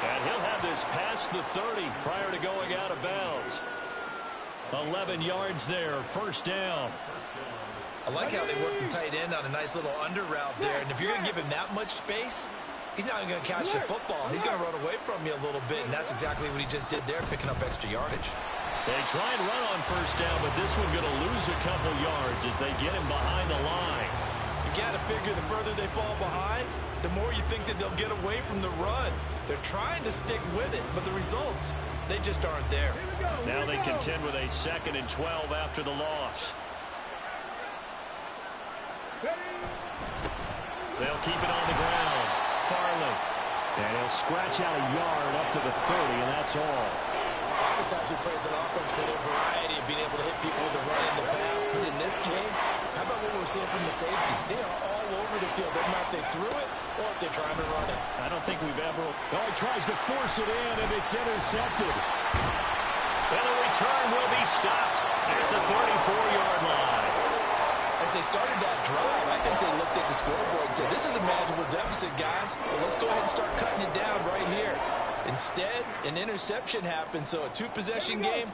Speaker 6: And he'll have this past the 30 prior to going out of bounds. 11 yards there, first down.
Speaker 2: I like how they work the tight end on a nice little under route there. And if you're going to give him that much space, he's not going to catch the football. He's going to run away from you a little bit, and that's exactly what he just did there, picking up extra yardage.
Speaker 6: They try and run on first down, but this one going to lose a couple yards as they get him behind the line.
Speaker 2: You've got to figure the further they fall behind, the more you think that they'll get away from the run. They're trying to stick with it, but the results, they just aren't there.
Speaker 6: Now they contend with a 2nd and 12 after the loss. They'll keep it on the ground. Farley.
Speaker 12: And he'll scratch out a yard up to the 30, and that's all.
Speaker 2: Oftentimes we praise an offense for their variety of being able to hit people with the run in the pass, but in this game, how about what we're seeing from the safeties? They are all over the field. Doesn't matter if they threw it or if they're trying to run it.
Speaker 6: I don't think we've ever...
Speaker 12: Oh, he tries to force it in, and it's intercepted.
Speaker 6: And the return will be stopped at the 34-yard line.
Speaker 3: As they started that drive, I think they looked at the scoreboard and said, this is a manageable deficit, guys. But let's go ahead and start cutting it down right here. Instead, an interception happened, so a 2-possession game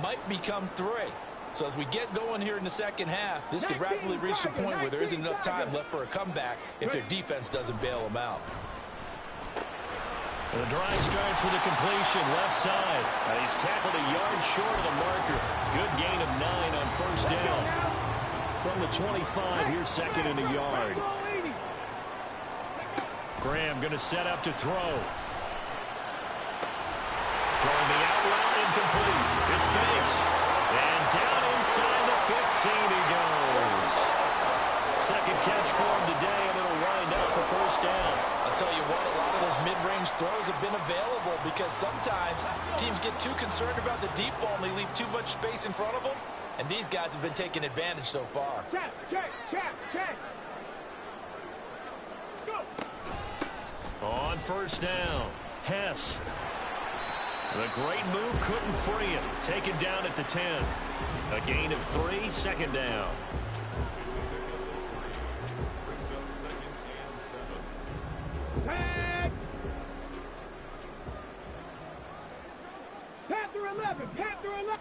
Speaker 3: might become 3. So as we get going here in the second half, this could rapidly reach the point where there isn't enough time left for a comeback if their defense doesn't bail them out.
Speaker 6: The drive starts with a completion left side. And he's tackled a yard short of the marker. Good gain of 9 on first down.
Speaker 12: From the 25, here's 2nd and a yard.
Speaker 6: Graham going to set up to throw. Throwing the out route, incomplete. It's Banks. And down inside the 15 he goes. 2nd catch for him today, and it'll wind up a first down.
Speaker 3: I'll tell you what, a lot of those mid-range throws have been available because sometimes teams get too concerned about the deep ball and they leave too much space in front of them. And these guys have been taking advantage so far.
Speaker 4: Check.
Speaker 6: On first down, Hess. The great move couldn't free him. Taken down at the 10. A gain of 3, second down.
Speaker 4: Tag! Panther 11, Panther 11.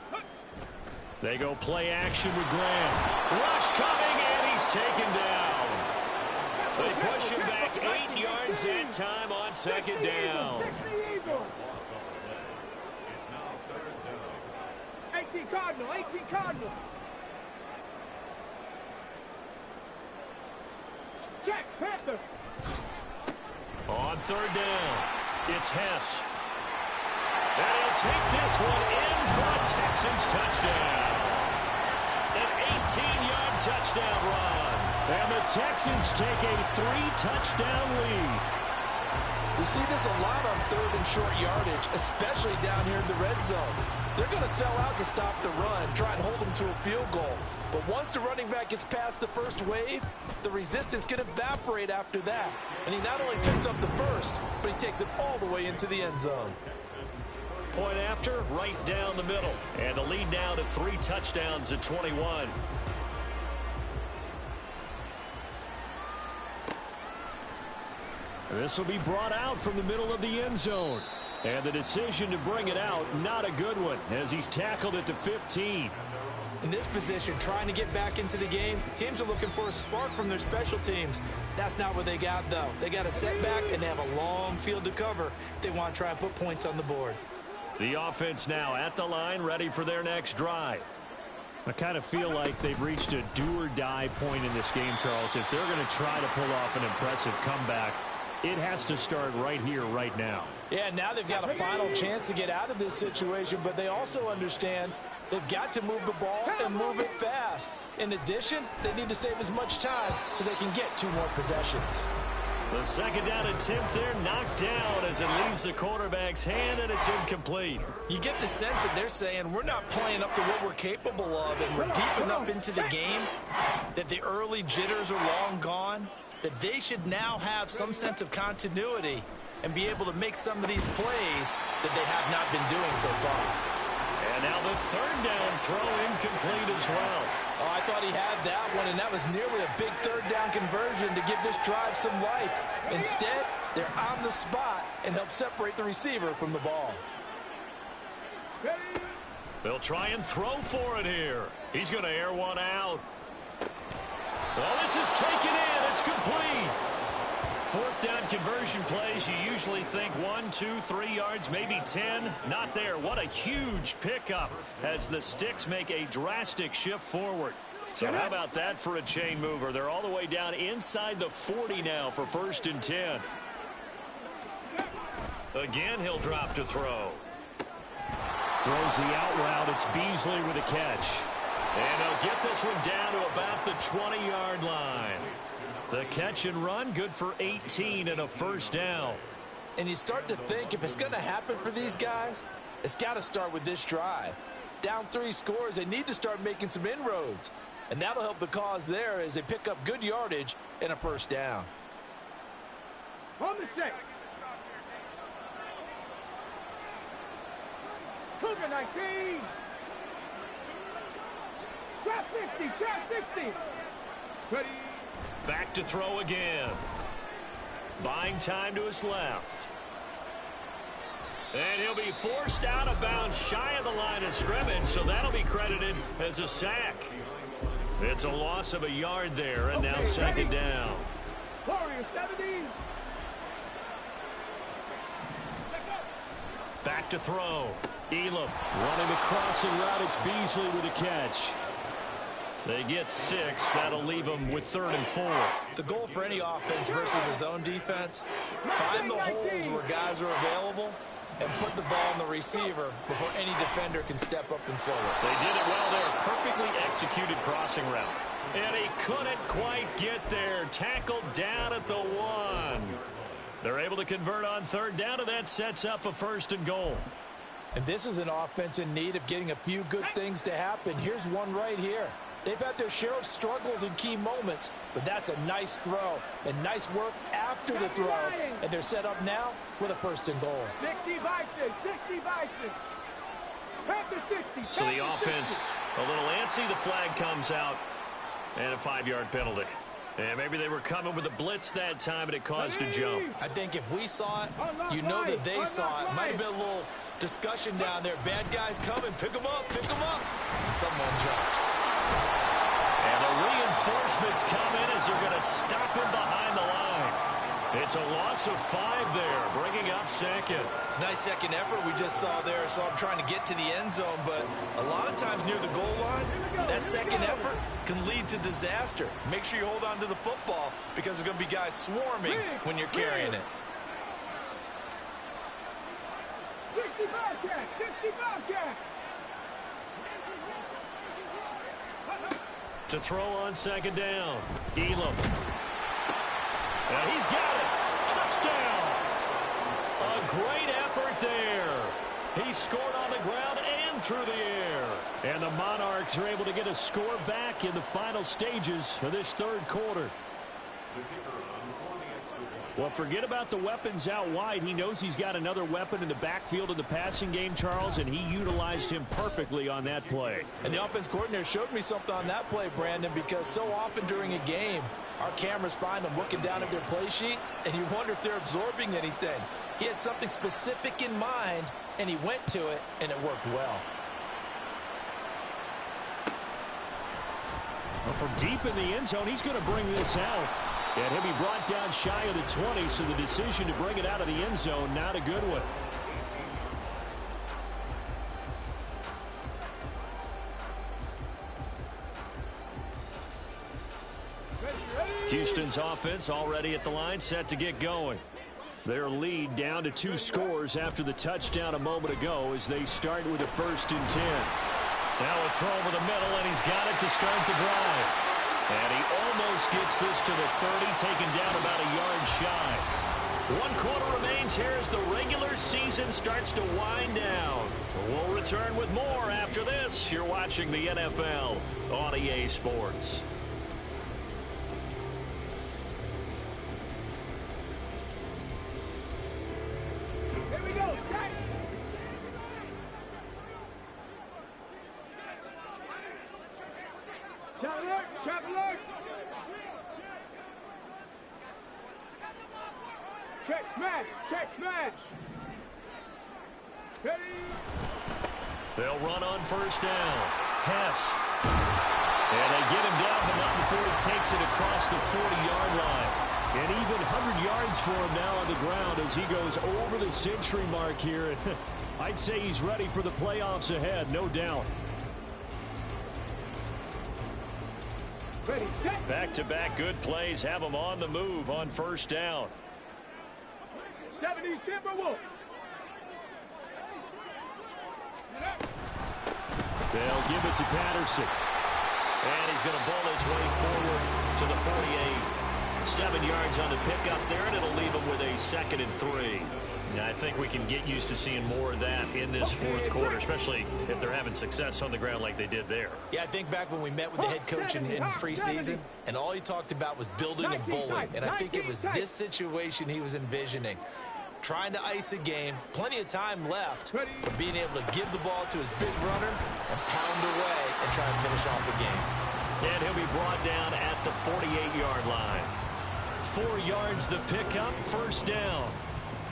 Speaker 6: They go play action with Graham. Rush coming, and he's taken down. They push him back 8 yards that time on second down.
Speaker 4: 18 Cardinal, 18 Cardinal. Check, Panther.
Speaker 6: On third down, it's Hess. And he'll take this one in for a Texans touchdown. An 18-yard touchdown run. And the Texans take a 3-touchdown lead.
Speaker 3: We see this a lot on third and short yardage, especially down here in the red zone. They're going to sell out to stop the run, try and hold them to a field goal. But once the running back gets past the first wave, the resistance can evaporate after that. And he not only picks up the first, but he takes it all the way into the end zone.
Speaker 6: Point after, right down the middle. And the lead now to 3 touchdowns at 21. This will be brought out from the middle of the end zone. And the decision to bring it out, not a good one, as he's tackled at the 15.
Speaker 2: In this position, trying to get back into the game, teams are looking for a spark from their special teams. That's not what they got, though. They got a setback, and they have a long field to cover if they want to try and put points on the board.
Speaker 6: The offense now at the line, ready for their next drive. I kind of feel like they've reached a do-or-die point in this game, Charles. If they're going to try to pull off an impressive comeback, it has to start right here, right now.
Speaker 3: Yeah, now they've got a final chance to get out of this situation, but they also understand they've got to move the ball and move it fast. In addition, they need to save as much time so they can get 2 more possessions.
Speaker 6: The second down attempt there knocked down as it leaves the quarterback's hand, and it's incomplete.
Speaker 2: You get the sense that they're saying we're not playing up to what we're capable of, and we're deep enough into the game that the early jitters are long gone, that they should now have some sense of continuity and be able to make some of these plays that they have not been doing so far.
Speaker 6: And now the third down throw incomplete as well.
Speaker 3: Oh, I thought he had that one, and that was nearly a big third down conversion to give this drive some life. Instead, they're on the spot and help separate the receiver from the ball.
Speaker 6: They'll try and throw for it here. He's going to air one out. Well, this is taken in. It's complete. Fourth down conversion plays, you usually think 1, 2, 3 yards, maybe 10. Not there. What a huge pickup as the sticks make a drastic shift forward. So how about that for a chain mover? They're all the way down inside the 40 now for 1st and 10. Again, he'll drop to throw. Throws the out route. It's Beasley with a catch. And he'll get this one down to about the 20-yard line. The catch and run, good for 18 and a 1st down.
Speaker 3: And you start to think if it's going to happen for these guys, it's got to start with this drive. Down 3 scores, they need to start making some inroads. And that'll help the cause there as they pick up good yardage and a 1st down.
Speaker 4: On the check. Cougar 19. Trap 50, trap 50. Ready.
Speaker 6: Back to throw again. Buying time to his left. And he'll be forced out of bounds shy of the line of scrimmage, so that'll be credited as a sack. It's a loss of a yard there, and now 2nd down.
Speaker 4: Warrior 70.
Speaker 6: Back to throw. Elam running the crossing route. It's Beasley with a catch. They get 6. That'll leave them with 3rd and 4.
Speaker 2: The goal for any offense versus a zone defense, find the holes where guys are available and put the ball on the receiver before any defender can step up and fill it.
Speaker 6: They did it well there. Perfectly executed crossing route. And he couldn't quite get there. Tackled down at the 1. They're able to convert on 3rd down, and that sets up a 1st and goal.
Speaker 3: And this is an offense in need of getting a few good things to happen. Here's one right here. They've had their share of struggles in key moments, but that's a nice throw and nice work after the throw. And they're set up now with a 1st and goal.
Speaker 4: 60 Vikings, 60 Vikings.
Speaker 6: So the offense a little antsy. The flag comes out and a 5-yard penalty. And maybe they were coming with a blitz that time and it caused a jump.
Speaker 2: I think if we saw it, you know that they saw it. Might have been a little discussion down there. Bad guys coming. Pick them up. Pick them up. And someone jumped.
Speaker 6: And the reinforcements come in as they're going to stop him behind the line. It's a loss of 5 there, bringing up 2nd.
Speaker 2: It's a nice second effort we just saw there, so I'm trying to get to the end zone, but a lot of times near the goal line, that second effort can lead to disaster. Make sure you hold on to the football because there's going to be guys swarming when you're carrying it.
Speaker 4: 60 Bobcats, 60 Bobcats.
Speaker 6: To throw on 2nd down. Elam. And he's got it. Touchdown. A great effort there. He scored on the ground and through the air. And the Monarchs are able to get a score back in the final stages of this 3rd quarter. Well, forget about the weapons out wide. He knows he's got another weapon in the backfield in the passing game, Charles, and he utilized him perfectly on that play.
Speaker 3: And the offense coordinator showed me something on that play, Brandon, because so often during a game, our cameras find them looking down at their play sheets, and you wonder if they're absorbing anything. He had something specific in mind, and he went to it, and it worked well.
Speaker 6: Well, from deep in the end zone, he's going to bring this out. And he'll be brought down shy of the 20, so the decision to bring it out of the end zone, not a good one. Houston's offense already at the line, set to get going. Their lead down to 2 scores after the touchdown a moment ago as they start with a 1st and 10. Now a throw over the middle, and he's got it to start the drive. And he almost gets this to the 30, taken down about a yard shy. 1 quarter remains here as the regular season starts to wind down. We'll return with more after this. You're watching the NFL on EA Sports.
Speaker 4: Here we go. Trap alert! Trap alert! Check smash! Check smash! Ready?
Speaker 6: They'll run on 1st down. Hess. And they get him down, but not before he takes it across the 40-yard line. And even 100 yards for him now on the ground as he goes over the century mark here. I'd say he's ready for the playoffs ahead, no doubt. Back-to-back good plays have him on the move on 1st down.
Speaker 4: 70 Timberwolves.
Speaker 6: They'll give it to Patterson. And he's going to bowl his way forward to the 48. 7 yards on the pickup there, and it'll leave him with a 2nd and 3. Yeah, I think we can get used to seeing more of that in this 4th quarter, especially if they're having success on the ground like they did there.
Speaker 2: Yeah, I think back when we met with the head coach in preseason, and all he talked about was building a bully. And I think it was this situation he was envisioning. Trying to ice a game, plenty of time left, but being able to give the ball to his big runner and pound away and try and finish off the game.
Speaker 6: And he'll be brought down at the 48-yard line. 4 yards the pickup, 1st down.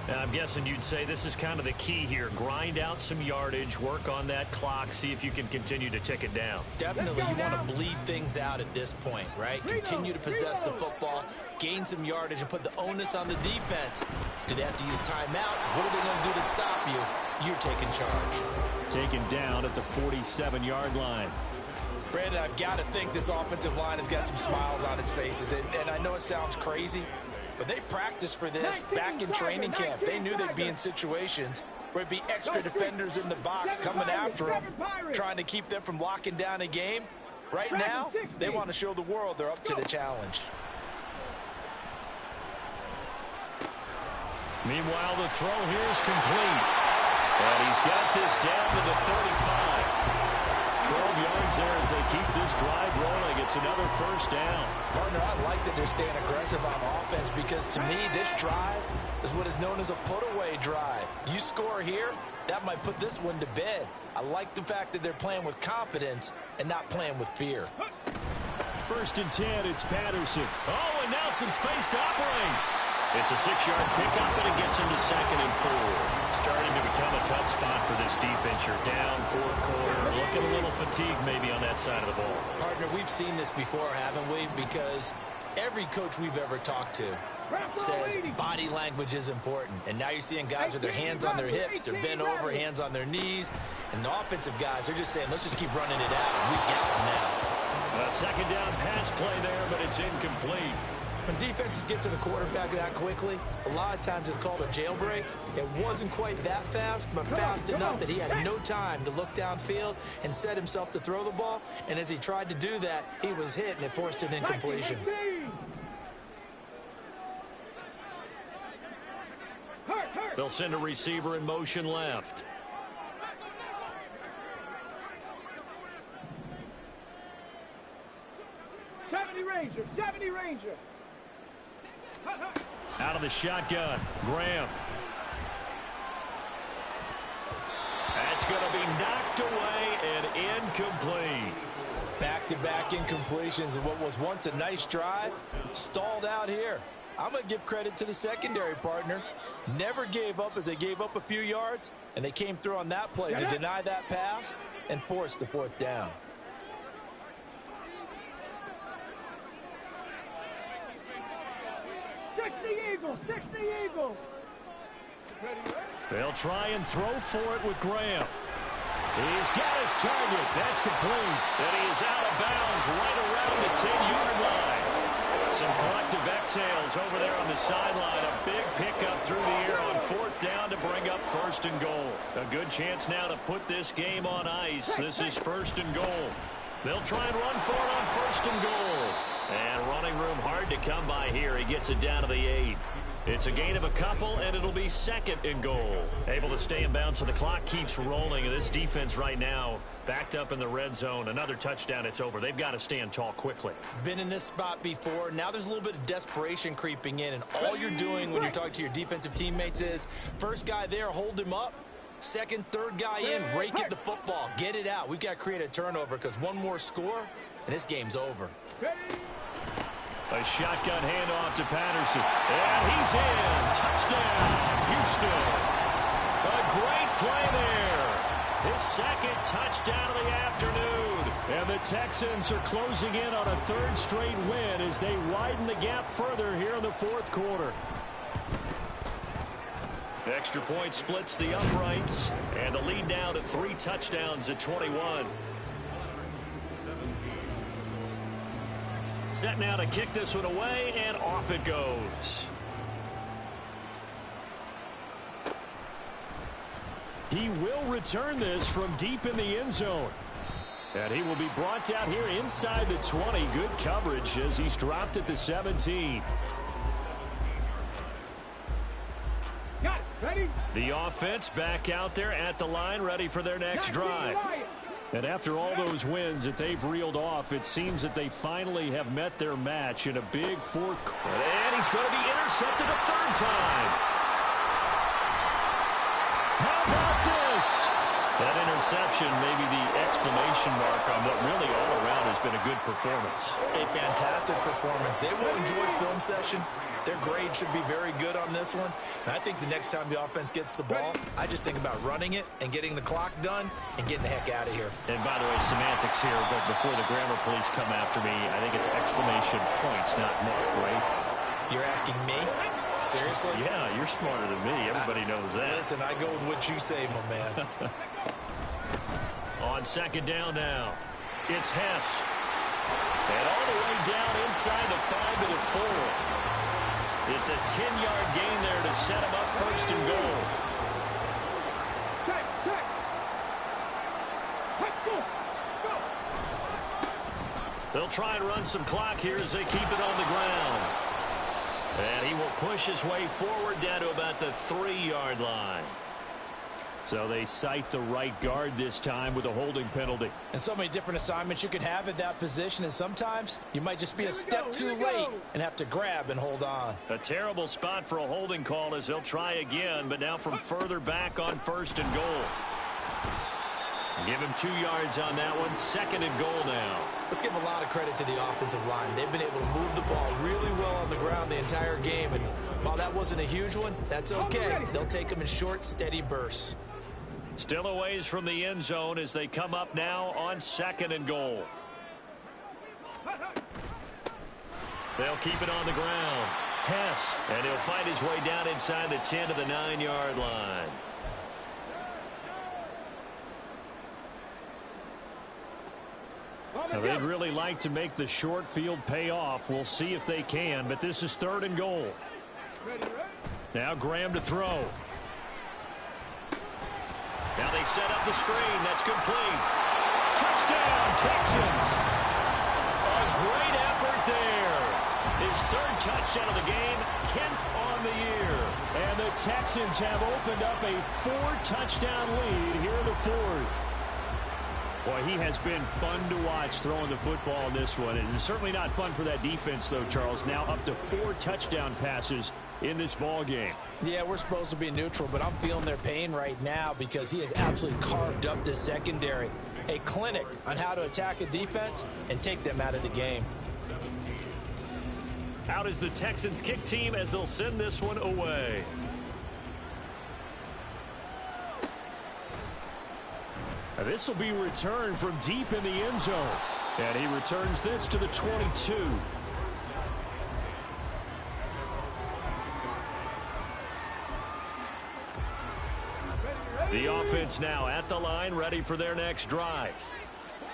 Speaker 6: And I'm guessing you'd say this is kind of the key here. Grind out some yardage, work on that clock, see if you can continue to tick it down.
Speaker 2: Definitely, you want to bleed things out at this point, right? Continue to possess the football, gain some yardage, and put the onus on the defense. Do they have to use timeouts? What are they going to do to stop you? You're taking charge.
Speaker 6: Taken down at the 47-yard line.
Speaker 3: Brandon, I've got to think this offensive line has got some smiles on its faces. And I know it sounds crazy, but they practiced for this back in training camp. They knew they'd be in situations where it'd be extra defenders in the box coming after them, trying to keep them from locking down a game. Right now, they want to show the world they're up to the challenge.
Speaker 6: Meanwhile, the throw here is complete. And he's got this down to the 35. 12 yards there as they keep this drive rolling. It's another first down.
Speaker 3: Partner, I like that they're staying aggressive on offense because to me, this drive is what is known as a put-away drive. You score here, that might put this one to bed. I like the fact that they're playing with confidence and not playing with fear.
Speaker 6: 1st and 10, it's Patterson. Oh, and now some space to operate. It's a 6-yard pickup, and it gets him to 2nd and 4. Starting to become a tough spot for this defense. You're down 4th quarter, looking a little fatigued maybe on that side of the ball.
Speaker 2: Partner, we've seen this before, haven't we? Because every coach we've ever talked to says body language is important. And now you're seeing guys with their hands on their hips, they're bent over, hands on their knees. And the offensive guys are just saying, let's just keep running it out, and we've got them now.
Speaker 6: A 2nd down pass play there, but it's incomplete.
Speaker 2: When defenses get to the quarterback that quickly, a lot of times it's called a jailbreak. It wasn't quite that fast, but fast enough that he had no time to look downfield and set himself to throw the ball. And as he tried to do that, he was hit, and it forced an incompletion.
Speaker 6: They'll send a receiver in motion left.
Speaker 4: Ranger, 70 Ranger.
Speaker 6: Out of the shotgun, Graham. That's going to be knocked away and incomplete.
Speaker 3: Back-to-back incompletions of what was once a nice drive, stalled out here. I'm going to give credit to the secondary partner. Never gave up as they gave up a few yards, and they came through on that play to deny that pass and force the 4th down.
Speaker 4: Six the Eagles.
Speaker 6: They'll try and throw for it with Graham. He's got his target. That's complete. And he is out of bounds right around the 10-yard line. Some collective exhales over there on the sideline. A big pickup through the air on 4th down to bring up 1st and goal. A good chance now to put this game on ice. This is 1st and goal. They'll try and run for it on 1st and goal. And running room hard to come by here. He gets it down to the 8. It's a gain of a couple, and it'll be 2nd and goal. Able to stay in bounds, so the clock keeps rolling. This defense right now backed up in the red zone. Another touchdown, it's over. They've got to stand tall quickly.
Speaker 2: Been in this spot before. Now there's a little bit of desperation creeping in, and all you're doing when you're talking to your defensive teammates is, first guy there, hold him up. 2nd, 3rd guy in, rake at the football. Get it out. We've got to create a turnover because one more score, and this game's over.
Speaker 6: A shotgun handoff to Patterson. And he's in. Touchdown, Houston. A great play there. His 2nd touchdown of the afternoon. And the Texans are closing in on a 3rd straight win as they widen the gap further here in the 4th quarter. Extra point splits the uprights. And the lead now to 3 touchdowns at 21. Set now to kick this one away, and off it goes. He will return this from deep in the end zone. And he will be brought down here inside the 20. Good coverage as he's dropped at the 17.
Speaker 4: Got it. Ready?
Speaker 6: The offense back out there at the line, ready for their next drive. And after all those wins that they've reeled off, it seems that they finally have met their match in a big 4th quarter. And he's going to be intercepted a 3rd time. How about this? That interception, maybe the exclamation mark on what really all around has been a good performance.
Speaker 2: A fantastic performance. They will enjoy film session. Their grade should be very good on this one. And I think the next time the offense gets the ball, I just think about running it and getting the clock done and getting the heck out of here.
Speaker 6: And by the way, semantics here, but before the grammar police come after me, I think it's exclamation points, not mark, right?
Speaker 2: You're asking me? Seriously?
Speaker 6: Yeah, you're smarter than me. Everybody knows that.
Speaker 2: Listen, I go with what you say, my man.
Speaker 6: On 2nd down now, it's Hess. And all the way down inside the 5 to the 4. It's a 10-yard gain there to set him up 1st and goal.
Speaker 4: Check. Let's go.
Speaker 6: They'll try and run some clock here as they keep it on the ground. And he will push his way forward down to about the 3-yard line.
Speaker 12: So they cite the right guard this time with a holding penalty.
Speaker 3: And so many different assignments you can have at that position, and sometimes you might just be a step too late and have to grab and hold on.
Speaker 6: A terrible spot for a holding call as they'll try again, but now from further back on 1st and goal. Give him 2 yards on that one. 2nd and goal now.
Speaker 2: Let's give a lot of credit to the offensive line. They've been able to move the ball really well on the ground the entire game, and while that wasn't a huge one, that's okay. They'll take them in short, steady bursts.
Speaker 6: Still a ways from the end zone as they come up now on 2nd and goal. They'll keep it on the ground. Hess, and he'll find his way down inside the 10 to the 9-yard line.
Speaker 12: Now, they'd really like to make the short field pay off. We'll see if they can, but this is 3rd and goal. Now Graham to throw.
Speaker 6: Now they set up the screen. That's complete. Touchdown, Texans. A great effort there. His 3rd touchdown of the game, 10th on the year.
Speaker 12: And the Texans have opened up a 4-touchdown lead here in the 4th. Boy, he has been fun to watch throwing the football in this one. It's certainly not fun for that defense, though, Charles. Now up to 4 touchdown passes in this ball game.
Speaker 3: Yeah, we're supposed to be neutral, but I'm feeling their pain right now because he has absolutely carved up this secondary. A clinic on how to attack a defense and take them out of the game.
Speaker 6: Out is the Texans kick team as they'll send this one away.
Speaker 12: This will be returned from deep in the end zone. And he returns this to the 22.
Speaker 6: The offense now at the line, ready for their next drive.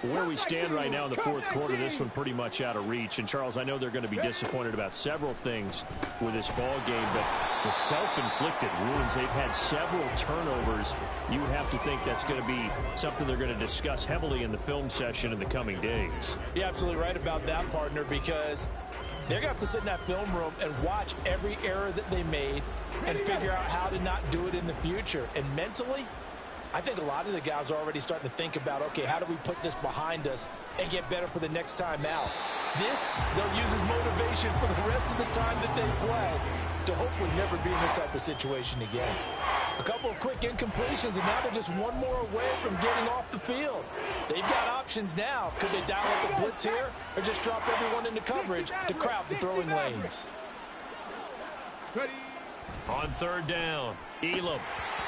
Speaker 12: Where we stand right now in the 4th quarter, this one pretty much out of reach. And, Charles, I know they're going to be disappointed about several things with this ball game, but the self-inflicted wounds, they've had several turnovers. You would have to think that's going to be something they're going to discuss heavily in the film session in the coming days.
Speaker 3: You're absolutely right about that, partner, because they're going to have to sit in that film room and watch every error that they made and figure out how to not do it in the future. And mentally, I think a lot of the guys are already starting to think about, okay, how do we put this behind us and get better for the next time out? This, they'll use as motivation for the rest of the time that they play to hopefully never be in this type of situation again. A couple of quick incompletions, and now they're just one more away from getting off the field. They've got options now. Could they dial up a blitz here or just drop everyone into coverage to crowd the throwing lanes?
Speaker 6: On 3rd down, Elam.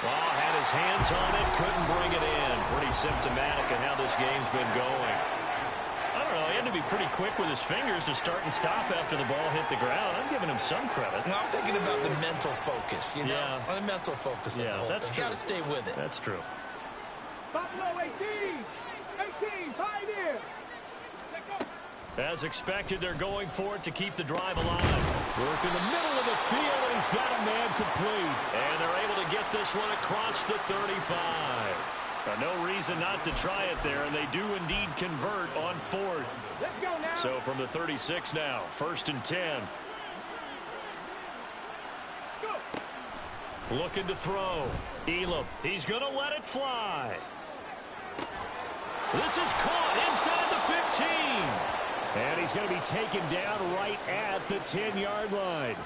Speaker 6: Had his hands on it, couldn't bring it in. Pretty symptomatic of how this game's been going. I don't know, he had to be pretty quick with his fingers to start and stop after the ball hit the ground. I'm giving him some credit.
Speaker 2: I'm thinking about the mental focus, you know?
Speaker 6: Yeah.
Speaker 2: On the mental focus.
Speaker 6: Yeah, that's true.
Speaker 2: Got to stay with it.
Speaker 6: That's true.
Speaker 4: Buffalo 18, 5 here.
Speaker 6: As expected, they're going for it to keep the drive alive.
Speaker 12: Work in the middle of the field, and he's got a man complete.
Speaker 6: And they're able to get this one across the 35. No reason not to try it there, and they do indeed convert on 4th.
Speaker 4: Let's go now.
Speaker 6: So from the 36 now, 1st and 10.
Speaker 4: Let's go.
Speaker 6: Looking to throw. Elam, he's going to let it fly. This is caught inside the 15.
Speaker 12: And he's going to be taken down right at the 10-yard line.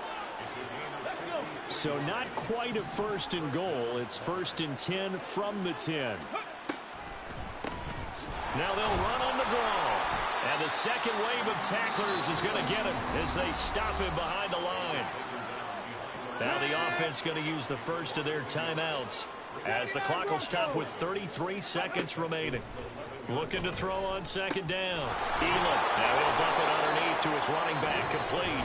Speaker 12: So not quite a 1st and goal. It's 1st and 10 from the 10.
Speaker 6: Now they'll run on the draw. And the second wave of tacklers is going to get him as they stop him behind the line. Now the offense going to use the first of their timeouts as the clock will stop with 33 seconds remaining. Looking to throw on 2nd down. Elam. Now he'll dump it underneath to his running back, complete.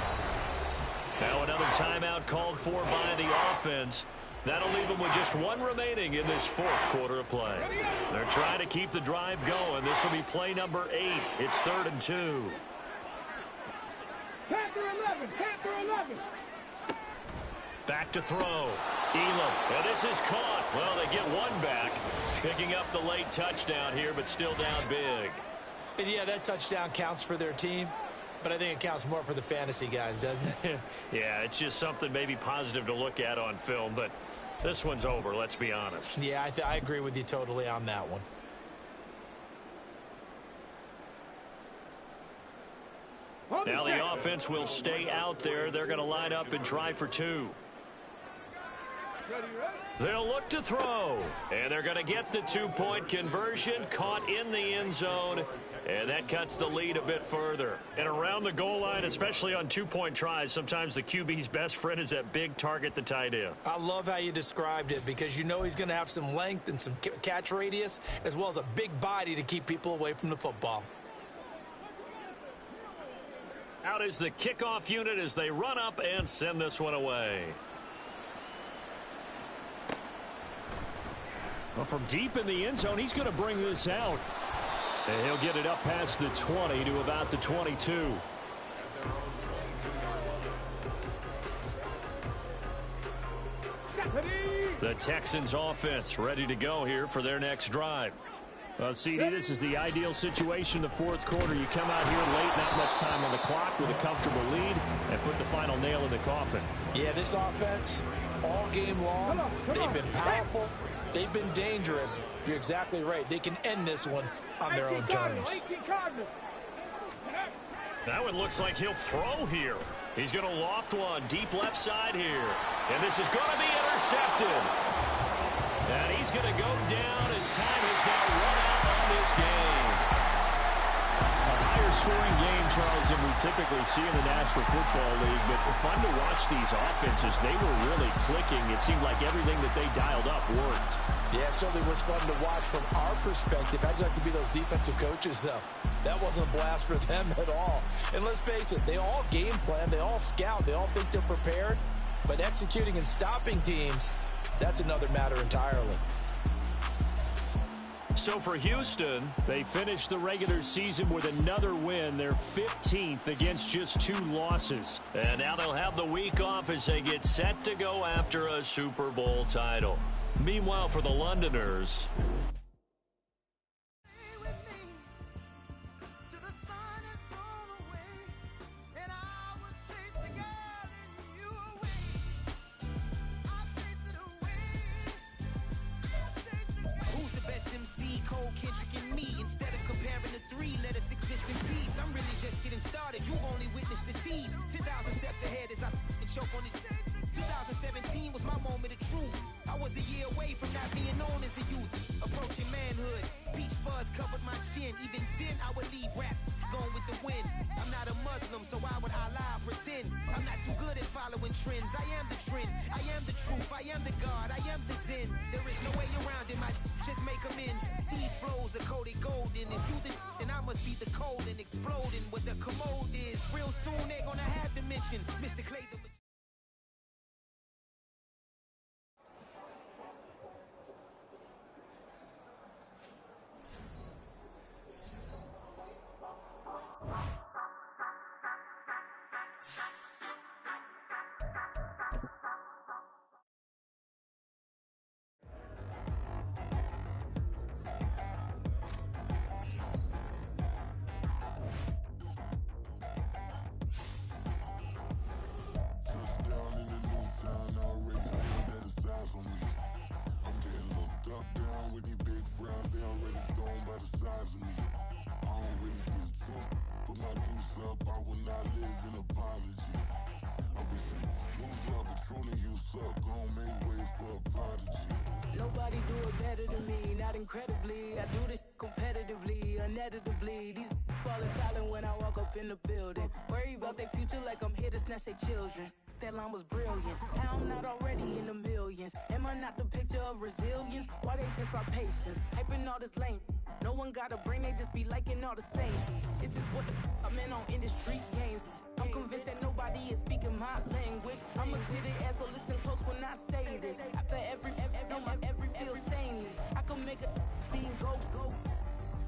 Speaker 6: Now another timeout called for by the offense. That'll leave them with just one remaining in this 4th quarter of play. They're trying to keep the drive going. This will be play number 8. It's 3rd and 2.
Speaker 4: Panther 11, Panther 11.
Speaker 6: Back to throw. Elam. Now this is caught. Well, they get one back. Picking up the late touchdown here, but still down big.
Speaker 2: And yeah, that touchdown counts for their team, but I think it counts more for the fantasy guys, doesn't it?
Speaker 6: Yeah, it's just something maybe positive to look at on film, but
Speaker 1: This one's over, let's be honest.
Speaker 3: Yeah, I agree with you totally on that one.
Speaker 1: Now the offense will stay out there. They're going to line up and try for two. They'll look to throw. And they're going to get the 2-point conversion. Caught in the end zone. And that cuts the lead a bit further. And around the goal line, especially on 2-point tries, sometimes the QB's best friend is that big target, the tight end.
Speaker 3: I love how you described it because you know he's going to have some length and some catch radius as well as a big body to keep people away from the football.
Speaker 1: Out is the kickoff unit as they run up and send this one away.
Speaker 12: Well, from deep in the end zone, he's going to bring this out. And he'll get it up past the 20 to about the 22.
Speaker 1: The Texans offense ready to go here for their next drive.
Speaker 12: Well, CD, this is the ideal situation, the fourth quarter. You come out here late, not much time on the clock with a comfortable lead, and put the final nail in the coffin.
Speaker 3: Yeah, this offense, all game long, they've been powerful, they've been dangerous. You're exactly right. They can end this one on their own terms.
Speaker 1: That one looks like he'll throw here. He's going to loft one deep left side here. And this is going to be intercepted. And he's going to go down as time has now run out on this game.
Speaker 12: A higher scoring game, Charles, than we typically see in the National Football League. But fun to watch these offenses. They were really clicking. It seemed like everything that they dialed up worked.
Speaker 3: Yeah, it certainly was fun to watch from our perspective. I'd like to be those defensive coaches, though. That wasn't a blast for them at all. And let's face it, they all game plan, they all scout, they all think they're prepared. But executing and stopping teams, that's another matter entirely.
Speaker 1: So for Houston,
Speaker 12: they finished the regular season with another win. They're 15th against just 2 losses.
Speaker 1: And now they'll have the week off as they get set to go after a Super Bowl title. Meanwhile, for the Londoners,
Speaker 7: you only witness the tease. 10,000 steps ahead as I choke on it. 2017 was my moment of truth. I was a year away from not being known as a youth. Approaching manhood, peach fuzz covered my chin. Even then I would leave rap, going with the wind. I'm not a Muslim, so why would I lie or pretend? I'm not too good at following trends. I am the trend, I am the truth, I am the God, I am the Zen. There is no way around it, my just make amends. These flows are coated golden. If you the then I must be the cold and exploding what the commode is. Real soon they're gonna have to mention Mr. Clay the
Speaker 13: incredibly. I do this competitively, uneditably. These falling silent when I walk up in the building. Worry about their future like I'm here to snatch their children. That line was brilliant. How I'm not already in the millions. Am I not the picture of resilience? Why they test my patience? Hyping all this lame. No one got a brain, they just be liking all the same. This is what the I'm in on industry games. I'm convinced that nobody is speaking my language. I'm a good ass, so listen close when I say this. After every feel stainless, I can make a fiend go.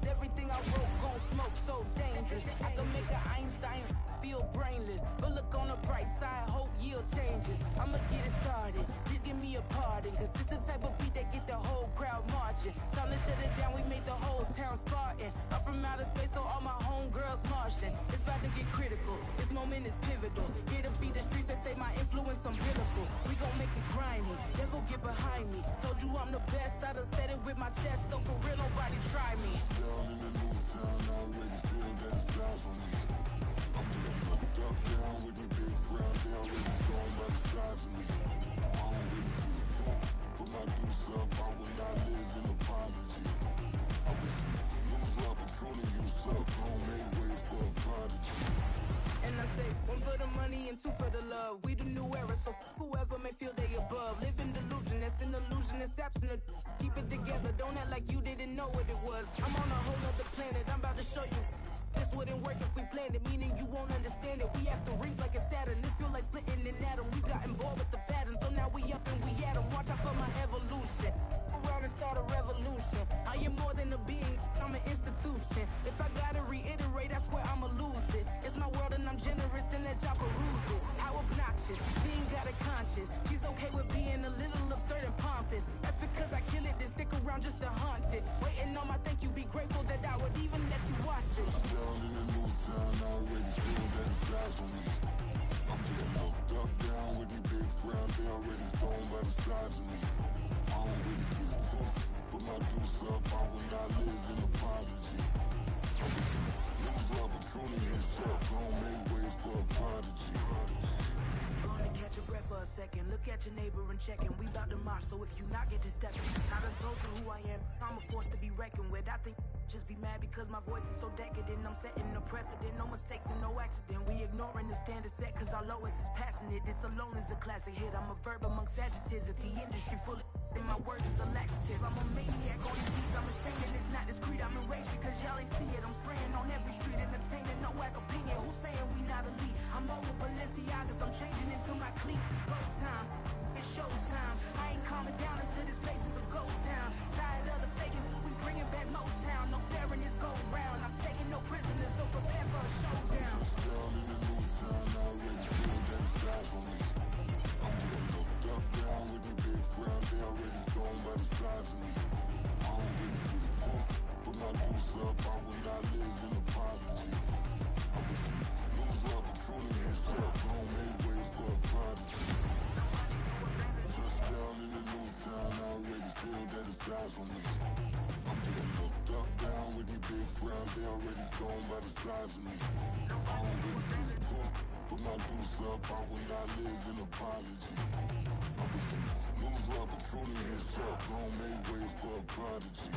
Speaker 13: Everything I wrote gon' smoke, so dangerous. I can make an Einstein feel brainless. But look on the bright side, hope yield changes. I'ma get it started, please give me a pardon. Cause this the type of beat that get the whole crowd marching. Time to shut it down, we made the whole town Spartan. I'm from outer space, so all my homegirls Martian. solution. It's about to get critical. This moment is pivotal. Here to feed the streets that say my influence umbilical. We gon' make it grimy. Then go get behind me. Told you I'm the best. I done said it with my chest. So for real, nobody try me.
Speaker 14: Down in the new town, I already feel that it's lies on me. I'm getting looked up, down with the big crowd. They already gone by the size of me. I don't really give a fuck. Put my deuce up, I will not live in apology. I wish you lose the opportunity, you suck. Home made way for a prodigy.
Speaker 13: And I say, one for the money and two for the love. We the new era, so whoever may feel they above. Live in delusion, that's an illusion, it's absent. Keep it together, don't act like you didn't know what it was. I'm on a whole other planet, I'm about to show you. This wouldn't work if we planned it, meaning you won't understand it. We have to rings like a Saturn, this feel like splitting an atom. We got involved with the pattern, so now we up and we at 'em. Watch out for my evolution. Around and start a revolution. I am more than a being, I'm an institution. If I gotta reiterate, I swear I'ma lose it. It's my world and I'm generous and that y'all peruse it. How obnoxious, she ain't got a conscience. She's okay with being a little absurd and pompous. That's because I kill it, then stick around just to haunt it. Waiting on my thank you, be grateful that I would even let you watch this.
Speaker 14: Down in the new town, I already feel that it's lies on me. I'm getting looked up, down with the big crowd. They already gone by the size of me. I don't really give a fuck. Put my deuce up, I will not live in apology. I wish you lose the opportunity, you suck. Home made way for a prodigy.
Speaker 13: Gonna catch your breath for a second. Look at your neighbor and check him. We bout to march, so if you not get to stepping. I done told you who I am. I'm a force to be reckoned with. I think just be mad because my voice is so decadent. I'm setting a precedent. No mistakes and no accident. We ignoring the standard set because our lowest is passionate. This alone is a classic hit. I'm a verb amongst adjectives. If the industry full of and my words is a laxative. I'm a maniac on these beats. I'm insane and it's not discreet. I'm enraged because y'all ain't see it. I'm spraying on every street, entertaining no whack opinion. Who's saying we not elite? I'm over Balenciagas. I'm changing into my cleats. It's go time. It's showtime. I ain't calming down until this place is a ghost town. Tired of the faking. We bringing back Motown. No sparing this go round. I'm taking no prisoners, so prepare for a showdown.
Speaker 14: Down in the new town, I already feel that it's lies on me. I'm getting looked up, down with the big crowd. They already gone by the size of me. I don't really give a fuck. Put my deuce up, I will not live in apology. I wish you lose the opportunity, you suck. Home made way for a prodigy. Just down in the new town, I already feel that it's lies on me. I'm getting looked up, down with the big crowd. They already gone by the size of me. I don't really give a fuck. Put my deuce up, I will not live in apology. I wish you lose the opportunity, you suck. Home made way for a prodigy.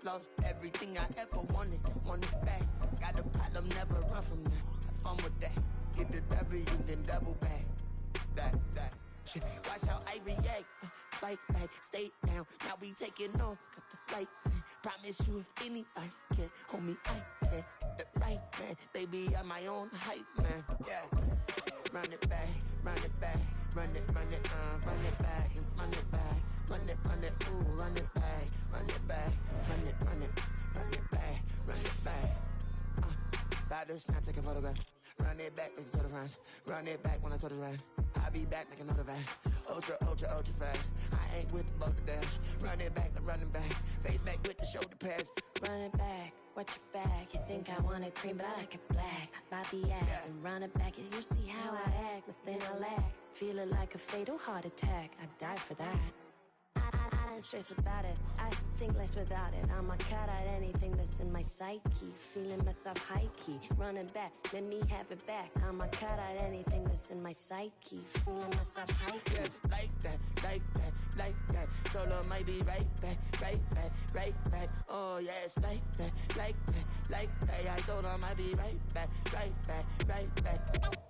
Speaker 15: Lost everything I ever wanted it back. Got a problem, never run from that. Have fun with that. Get the W, then double back. That shit. Watch how I react. Fight back, stay down. Now we taking off, got the flight. Promise you if anybody can hold me, I can. The right man, baby, I'm my own hype man. Yeah. Run it back, run it back, run it back, and run it back, ooh, run it back, run it back, run it back, run it back. About to snap, take a photograph. Run it back, make it to the runs. Run it back when I told it right. I'll be back, make another van. Ultra fast. I ain't with the boat to dash. Run it back, but running back. Face back with the shoulder pads.
Speaker 16: Run it back, watch your back. You think I want it cream, but I like it black. Not the act, yeah. And run it back. As you see how I act, nothing I lack. Feel it like a fatal heart attack. I'd die for that. I stress about it. I think less without it. I'ma cut out anything that's in my psyche. Feeling myself high-key, running back, let me have it back. I'ma cut out anything that's in my psyche. Feeling myself high-key.
Speaker 15: Yes, like that, like that, like that. Told her might be right back, right back, right back. Oh yes, like that, like that, like that. I told her might be right back, right back, right back.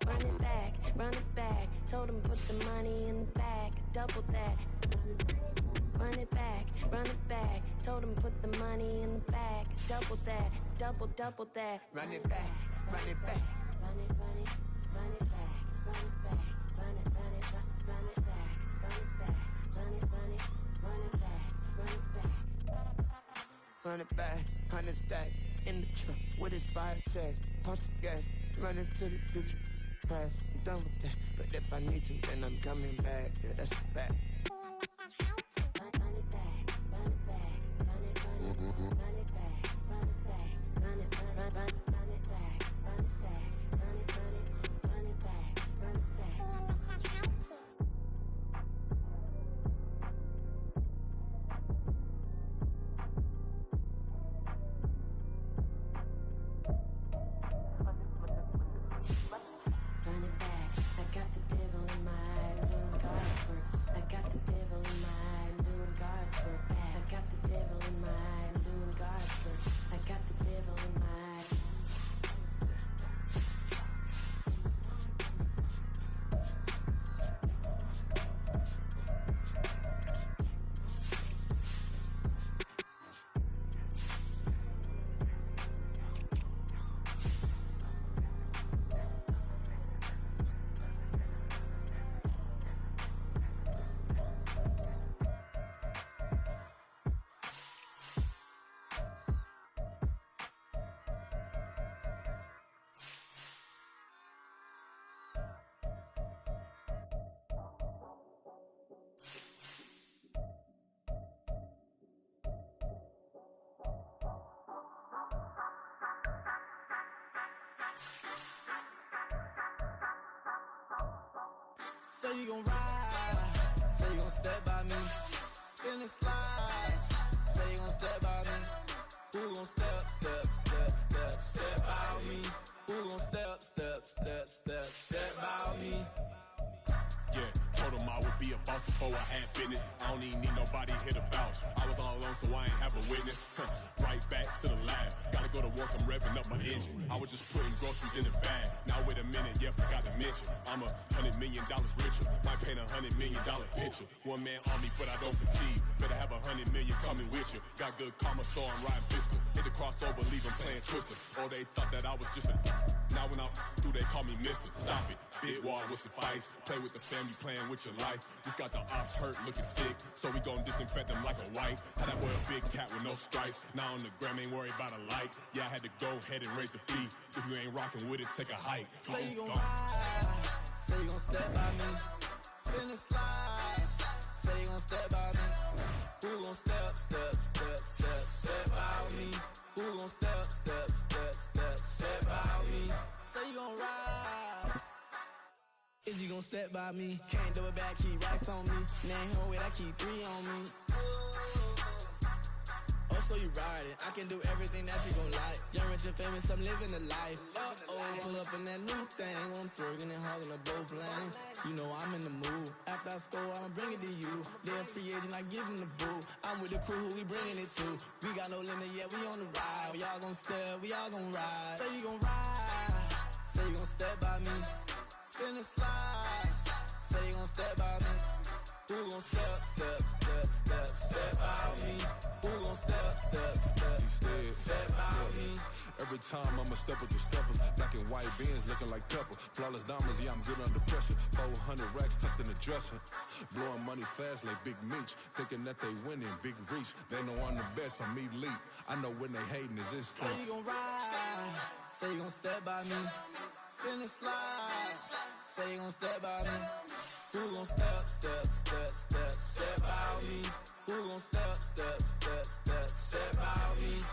Speaker 16: Run it back, run it back. Told him put the money in the bag, double that. Run it back, run it back. Told him put the money in the bag, double that, double that.
Speaker 15: Run it back, run it back.
Speaker 16: Run it, run it, run it back, run it back, run it, run it, run it back, run it back, run it, run it, run it back, run it back.
Speaker 15: Run it back, 100 stack in the truck with his fire tag. Punch the gas, run into the future. Past, I'm done with that. But if I need to, then I'm coming back. Yeah, that's a fact.
Speaker 16: Run it back, run it back, run it, run it, run it back, run it back, run it, run it back, run it back, run it, run it, run it back, run it back. Run it back, I got the devil in my eye, doing guard work. I got the devil in my eye, doing guard work. I got the devil in my eye, doing guard work. I got the devil in my eye.
Speaker 8: Say you gon' ride, say you gon' step by me, spin and slide, say you gon' step by me, who gon' step by me, who gon' step by me.
Speaker 17: Yeah, told him I would be a boss before I had business. I don't even need nobody here to vouch. I was all alone, so I ain't have a witness. Right back to the lab. Gotta go to work, I'm revving up my engine. I was just putting groceries in the bag. Now wait a minute, yeah, forgot to mention. I'm $100 million richer. Might paint $100 million picture. One man army, but I don't fatigue. Better have 100 million coming with you. Got good karma, so I'm riding fiscal. Hit the crossover, leave them playing Twister. Or they thought that I was just a... Now when I do, they call me Mister. Stop it. Big wall with suffice. Play with the family, playing with your life. Just got the ops hurt, looking sick. So we gon' disinfect them like a wipe. Had that boy a big cat with no stripes. Now on the gram, ain't worried about a light. Yeah, I had to go ahead and raise the fee. If you ain't rocking with it, take a hike.
Speaker 8: Say you gon' ride, say you gon' step by me, spin and slide, say you gon' step by me, who gon' step by me, who gon' step by me, say you gon' ride, is you gon' step by me, can't do it back, keep racks on me, name home with I keep 3 on me. So you ride it, I can do everything that you gon' like. Young, rich, and famous, I'm living the life. Pull up in that new thing. I'm swerving and hogging up both lanes. You know I'm in the mood. After I score, I'ma bring it to you. They're a free agent, I give them the boo. I'm with the crew, who we bringing it to. We got no limit, yeah, we on the ride. We all gon' step, we all gon' ride. Say you gon' ride, say you gon' step by me. Spin and slide, say you gon' step by me. Who gon' step by me? Who gon' step by me?
Speaker 14: Every time I'ma step with the steppers. Black and white beans looking like pepper. Flawless diamonds, yeah, I'm good under pressure. 400 racks tucked in the dresser. Blowing money fast like Big Meech. Thinking that they winning, big reach. They know I'm the best, I'm elite. I know when they hating is instant.
Speaker 8: Say you gon' ride, say you gon' step by me. Spin and slide, say you gon' step by me. Who gon' step by me? Who gon' step by me?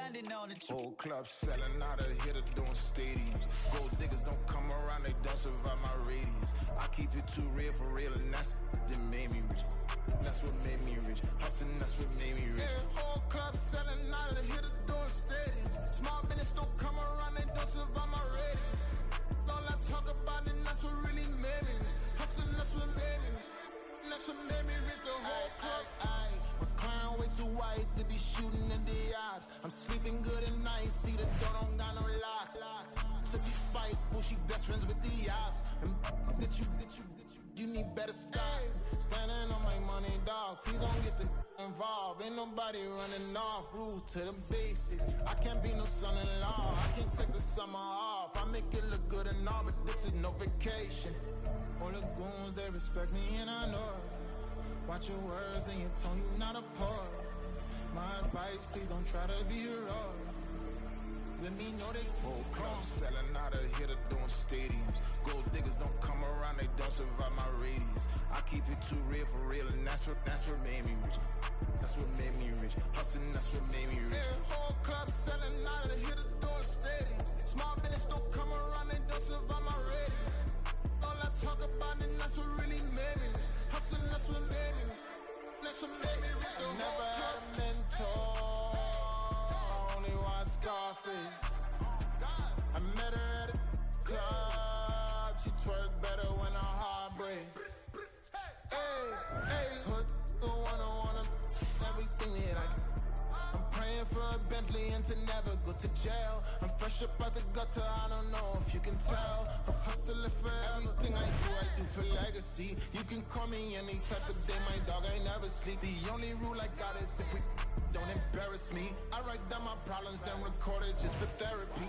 Speaker 18: standing on the truth.
Speaker 14: Whole club selling out of hitter doing stadiums. Gold diggers don't come around, they don't survive my radius. I keep it too real for real, and that's that made me rich. That's what made me rich. Hustling, that's what made me rich. Yeah, whole club selling out of hitters doing stadiums. Small business don't come around, they don't survive my radius. All I talk about it, that's what really made me rich. Hustling, that's what made me rich. That's what made me rich, the whole club. My crown way too white to be shooting in the odds. I'm sleeping good at night, see the door don't got no locks. To be spiteful, she best friends with the ops. And that you need better stop. Standing on my money, dog. Please don't get the involved. Ain't nobody running off. Rules to the basics. I can't be no son-in-law. I can't take the summer off. I make it look good and all, but this is no vacation. All the goons, they respect me and I know it. Watch your words and your tone, you not a poet. My advice, please don't try to be heroic. Let me know they whole club selling out of hitter doing stadiums. Gold diggers don't come around, they don't survive my radius. I keep it too real for real, and that's what made me rich. That's what made me rich. Hustling, that's what made me rich. Yeah, whole club selling out of hitters doing stadiums. Small business don't come around, they don't survive my radius. All I talk about it, that's what really made me rich. Hustling, that's what made me rich. That's what made me rich. I never had a mentor. I only watch Scarface. I met her at a club. She twerk better when her heart breaks. Hey, put the wanna everything that I'm praying for a Bentley and to never go to jail. I'm fresh up out the gutter, I don't know if you can tell. I'm hustling for everything I do for legacy. You can call me any type of day, my dog, I never sleep. The only rule I got is if we don't embarrass me. I write down my problems, then record it just for therapy.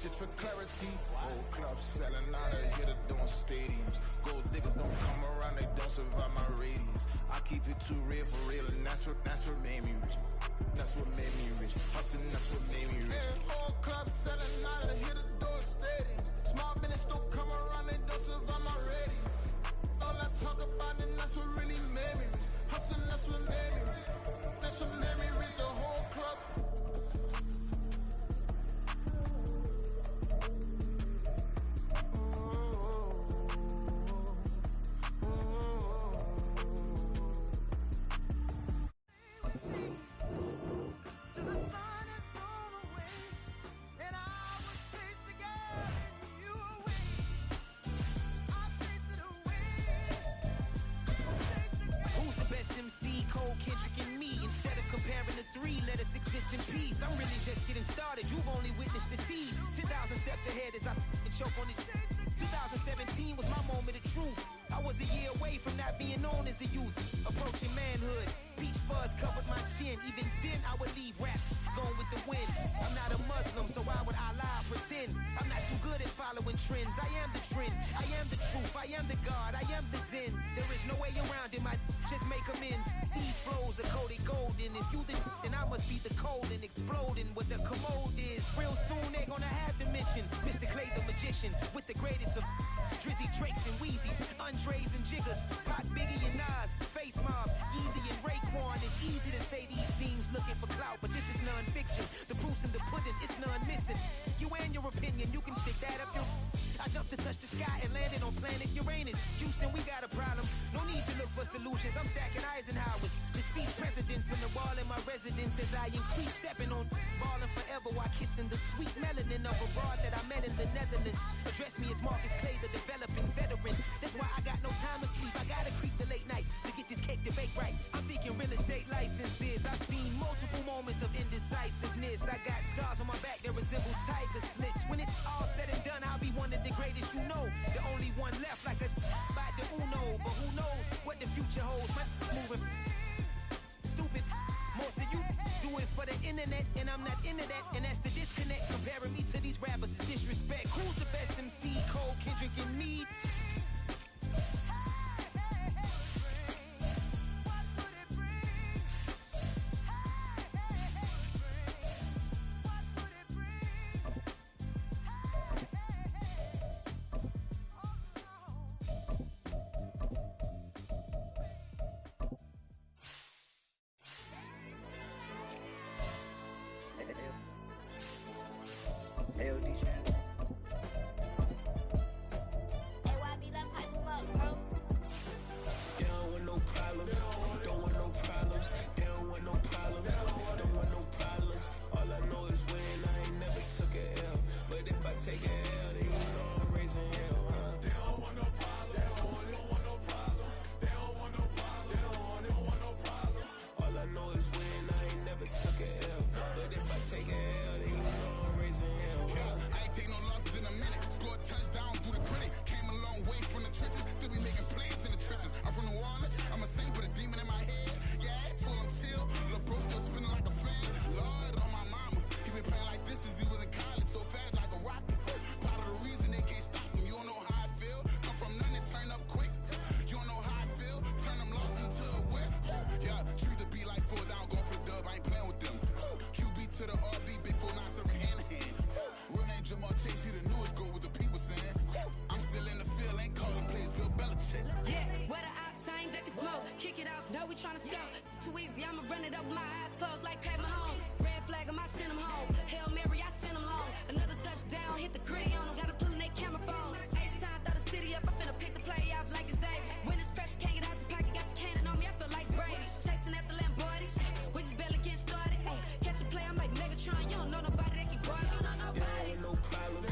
Speaker 14: Just for clarity, whole club selling out of hitter doing stadiums. Gold diggers don't come around, they don't survive my radius. I keep it too real for real, and that's what made me rich. That's what made me rich. Hustling, that's what made me rich. Yeah, whole club selling out of hitter doing stadiums. Small business don't come around, they don't survive my radius. All I talk about it, that's what really made me rich. Hustling, that's what made me rich. That's what made me rich. The whole club.
Speaker 7: Exist in peace. I'm really just getting started. You've only witnessed the tease. 10,000 steps ahead as I choke on these. 2017 was my moment of truth. I was a year away from not being known as a youth. Approaching manhood. Peach fuzz covered my chin. Even then I would leave rap going with the wind. I'm not a Muslim, so why would I lie pretend? I'm not too good at following trends. I am the trend. I am the truth. I am the God. I am the Zen. There is no way around it. Just make amends. These flows are coated golden. If you then I must be the cold and exploding what the commode is. Real soon they're gonna have to mention Mr. Clay the magician with the greatest of Drizzy, Drakes, and Wheezies, Andres and Jiggers, Pac, Biggie, and Nas, Face Mob, Yeezy, and Raekwon. It's easy to say these things looking for clout, but this is non-fiction. The proof's in the pudding, it's none missing. You and your opinion, you can stick that up your... I jumped to touch the sky and landed on planet Uranus. Houston, we got a problem. No need to look for solutions. I'm stacking Eisenhowers. Deceased presidents in the wall in my residence as I increase stepping on balling forever while kissing the sweet melanin of a broad that I met in the Netherlands. Address me as Marcus Clay, the developing veteran. That's why I got no time to sleep. I gotta creep the late night to get this cake debate right. I'm thinking real estate licenses. I've seen multiple moments of indecisiveness. I got scars on my back that resemble tiger slits. When it's all said and done, I'll be one of the greatest you know. The only one left like a by the Uno. But who knows what the future holds. My moving stupid. Most of you do it for the internet, and I'm not into that. And that's the disconnect. Comparing me to these rappers is disrespect. Who's the best MC? Cole, Kendrick, and me?
Speaker 14: check, see the newest go with the people saying. I'm still in the field, ain't calling plays, Bill Belichick.
Speaker 18: Yeah, where the ops, I ain't ducking smoke. Kick it off, no, we tryna scope. Too easy, I'ma run it up with my eyes closed like Pat Mahomes. Red flag, I send him home. Hail Mary, I send him long. Another touchdown, hit the gritty on him. Gotta pull in they camera phones. H-time, throw the city up. I finna pick the play off like it's Xavier. When it's pressure, can't get out the pocket. Got the cannon on me, I feel like Brady. Chasing after Lamborghini. We just barely get started. Catch a play, I'm like Megatron. You don't know nobody that can guard it. You don't know nobody.
Speaker 8: No problem.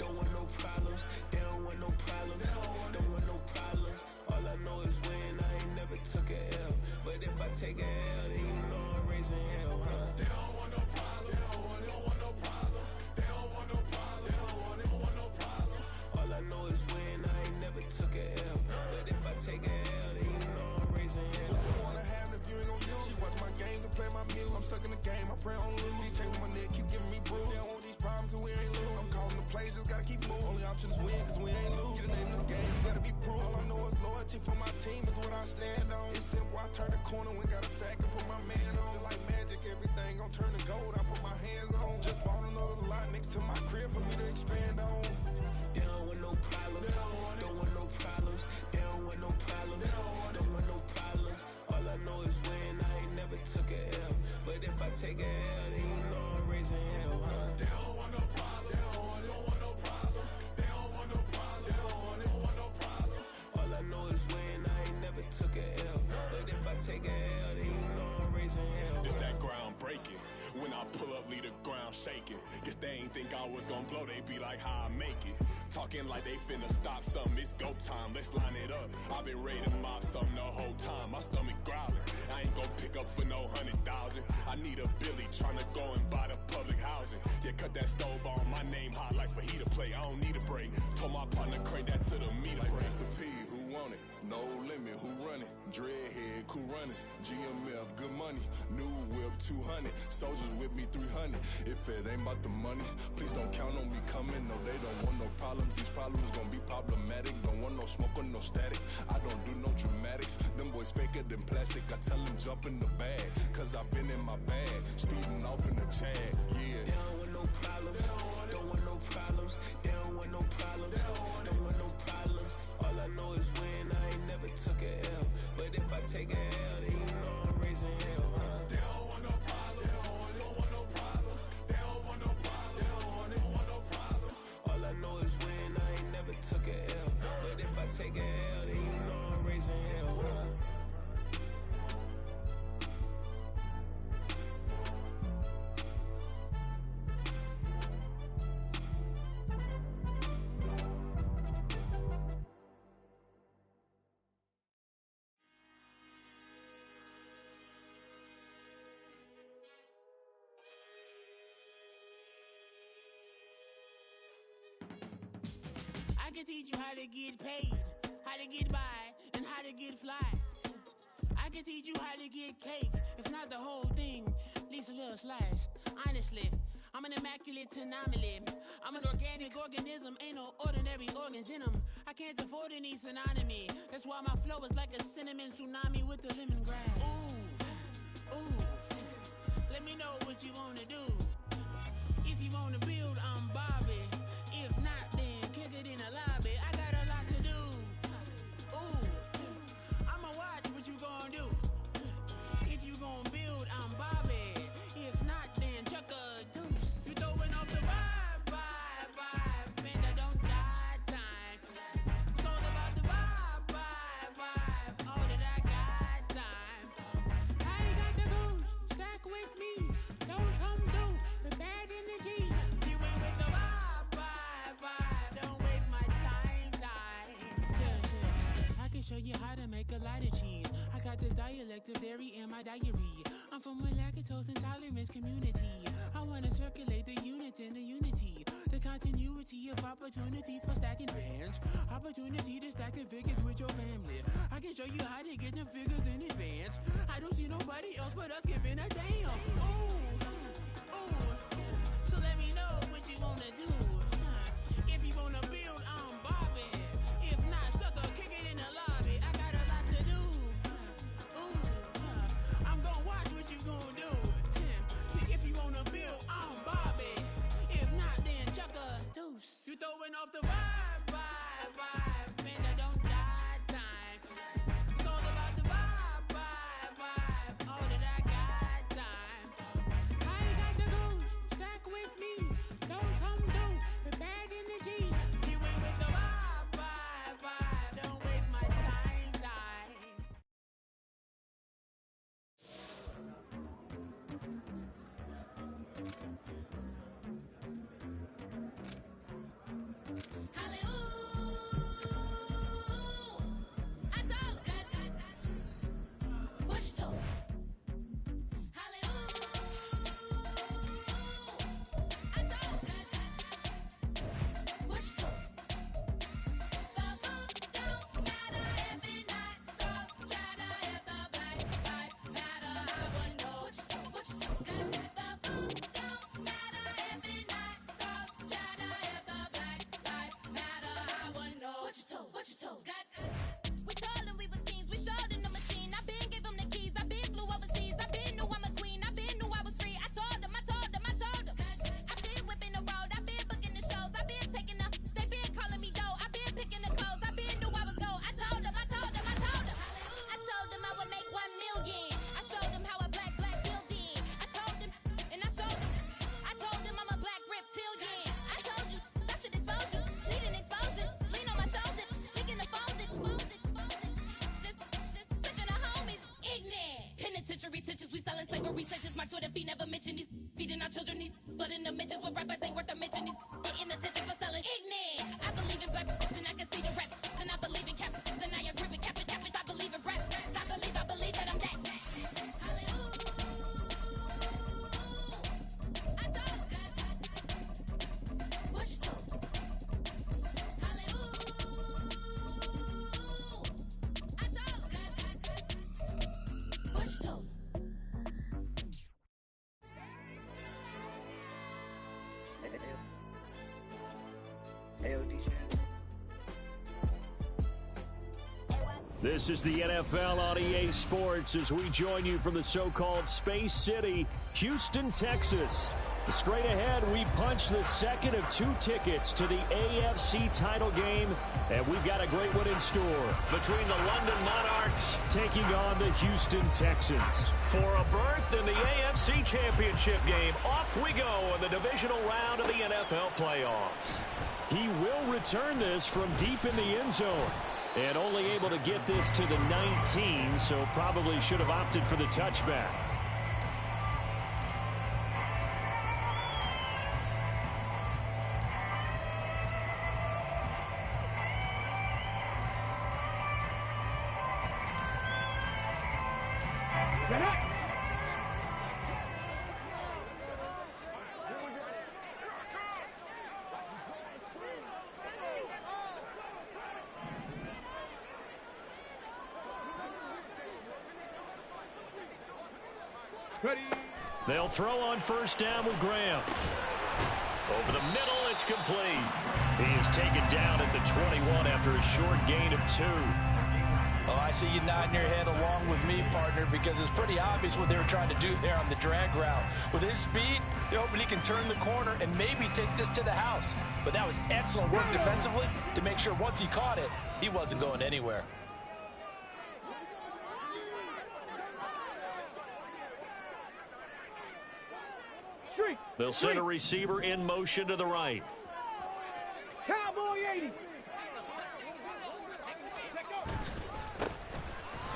Speaker 8: Don't want no problems. They don't want no problems. Don't want no problems. All I know is win. I ain't never took a L. But if I take a L, then you know I'm raising hell, huh? They don't want no problems. They don't want no problems. They don't want no problems. They don't want no problems. All I know is win. I ain't never took a L. But if I take a L, then you know I'm raising hell.
Speaker 14: What's the point of having if you ain't gon' use? She watch my games and play my music. I'm stuck in the game. I pray on lose. These chains on my neck keep giving me bruise. They don't want these problems 'cause we ain't lose. I'm calling the plays, just gotta keep moving. Only option is win 'cause we ain't lose. Get the name of this game, you gotta be proof. All I know is loyalty for my team is what I stand on. It's simple, I turn the corner when got a sack and put my man on. Feel like magic, everything gon' turn to gold. I put my hands on. Just bought another lot next to my crib for me to expand on.
Speaker 8: They don't want no problems. Don't want no problems. They don't want no problems. Don't want no problems. All I know is win. I ain't never took a L. But if I take a L, then you know I'm raising hell, huh? They don't want no problems. They don't want no problems. They don't want no problems. They don't want no problems. All I know is win. I ain't never took a L. But if I take a L, then you know I'm raising hell.
Speaker 17: It's that ground breaking. When I pull up, leave the ground shaking. Guess they ain't think I was gonna blow, they be like, how I make it. Talking like they finna stop something, it's go time, let's line it up. I've been ready to mob something the whole time, my stomach growling. I ain't gon' pick up for no 100,000. I need a Billy tryna go and buy the public housing. Yeah, cut that stove on, my name hot like fajita plate. I don't need a break. Told my partner crank that to the meter
Speaker 14: like
Speaker 17: break.
Speaker 14: Mr. P, who want it? No limit, who run it? Dreadhead, cool runners. GMF, good money. New whip, 200. Soldiers with me, 300. If it ain't about the money, please don't count on me coming. No, they don't want no problems. These problems gon' be problematic. Don't want no smoke or no static. I don't do no dramatics. Them boys faker than plastic. I tell them jump in the bag, 'cause I've been in my bag. Speeding off in the Jag, yeah.
Speaker 8: They don't want no problems. Don't want no problems. They don't want no problems. Don't want no problems. All I know is win. I ain't never took a L. But if I take a L, then you know I'm raising hell, huh? They don't want no problems. They don't want no problems. They don't want no problems. They don't want no problems. All I know is win. I ain't never took a L. But if I take a L, then you know I'm raising hell, huh?
Speaker 19: I can teach you how to get paid, how to get by, and how to get fly. I can teach you how to get cake, if not the whole thing, at least a little slice. Honestly, I'm an immaculate anomaly. I'm an organic organism, ain't no ordinary organs in them. I can't afford any synonymy. That's why my flow is like a cinnamon tsunami with the lemongrass. Ooh, ooh. Let me know what you wanna do. If you wanna build, I'm Bobby. If not, then kick it in the lobby. I got a lot to do. Ooh, I'ma watch what you gon' do. If you gon' build, I'm Bobby. If not, then chuck a deuce. You throwing off the vibe, man, I don't die time. It's all about the vibe, all that I got time. I ain't got the goose, stack with me. Don't come through the bad energy. You ain't with the vibe, don't waste my time. Yeah, I can show you how to make a lot of cheese. I got the dialect of dairy in my diary. I'm from a lactose intolerance community. I wanna circulate the units in the unity. The continuity of opportunity for stacking bands. Opportunity to stack the figures with your family. I can show you how to get the figures in advance. I don't see nobody else but us giving a damn. Ooh. So let me know what you wanna do. If you wanna build, I'm Bobby. If not, sucker, kick it in the lobby. I got a lot to do. Ooh, I'm gonna watch what you gonna do. See, if you wanna build, I'm Bobby. If not, then chuck a deuce. going off the vibe. Man, I don't die time. It's all about the vibe. All that I got time. I ain't got the goons, stack with me. Don't come through, the bag in the G. You ain't with the vibe. Don't waste my time.
Speaker 20: We selling slavery senses. My Twitter feed never mention these feeding our children. These but in the mentions with rappers ain't worth a mention. These getting attention for selling ignorant. I believe in black and I can see the rap. And I believe in cap. And I agree with cap. I believe in rap. I believe that I'm that.
Speaker 12: This is the NFL on EA Sports as we join you from the so-called Space City, Houston, Texas. Straight ahead, we punch the second of 2 tickets to the AFC title game, and we've got a great one in store between the London Monarchs taking on the Houston Texans.
Speaker 6: For a berth in the AFC Championship game, off we go in the divisional round of the NFL playoffs.
Speaker 12: He will return this from deep in the end zone. And only able to get this to the 19, so probably should have opted for the touchback. They'll throw on first down with Graham. Over the middle, it's complete. He is taken down at the 21 after a short gain of 2.
Speaker 3: Oh, I see you nodding your head along with me, partner, because it's pretty obvious what they were trying to do there on the drag route. With his speed, they're hoping he can turn the corner and maybe take this to the house. But that was excellent work defensively to make sure once he caught it, he wasn't going anywhere.
Speaker 6: They'll send a receiver in motion to the right.
Speaker 4: Cowboy 80.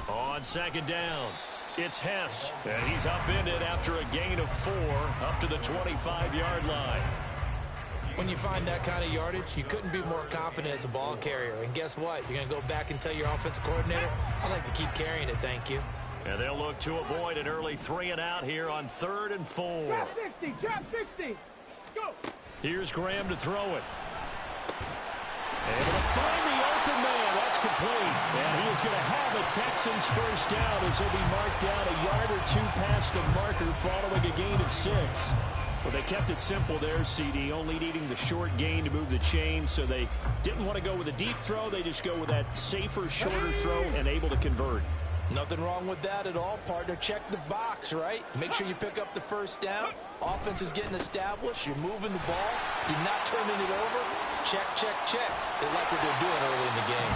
Speaker 6: On second down, it's Hess, and he's upended after a gain of 4 up to the 25-yard line.
Speaker 3: When you find that kind of yardage, you couldn't be more confident as a ball carrier. And guess what? You're going to go back and tell your offensive coordinator, I'd like to keep carrying it, thank you.
Speaker 6: And they'll look to avoid an early 3 and out here on 3rd and 4.
Speaker 4: Drop 60, drop 60. Go.
Speaker 6: Here's Graham to throw it.
Speaker 12: Able to find the open man. That's complete. And he is going to have a Texans first down as he'll be marked down a yard or 2 past the marker following a gain of 6. Well, they kept it simple there, CD, only needing the short gain to move the chain, so they didn't want to go with a deep throw. They just go with that safer, shorter throw and able to convert.
Speaker 3: Nothing wrong with that at all, partner. Check the box, right? Make sure you pick up the first down. Offense is getting established. You're moving the ball. You're not turning it over. check, check, check. They like what they're doing early in the game.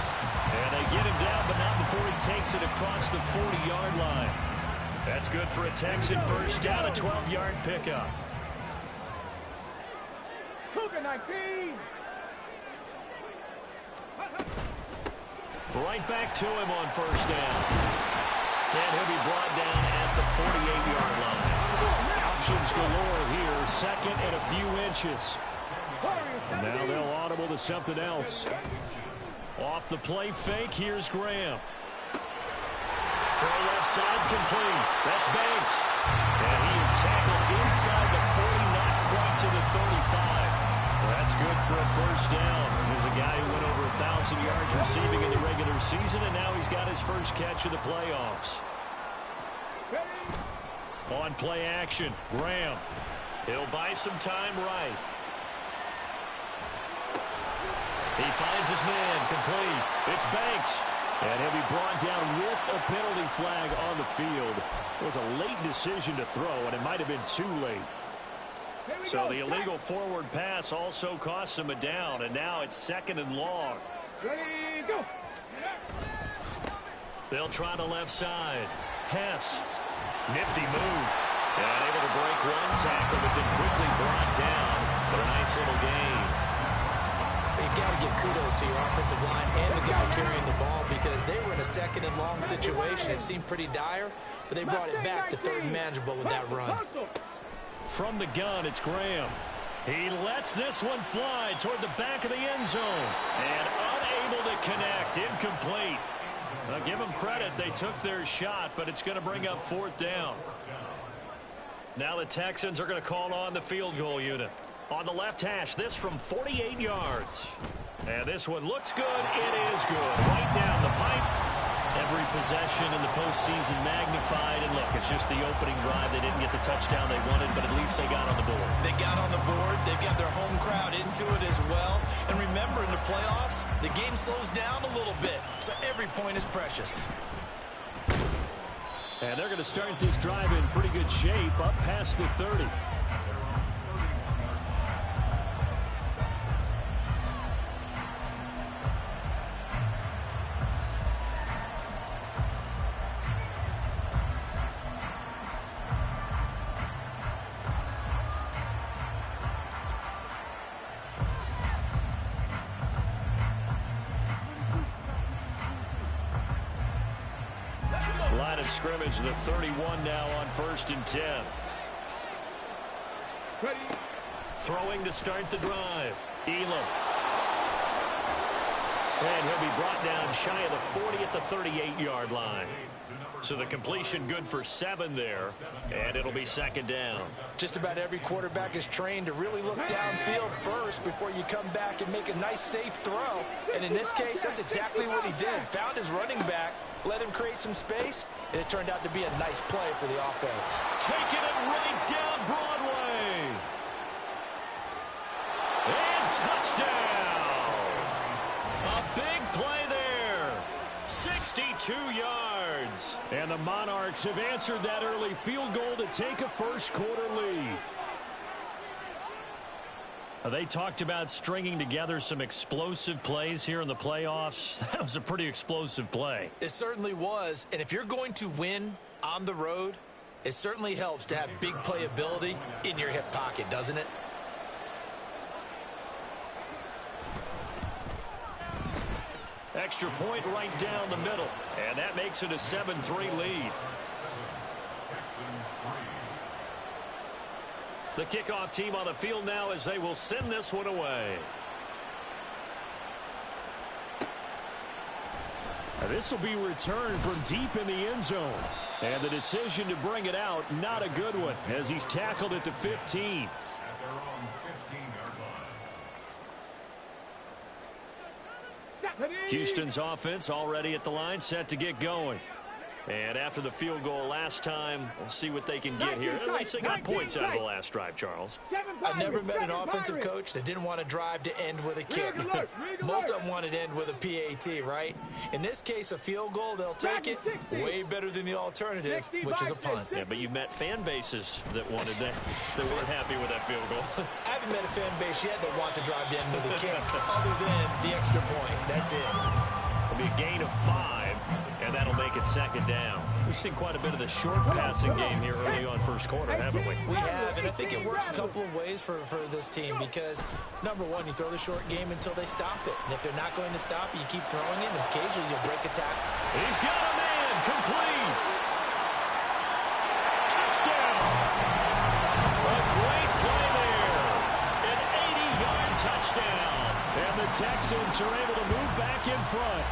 Speaker 6: And they get him down, but not before he takes it across the 40-yard line. That's good for a Texan first down, a 12-yard pickup.
Speaker 4: Cougar 19.
Speaker 6: Right back to him on first down. And he'll be brought down at the 48-yard line. Options galore here, second and a few inches. And now they'll audible to something else. Off the play fake, here's Graham. Throw left side complete. That's Banks. And he is tackled inside the 40, not quite to the 35. That's good for a first down. There's a guy who went over 1,000 yards receiving in the regular season, and now he's got his first catch of the playoffs. On play action, Graham. He'll buy some time right. He finds his man, complete. It's Banks. And he'll be brought down with a penalty flag on the field. It was a late decision to throw, and it might have been too late. So the illegal forward pass also costs him a down, and now it's second and long.
Speaker 4: Ready, go.
Speaker 6: They'll try the left side. Hess. Nifty move. And able to break one tackle, but then quickly brought down. But a nice little gain.
Speaker 2: You've got to give kudos to your offensive line and the guy carrying the ball because they were in a second and long situation. It seemed pretty dire, but they brought it back to third and manageable with that run.
Speaker 6: From the gun, it's Graham. He lets this one fly toward the back of the end zone. And unable to connect. Incomplete. Now, give them credit. They took their shot, but it's going to bring up fourth down. Now the Texans are going to call on the field goal unit. On the left hash, this from 48 yards. And this one looks good. It is good. Right down the pipe. Every possession in the postseason magnified. And look, it's just the opening drive. They didn't get the touchdown they wanted, but at least they got on the board.
Speaker 2: They got on the board. They've got their home crowd into it as well. And remember, in the playoffs, the game slows down a little bit. So every point is precious.
Speaker 6: And they're going to start this drive in pretty good shape, up past the 30. Line of scrimmage, the 31 now on 1st and 10.
Speaker 4: Ready.
Speaker 6: Throwing to start the drive. Elam. And he'll be brought down shy of the 40 at the 38-yard line. So the completion good for 7 there, and it'll be second down.
Speaker 3: Just about every quarterback is trained to really look downfield first before you come back and make a nice, safe throw. And in this case, that's exactly what he did. Found his running back, let him create some space, and it turned out to be a nice play for the offense.
Speaker 6: Taking it right down Broadway. And touchdown. A big play there. 62 yards. And the Monarchs have answered that early field goal to take a first-quarter lead. They talked about stringing together some explosive plays here in the playoffs. That was a pretty explosive play.
Speaker 2: It certainly was. And if you're going to win on the road, it certainly helps to have big playability in your hip pocket, doesn't it?
Speaker 6: Extra point right down the middle. And that makes it a 7-3 lead. The kickoff team on the field now as they will send this one away. This will be returned from deep in the end zone. And the decision to bring it out, not a good one, as he's tackled at the 15. Houston's offense already at the line, set to get going. And after the field goal last time, we'll see what they can get here. At least they got points out of the last drive, Charles.
Speaker 2: I've never met an offensive coach that didn't want to drive to end with a kick. Most of them wanted to end with a PAT, right? In this case, a field goal, they'll take it. Way better than the alternative, which is a punt.
Speaker 6: Yeah, but you've met fan bases that wanted that, that weren't happy with that field goal.
Speaker 2: I haven't met a fan base yet that wants to drive down into the kick other than the extra point. That's it.
Speaker 12: It'll be a gain of 5, and that'll make it second down. We've seen quite a bit of the short passing game here early on first quarter, haven't we?
Speaker 2: We have, and I think it works a couple of ways for this team because, number one, you throw the short game until they stop it. And if they're not going to stop it, you keep throwing it, and occasionally you'll break a tackle.
Speaker 12: He's got a man, complete. Touchdown. A great play there. An 80-yard touchdown. And the Texans are able to move back in front.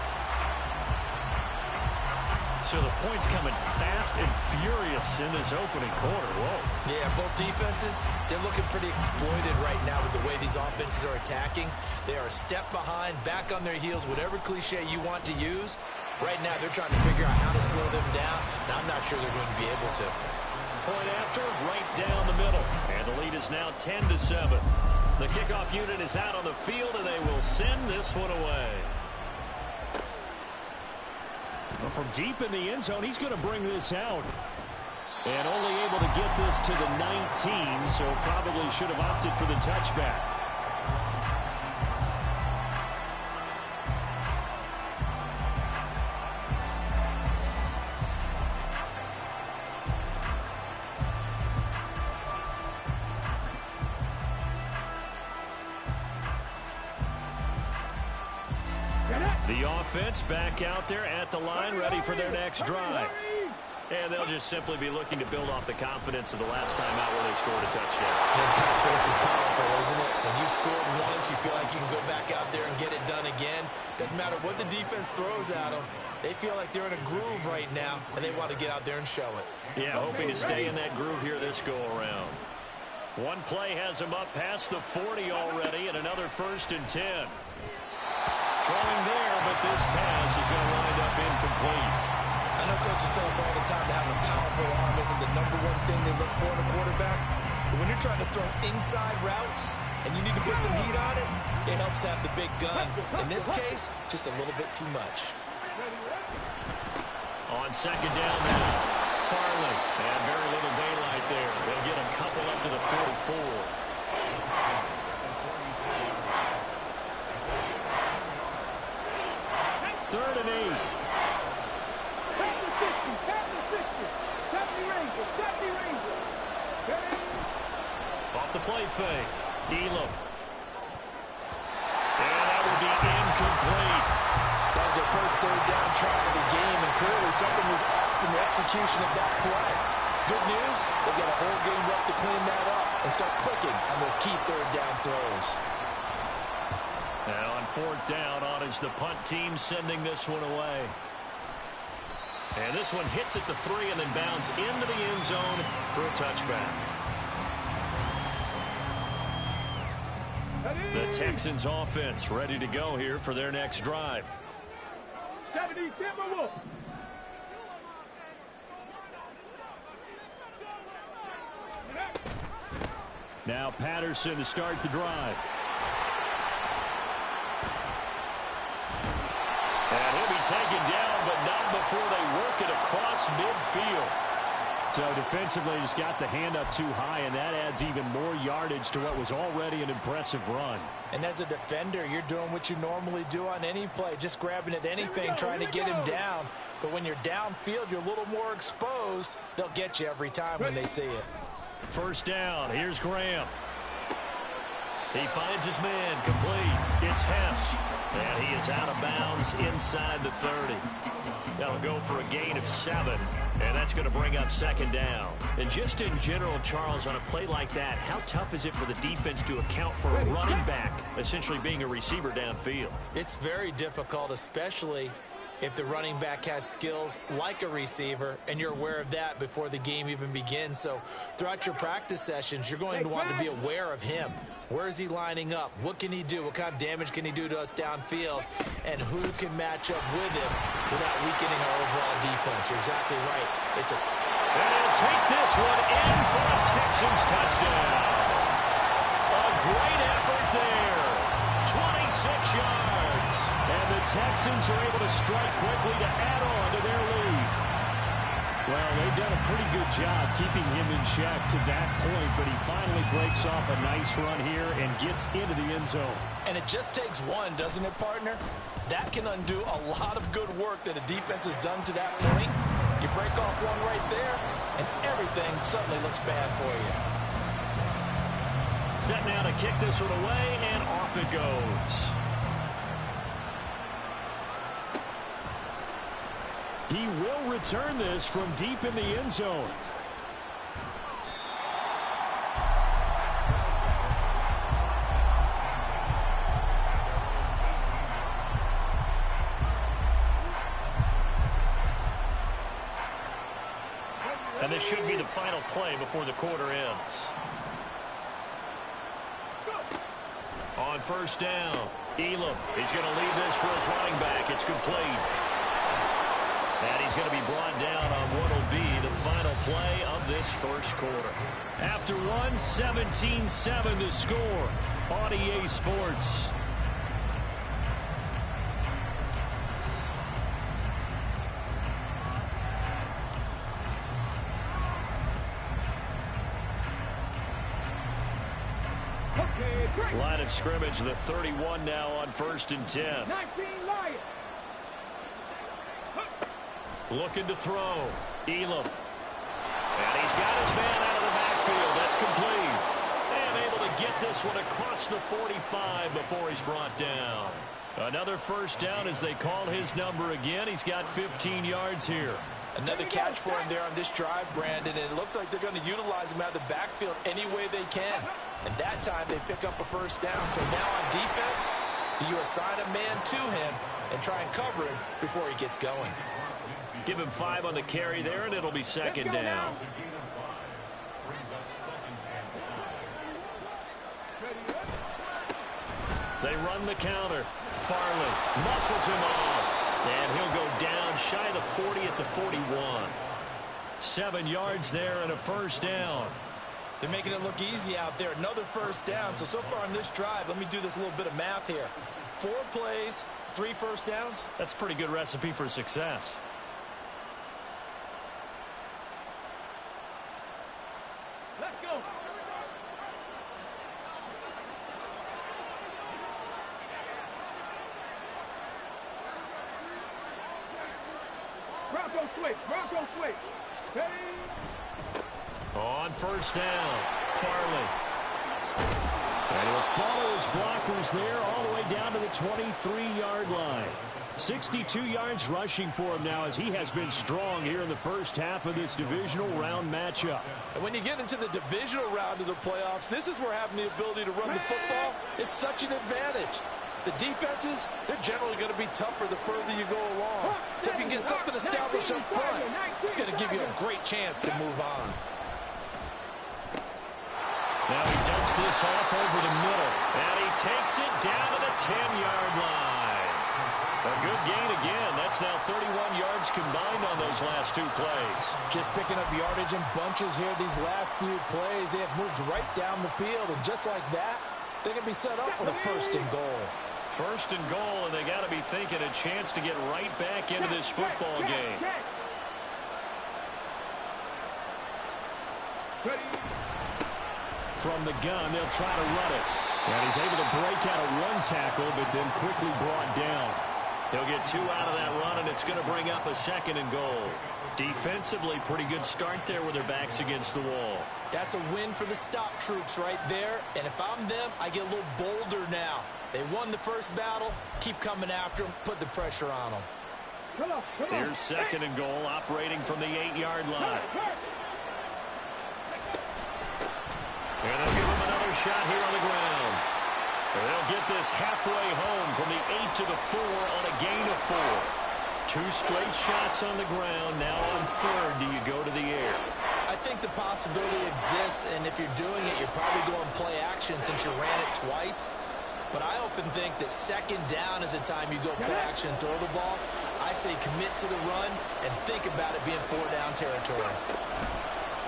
Speaker 12: So the points coming fast and furious in this opening quarter. Whoa.
Speaker 2: Yeah, both defenses, they're looking pretty exploited right now with the way these offenses are attacking. They are a step behind, back on their heels, whatever cliche you want to use. Right now, they're trying to figure out how to slow them down, and I'm not sure they're going to be able to.
Speaker 12: Point after, right down the middle. And the lead is now 10-7. The kickoff unit is out on the field, and they will send this one away. Well, from deep in the end zone, he's going to bring this out. And only able to get this to the 19, so probably should have opted for the touchback. The offense back out there at the line, ready for their next drive. And they'll just simply be looking to build off the confidence of the last time out where they scored a touchdown.
Speaker 2: And confidence is powerful, isn't it? When you scored once, you feel like you can go back out there and get it done again. Doesn't matter what the defense throws at them. They feel like they're in a groove right now, and they want to get out there and show it.
Speaker 12: Yeah, hoping to stay in that groove here this go-around. One play has them up past the 40 already, and another 1st and 10. Throwing there, but this pass is going to wind up incomplete.
Speaker 2: I know coaches tell us all the time that having a powerful arm isn't the number one thing they look for in a quarterback. But when you're trying to throw inside routes and you need to put some heat on it, it helps have the big gun. In this case, just a little bit too much.
Speaker 12: On second down now, Farley. And very little daylight there. They'll get a couple up to the 44. 3rd and 8. Off the play fake. Elam. And that will be incomplete.
Speaker 3: That was their first 3rd down try of the game, and clearly something was off in the execution of that play. Good news, they've got a whole game left to clean that up and start clicking on those key 3rd down throws.
Speaker 12: Now on 4th down, on is the punt team sending this one away. And this one hits at the 3 and then bounds into the end zone for a touchback. The Texans offense ready to go here for their next drive.
Speaker 4: 70 Timberwolves.
Speaker 12: Now Patterson to start the drive. And he'll be taken down, but not before they work it across midfield. So defensively, just got the hand up too high, and that adds even more yardage to what was already an impressive run.
Speaker 3: And as a defender, you're doing what you normally do on any play, just grabbing at anything, trying to get him down. But when you're downfield, you're a little more exposed. They'll get you every time when they see it.
Speaker 12: 1st down. Here's Graham. He finds his man complete. It's Hess. And he is out of bounds inside the 30. That'll go for a gain of 7. And that's going to bring up 2nd down. And just in general, Charles, on a play like that, how tough is it for the defense to account for a running back essentially being a receiver downfield?
Speaker 2: It's very difficult, especially if the running back has skills like a receiver, and you're aware of that before the game even begins. So throughout your practice sessions, you're going to want to be aware of him. Where is he lining up? What can he do? What kind of damage can he do to us downfield? And who can match up with him without weakening our overall defense? You're exactly right. And
Speaker 12: he'll take this one in for a Texans touchdown. A great effort there. 26 yards. And the Texans are able to strike quickly to add on to their lead. Well, they've done a pretty good job keeping him in check to that point, but he finally breaks off a nice run here and gets into the end zone.
Speaker 3: And it just takes one, doesn't it, partner? That can undo a lot of good work that a defense has done to that point. You break off one right there, and everything suddenly looks bad for you.
Speaker 6: Set now to kick this one away, and off it goes.
Speaker 12: He will return this from deep in the end zone.
Speaker 6: And this should be the final play before the quarter ends. On first down, Elam. He's going to leave this for his running back. It's complete. And he's going to be brought down on what will be the final play of this first quarter.
Speaker 12: After one, 17-7 the score on EA Sports.
Speaker 6: Line of scrimmage, the 31 now on 1st and 10.
Speaker 4: 19 Lions.
Speaker 6: Looking to throw. Elam. And he's got his man out of the backfield. That's complete. And able to get this one across the 45 before he's brought down. Another first down as they call his number again. He's got 15 yards here.
Speaker 3: Another catch for him there on this drive, Brandon, and it looks like they're going to utilize him out of the backfield any way they can. And that time they pick up a first down. So now on defense, you assign a man to him and try and cover him before he gets going.
Speaker 6: Give him 5 on the carry there, and it'll be second down. They run the counter. Farley muscles him off. And he'll go down shy of the 40 at the 41. 7 yards there and a first down.
Speaker 2: They're making it look easy out there. Another first down. So far on this drive, let me do this little bit of math here. 4 plays, 3 first downs.
Speaker 6: That's a pretty good recipe for success.
Speaker 4: Let's go. Bronco switch. Bronco switch. Hey.
Speaker 6: On first down, Farley. And he'll follow his blockers there all the way down to the 23-yard line. 62 yards rushing for him now as he has been strong here in the first half of this divisional round matchup.
Speaker 3: And when you get into the divisional round of the playoffs, this is where having the ability to run the football is such an advantage. The defenses, they're generally going to be tougher the further you go along. So if you can get something established up front, it's going to give you a great chance to move on.
Speaker 6: Now he dumps this off over the middle, and he takes it down to the 10-yard line. A good gain again. That's now 31 yards combined on those last 2 plays.
Speaker 3: Just picking up yardage in bunches here these last few plays. They have moved right down the field, and just like that, they can be set up with a 1st and goal.
Speaker 6: 1st and goal, and they got to be thinking a chance to get right back into this football game.
Speaker 12: From the gun, they'll try to run it. And he's able to break out of 1 tackle, but then quickly brought down.
Speaker 6: They'll get 2 out of that run, and it's going to bring up a 2nd and goal. Defensively, pretty good start there with their backs against the wall.
Speaker 2: That's a win for the stop troops right there. And if I'm them, I get a little bolder now. They won the first battle. Keep coming after them. Put the pressure on them.
Speaker 4: Come on.
Speaker 6: Here's 2nd and goal, operating from the 8-yard line. And they'll give him another shot here on the ground. They'll get this halfway home from the 8 to the 4 on a gain of 4. 2 straight shots on the ground. Now on 3rd, do you go to the air?
Speaker 2: I think the possibility exists, and if you're doing it, you're probably going play action since you ran it twice. But I often think that 2nd down is a time you go play action and throw the ball. I say commit to the run and think about it being 4-down territory.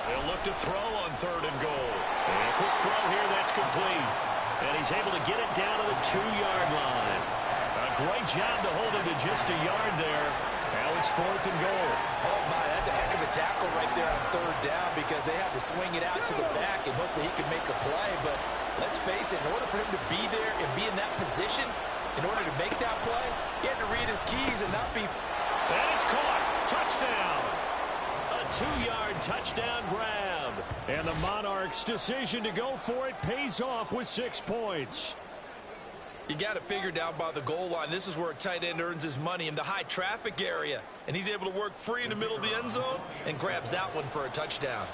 Speaker 6: They'll look to throw on 3rd and goal. And a quick throw here, that's complete. And he's able to get it down to the 2-yard line. A great job to hold him to just a yard there. Now it's 4th and goal.
Speaker 3: Oh, my, that's a heck of a tackle right there on 3rd down because they had to swing it out to the back and hope that he could make a play. But let's face it, in order for him to be there and be in that position, in order to make that play, he had to read his keys and not be...
Speaker 6: And it's caught. Touchdown. A 2-yard touchdown grab. And the Monarchs' decision to go for it pays off with 6 points.
Speaker 2: You got it figured out by the goal line. This is where a tight end earns his money, in the high traffic area. And he's able to work free in the middle of the end zone and grabs that one for a touchdown.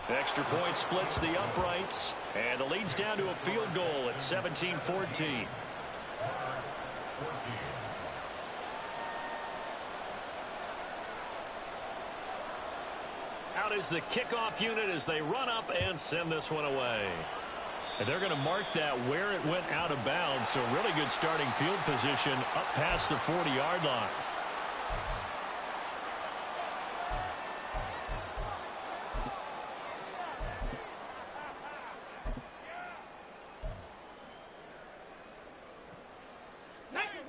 Speaker 6: Extra point splits the uprights. And the lead's down to a field goal at 17-14. Out is the kickoff unit as they run up and send this one away. And they're going to mark that where it went out of bounds, so really good starting field position up past the 40-yard line.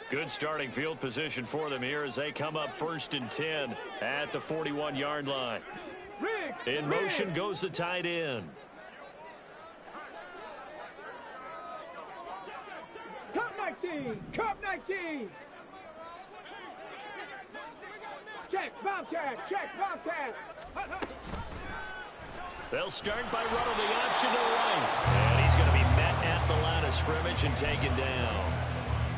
Speaker 6: Good starting field position for them here as they come up 1st and 10 at the 41-yard line. In motion goes the tight end.
Speaker 4: Cup 19! Cup 19! Check, bounce pass, check, bounce pass.
Speaker 6: They'll start by running the option to the right. And he's going to be met at the line of scrimmage and taken down.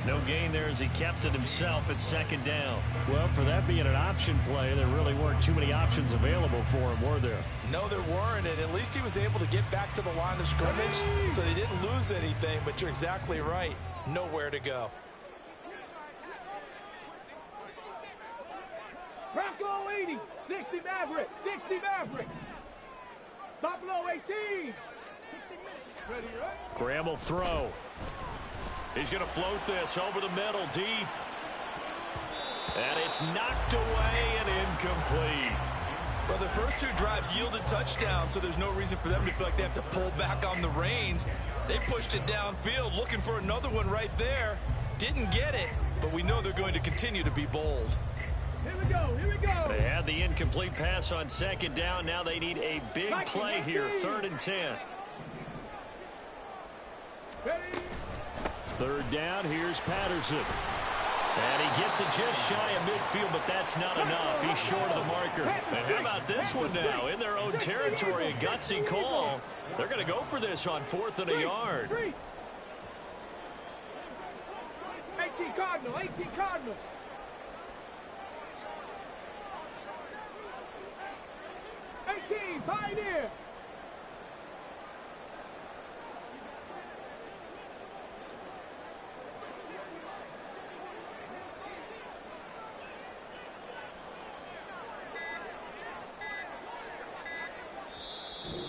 Speaker 6: No gain there as he kept it himself at 2nd down. Well, for that being an option play, there really weren't too many options available for him, were there?
Speaker 3: No, there weren't, and at least he was able to get back to the line of scrimmage, so he didn't lose anything, but you're exactly right. Nowhere to go.
Speaker 4: Bronco 80, 60 Maverick, 60 Maverick. Buffalo 18. Ready, right?
Speaker 6: Graham will throw. He's going to float this over the middle, deep. And it's knocked away and incomplete.
Speaker 2: Well, the first 2 drives yielded touchdowns, so there's no reason for them to feel like they have to pull back on the reins. They pushed it downfield, looking for another one right there. Didn't get it, but we know they're going to continue to be bold.
Speaker 4: Here we go, here we go.
Speaker 6: They had the incomplete pass on 2nd down. Now they need a big play here, 3rd and 10.
Speaker 4: Ready?
Speaker 6: 3rd down, here's Patterson. And he gets it just shy of midfield, but that's not enough. He's short of the marker. And how about this one now? In their own territory, a gutsy call. They're going to go for this on 4th and a yard.
Speaker 4: 18 Cardinal, 18 Cardinal. Pioneer.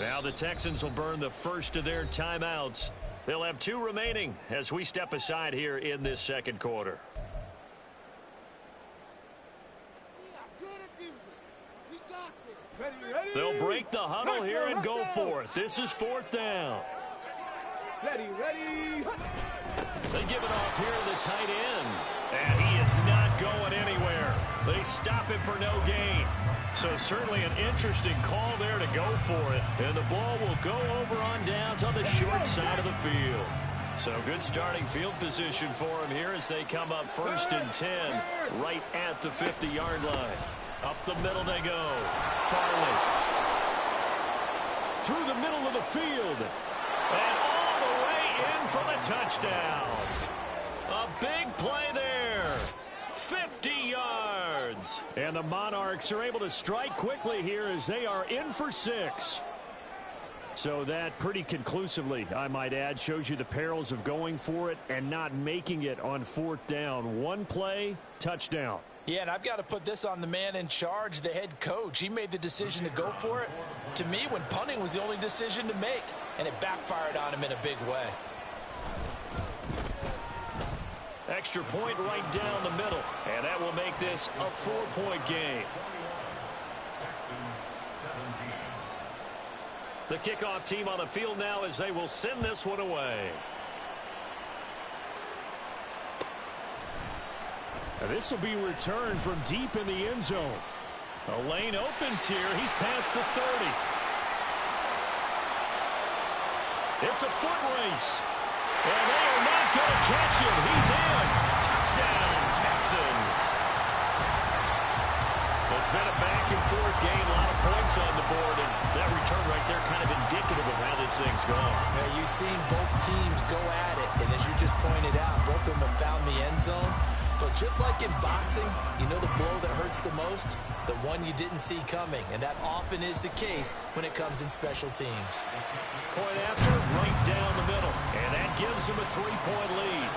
Speaker 6: Now the Texans will burn the first of their timeouts. They'll have 2 remaining as we step aside here in this 2nd quarter. They'll break the huddle here and go for it. This is 4th down.
Speaker 4: Ready.
Speaker 6: They give it off here to the tight end. And he is not going anywhere. They stop him for no gain. So certainly an interesting call there to go for it. And the ball will go over on downs on the short side of the field. So good starting field position for him here as they come up 1st and 10 right at the 50-yard line. Up the middle they go. Farley. Through the middle of the field. And all the way in for the touchdown. A big play there. 50 yards. And the Monarchs are able to strike quickly here as they are in for 6. So that pretty conclusively, I might add, shows you the perils of going for it and not making it on 4th down. One play, touchdown.
Speaker 3: Yeah, and I've got to put this on the man in charge, the head coach. He made the decision to go for it. To me, when punting was the only decision to make, and it backfired on him in a big way.
Speaker 6: Extra point right down the middle, and that will make this a 4-point game. The kickoff team on the field now as they will send this one away.
Speaker 12: This will be returned from deep in the end zone.
Speaker 1: A lane opens here. He's past the 30. It's a foot race. And they are not going to catch him. He's in. Touchdown, Texans. It's been a back-and-forth game. A lot of points on the board. And that return right there kind of indicative of how this thing's going.
Speaker 3: Yeah, you've seen both teams go at it. And as you just pointed out, both of them have found the end zone. But just like in boxing, you know the blow that hurts the most? The one you didn't see coming. And that often is the case when it comes in special teams.
Speaker 1: Point after, right down the middle. And that gives him a 3-point lead.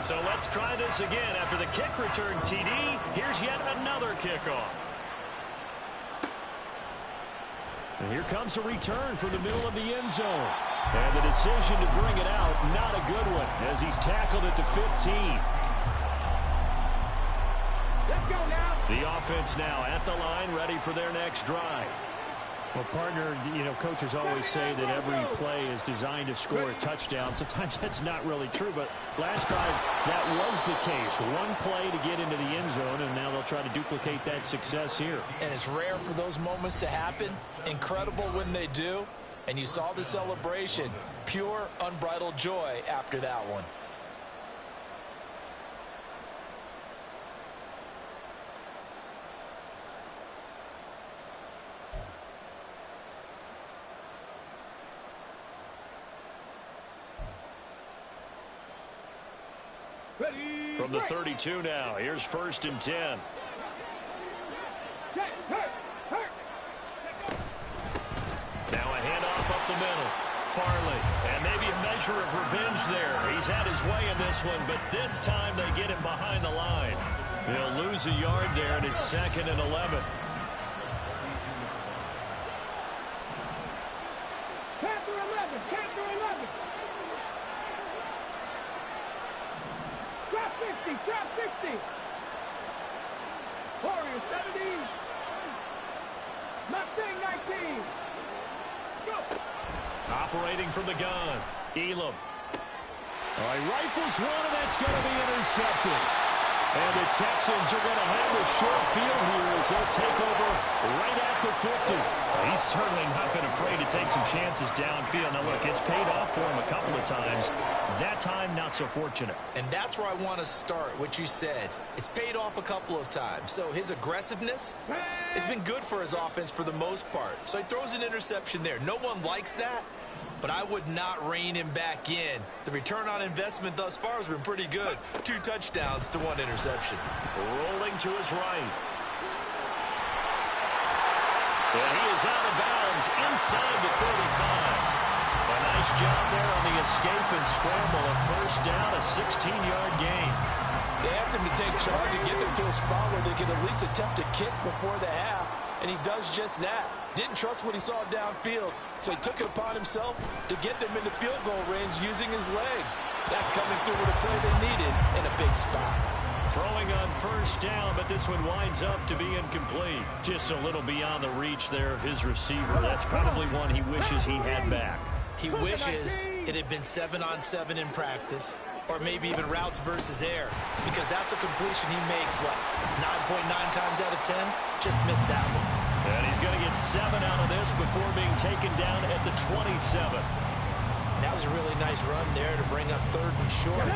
Speaker 1: So let's try this again. After the kick return TD, here's yet another kickoff.
Speaker 12: And here comes a return from the middle of the end zone. And the decision to bring it out, not a good one, as he's tackled at the 15.
Speaker 4: Let's go now.
Speaker 12: The offense now at the line, ready for their next drive. Well, partner, you know, coaches always say that every play is designed to score a touchdown. Sometimes that's not really true, but last drive, that was the case. One play to get into the end zone, and now they'll try to duplicate that success here.
Speaker 3: And it's rare for those moments to happen. Incredible when they do. And you saw the celebration. Pure, unbridled joy after that one.
Speaker 1: From the 32 now, here's 1st and 10. Now a handoff up the middle. Farley, and maybe a measure of revenge there. He's had his way in this one, but this time they get him behind the line. They'll lose a yard there, and it's 2nd and 11.
Speaker 4: Capture 11, capture 11. Drop 60, drop 60. Warriors 70. Mustang 19. Go.
Speaker 1: Operating from the gun, Elam.
Speaker 12: All right, rifles one, and that's going to be intercepted. And the Texans are going to have the short field here as they'll take over right at the 50.
Speaker 1: He's certainly not been afraid to take some chances downfield. Now, look, it's paid off for him a couple of times. That time, not so fortunate.
Speaker 3: And that's where I want to start, what you said. It's paid off a couple of times. So his aggressiveness has been good for his offense for the most part. So he throws an interception there. No one likes that, but I would not rein him back in. The return on investment thus far has been pretty good. 2 touchdowns to 1 interception.
Speaker 1: Rolling to his right. And he is out of bounds inside the 35. A nice job there on the escape and scramble. A 1st down, a 16-yard gain.
Speaker 3: They asked him to take charge and get them to a spot where they could at least attempt a kick before the half, and he does just that. Didn't trust what he saw downfield, so he took it upon himself to get them into field goal range using his legs. That's coming through with a play they needed in a big spot.
Speaker 1: Throwing on 1st down, but this one winds up to be incomplete. Just a little beyond the reach there of his receiver. That's probably one he wishes he had back.
Speaker 3: He wishes it had been 7-on-7 in practice, or maybe even routes versus air, because that's a completion he makes, what, 9.9 times out of 10? Just missed that one.
Speaker 1: And he's going to get 7 out of this before being taken down at the 27th.
Speaker 3: That was a really nice run there to bring up 3rd and short.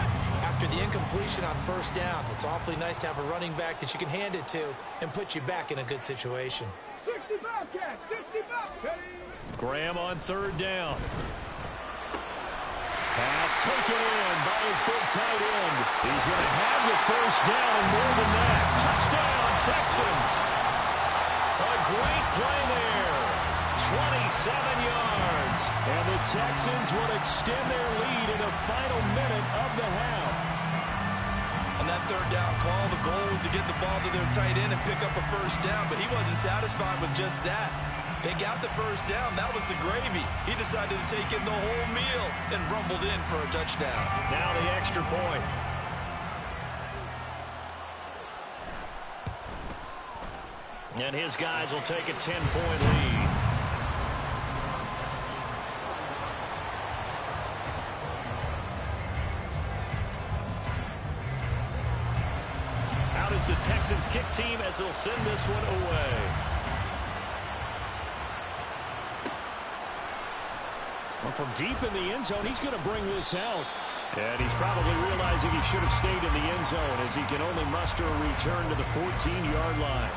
Speaker 3: After the incompletion on 1st down, it's awfully nice to have a running back that you can hand it to and put you back in a good situation.
Speaker 4: 60 Bobcats, 60 Bobcats.
Speaker 1: Graham on 3rd down.
Speaker 12: Pass taken in by his big tight end. He's going to have the 1st down and more than that.
Speaker 1: Touchdown, Texans. A great play there. 27 yards.
Speaker 12: And the Texans will extend their lead in the final minute of the half.
Speaker 2: On that 3rd down call, the goal was to get the ball to their tight end and pick up a 1st down, but he wasn't satisfied with just that. They got the 1st down. That was the gravy. He decided to take in the whole meal and rumbled in for a touchdown.
Speaker 1: Now the extra point. And his guys will take a 10-point lead.
Speaker 6: out is the Texans kick team as they'll send this one away.
Speaker 12: Well, from deep in the end zone, he's going to bring this out. And he's probably realizing he should have stayed in the end zone as he can only muster a return to the 14-yard line.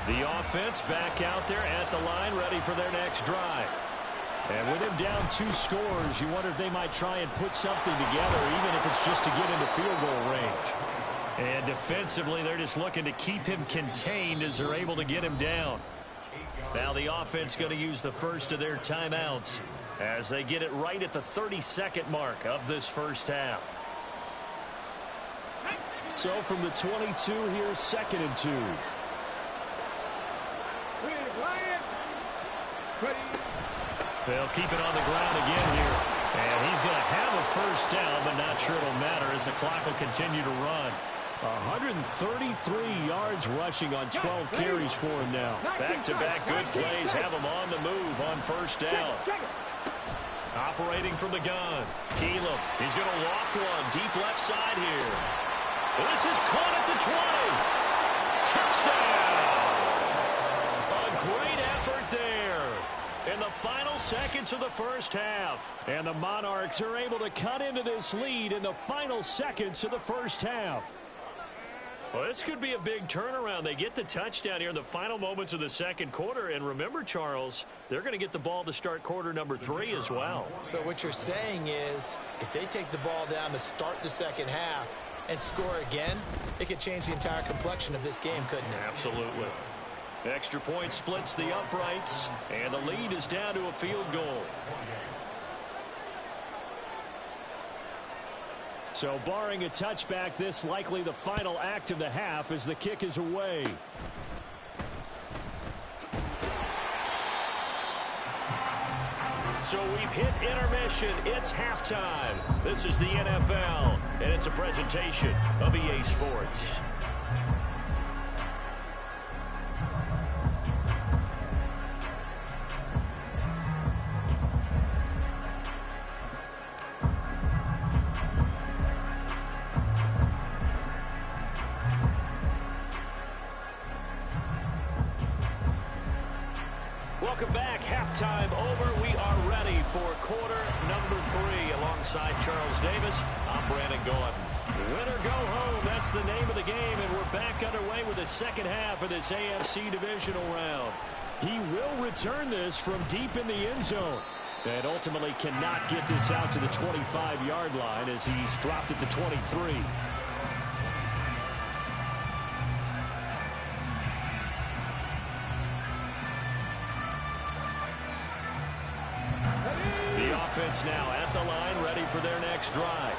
Speaker 12: The offense back out there at the line, ready for their next drive. And with him down 2 scores, you wonder if they might try and put something together, even if it's just to get into field goal range.
Speaker 6: And defensively, they're just looking to keep him contained as they're able to get him down. Now the offense going to use the first of their timeouts as they get it right at the 32nd mark of this first half.
Speaker 12: So from the 22, here's 2nd and 2.
Speaker 6: They'll keep it on the ground again here. And he's going to have a first down, but not sure it'll matter as the clock will continue to run.
Speaker 12: 133 yards rushing on 12 carries for him now.
Speaker 6: Back-to-back good plays have him on the move on first down. Operating from the gun. Elam, he's going to loft one deep left side here. And this is caught at the 20. Touchdown! A great effort there in the final seconds of the first half.
Speaker 12: And the Monarchs are able to cut into this lead in the final seconds of the first half.
Speaker 6: Well, this could be a big turnaround. They get the touchdown here in the final moments of the second quarter. And remember, Charles, they're going to get the ball to start quarter number 3 as well.
Speaker 2: So what you're saying is if they take the ball down to start the second half and score again, it could change the entire complexion of this game, couldn't it?
Speaker 6: Absolutely. Extra point splits the uprights, and the lead is down to a field goal.
Speaker 12: So barring a touchback, this likely the final act of the half as the kick is away.
Speaker 6: So we've hit intermission. It's halftime. This is the NFL, and it's a presentation of EA Sports. Welcome back. Halftime over. We are ready for quarter number 3. Alongside Charles Davis, I'm Brandon Gaudin. Win or go home, that's the name of the game, and we're back underway with the second half of this AFC divisional round.
Speaker 12: He will return this from deep in the end zone. And ultimately cannot get this out to the 25-yard line as he's dropped it to 23.
Speaker 6: Offense now at the line, ready for their next drive.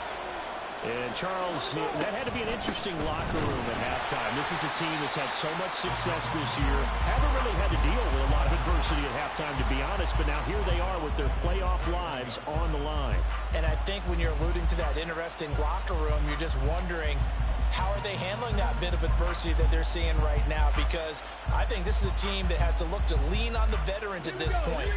Speaker 12: And Charles, that had to be an interesting locker room at halftime. This is a team that's had so much success this year. Haven't really had to deal with a lot of adversity at halftime, to be honest, but now here they are with their playoff lives on the line.
Speaker 3: And I think when you're alluding to that interesting locker room, you're just wondering, how are they handling that bit of adversity that they're seeing right now? Because I think this is a team that has to look to lean on the veterans at this point.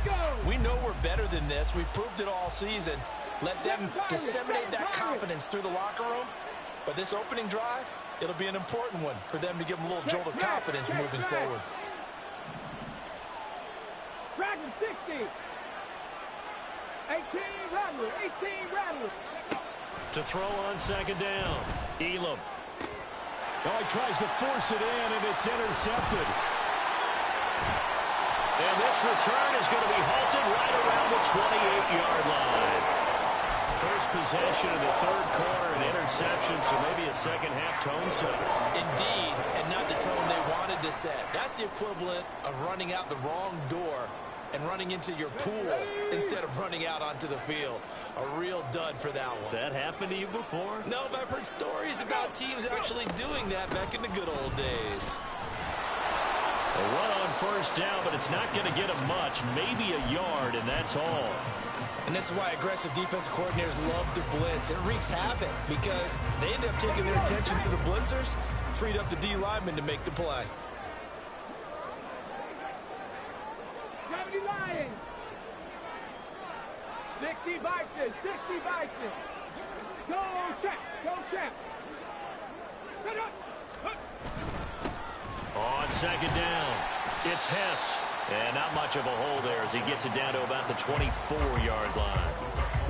Speaker 3: We know we're better than this. We've proved it all season. Let them disseminate that confidence through the locker room. But this opening drive, it'll be an important one for them to give them a little jolt of confidence moving forward.
Speaker 4: Dragon 60. 18 Rattler. 18 Rattler.
Speaker 6: To throw on second down. Elam.
Speaker 12: Oh, he tries to force it in, and it's intercepted.
Speaker 6: And this return is going to be halted right around the 28-yard line. First possession of the third quarter, an interception, so maybe a second-half tone setter.
Speaker 2: Indeed, and not the tone they wanted to set. That's the equivalent of running out the wrong door and running into your pool instead of running out onto the field. A real dud for that one.
Speaker 6: Has that happened to you before?
Speaker 2: No, but I've heard stories about teams actually doing that back in the good old days.
Speaker 6: A run on first down, but it's not going to get him much, maybe a yard, and that's all.
Speaker 2: And this is why aggressive defensive coordinators love to blitz. It wreaks havoc because they end up taking their attention to the blitzers, freed up the D lineman to make the play.
Speaker 4: 60 Bison, 60 Bison. Go, champ, go, champ.
Speaker 6: On second down, it's Hess. And not much of a hole there as he gets it down to about the 24-yard line.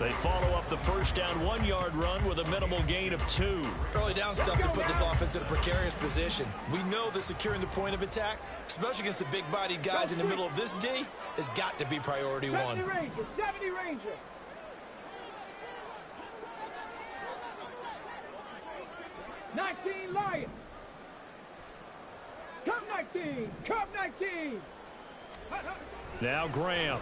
Speaker 6: They follow up the first down 1-yard run with a minimal gain of 2.
Speaker 2: Early down stuff to put this offense in a precarious position. We know that securing the point of attack, especially against the big-bodied guys in the middle of this D, has got to be priority 1.
Speaker 4: 70 Ranger. 19 Lion. Cup 19. Cup 19.
Speaker 6: Now Graham.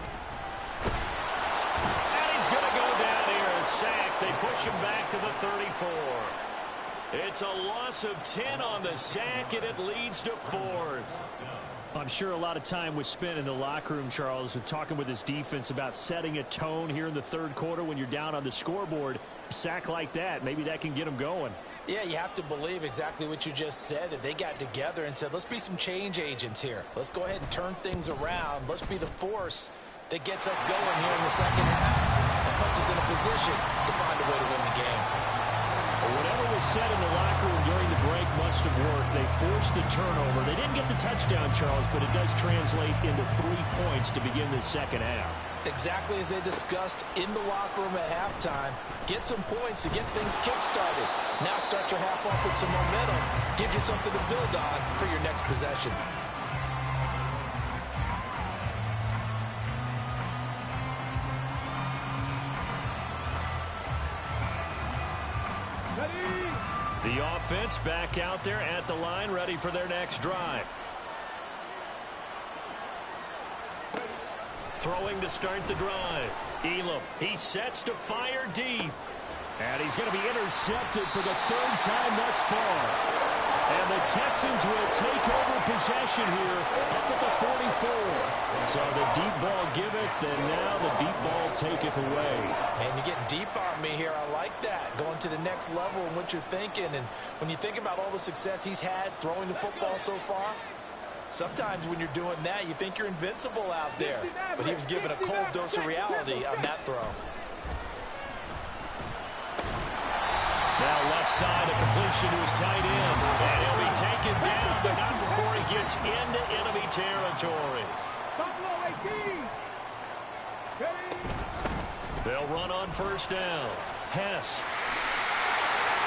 Speaker 6: And he's going to go down here, a sack. They push him back to the 34. It's a loss of 10 on the sack, and it leads to 4th.
Speaker 12: I'm sure a lot of time was spent in the locker room, Charles, with talking with his defense about setting a tone here in the third quarter when you're down on the scoreboard. A sack like that, maybe that can get them going.
Speaker 3: Yeah, you have to believe exactly what you just said, that they got together and said, let's be some change agents here. Let's go ahead and turn things around. Let's be the force that gets us going here in the second half and puts us in a position to find a way to win the game.
Speaker 12: Whatever was said in the locker room during the break must have worked. They forced the turnover. They didn't get the touchdown, Charles, but it does translate into 3 points to begin the second half.
Speaker 3: Exactly as they discussed in the locker room at halftime. Get some points to get things kick-started. Now start your half off with some momentum. Gives you something to build on for your next possession.
Speaker 6: The offense back out there at the line, ready for their next drive. Throwing to start the drive. Elam, he sets to fire deep.
Speaker 12: And he's going to be intercepted for the 3rd time thus far. And the Texans will take over possession here up at the 44. So the deep ball giveth, and now the deep ball taketh away.
Speaker 3: And you're getting deep on me here. I like that. Going to the next level in what you're thinking. And when you think about all the success he's had throwing the football so far, sometimes when you're doing that, you think you're invincible out there. But he was given a cold dose of reality on that throw.
Speaker 6: Now left side, a completion to his tight end. And he'll be taken down, but not before he gets into enemy territory. They'll run on first down. Hess.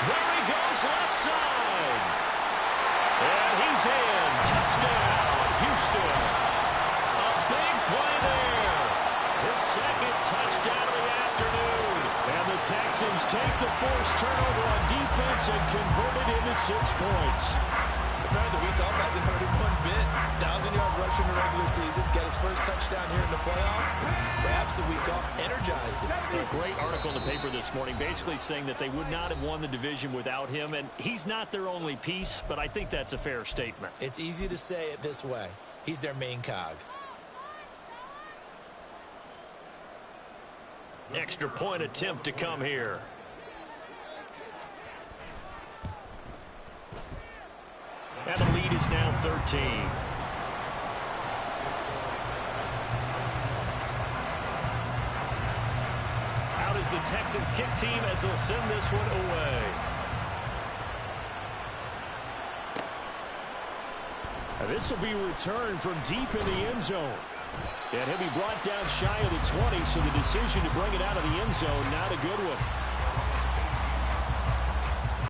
Speaker 6: There he goes, left side. And he's in. Touchdown, Houston. A big play there. His second touchdown of the afternoon. And the Texans take the forced turnover on defense and convert it into 6 points.
Speaker 2: Apparently the week off hasn't hurt him one bit. 1,000-yard rush in the regular season. Got his first touchdown here in the playoffs. Perhaps the week off energized him.
Speaker 6: A great article in the paper this morning basically saying that they would not have won the division without him. And he's not their only piece, but I think that's a fair statement.
Speaker 2: It's easy to say it this way. He's their main cog.
Speaker 6: Extra point attempt to come here. And the lead is now 13. Out is the Texans kick team as they'll send this one away.
Speaker 12: And this will be returned from deep in the end zone. And he'll be brought down shy of the 20, so the decision to bring it out of the end zone, not a good one.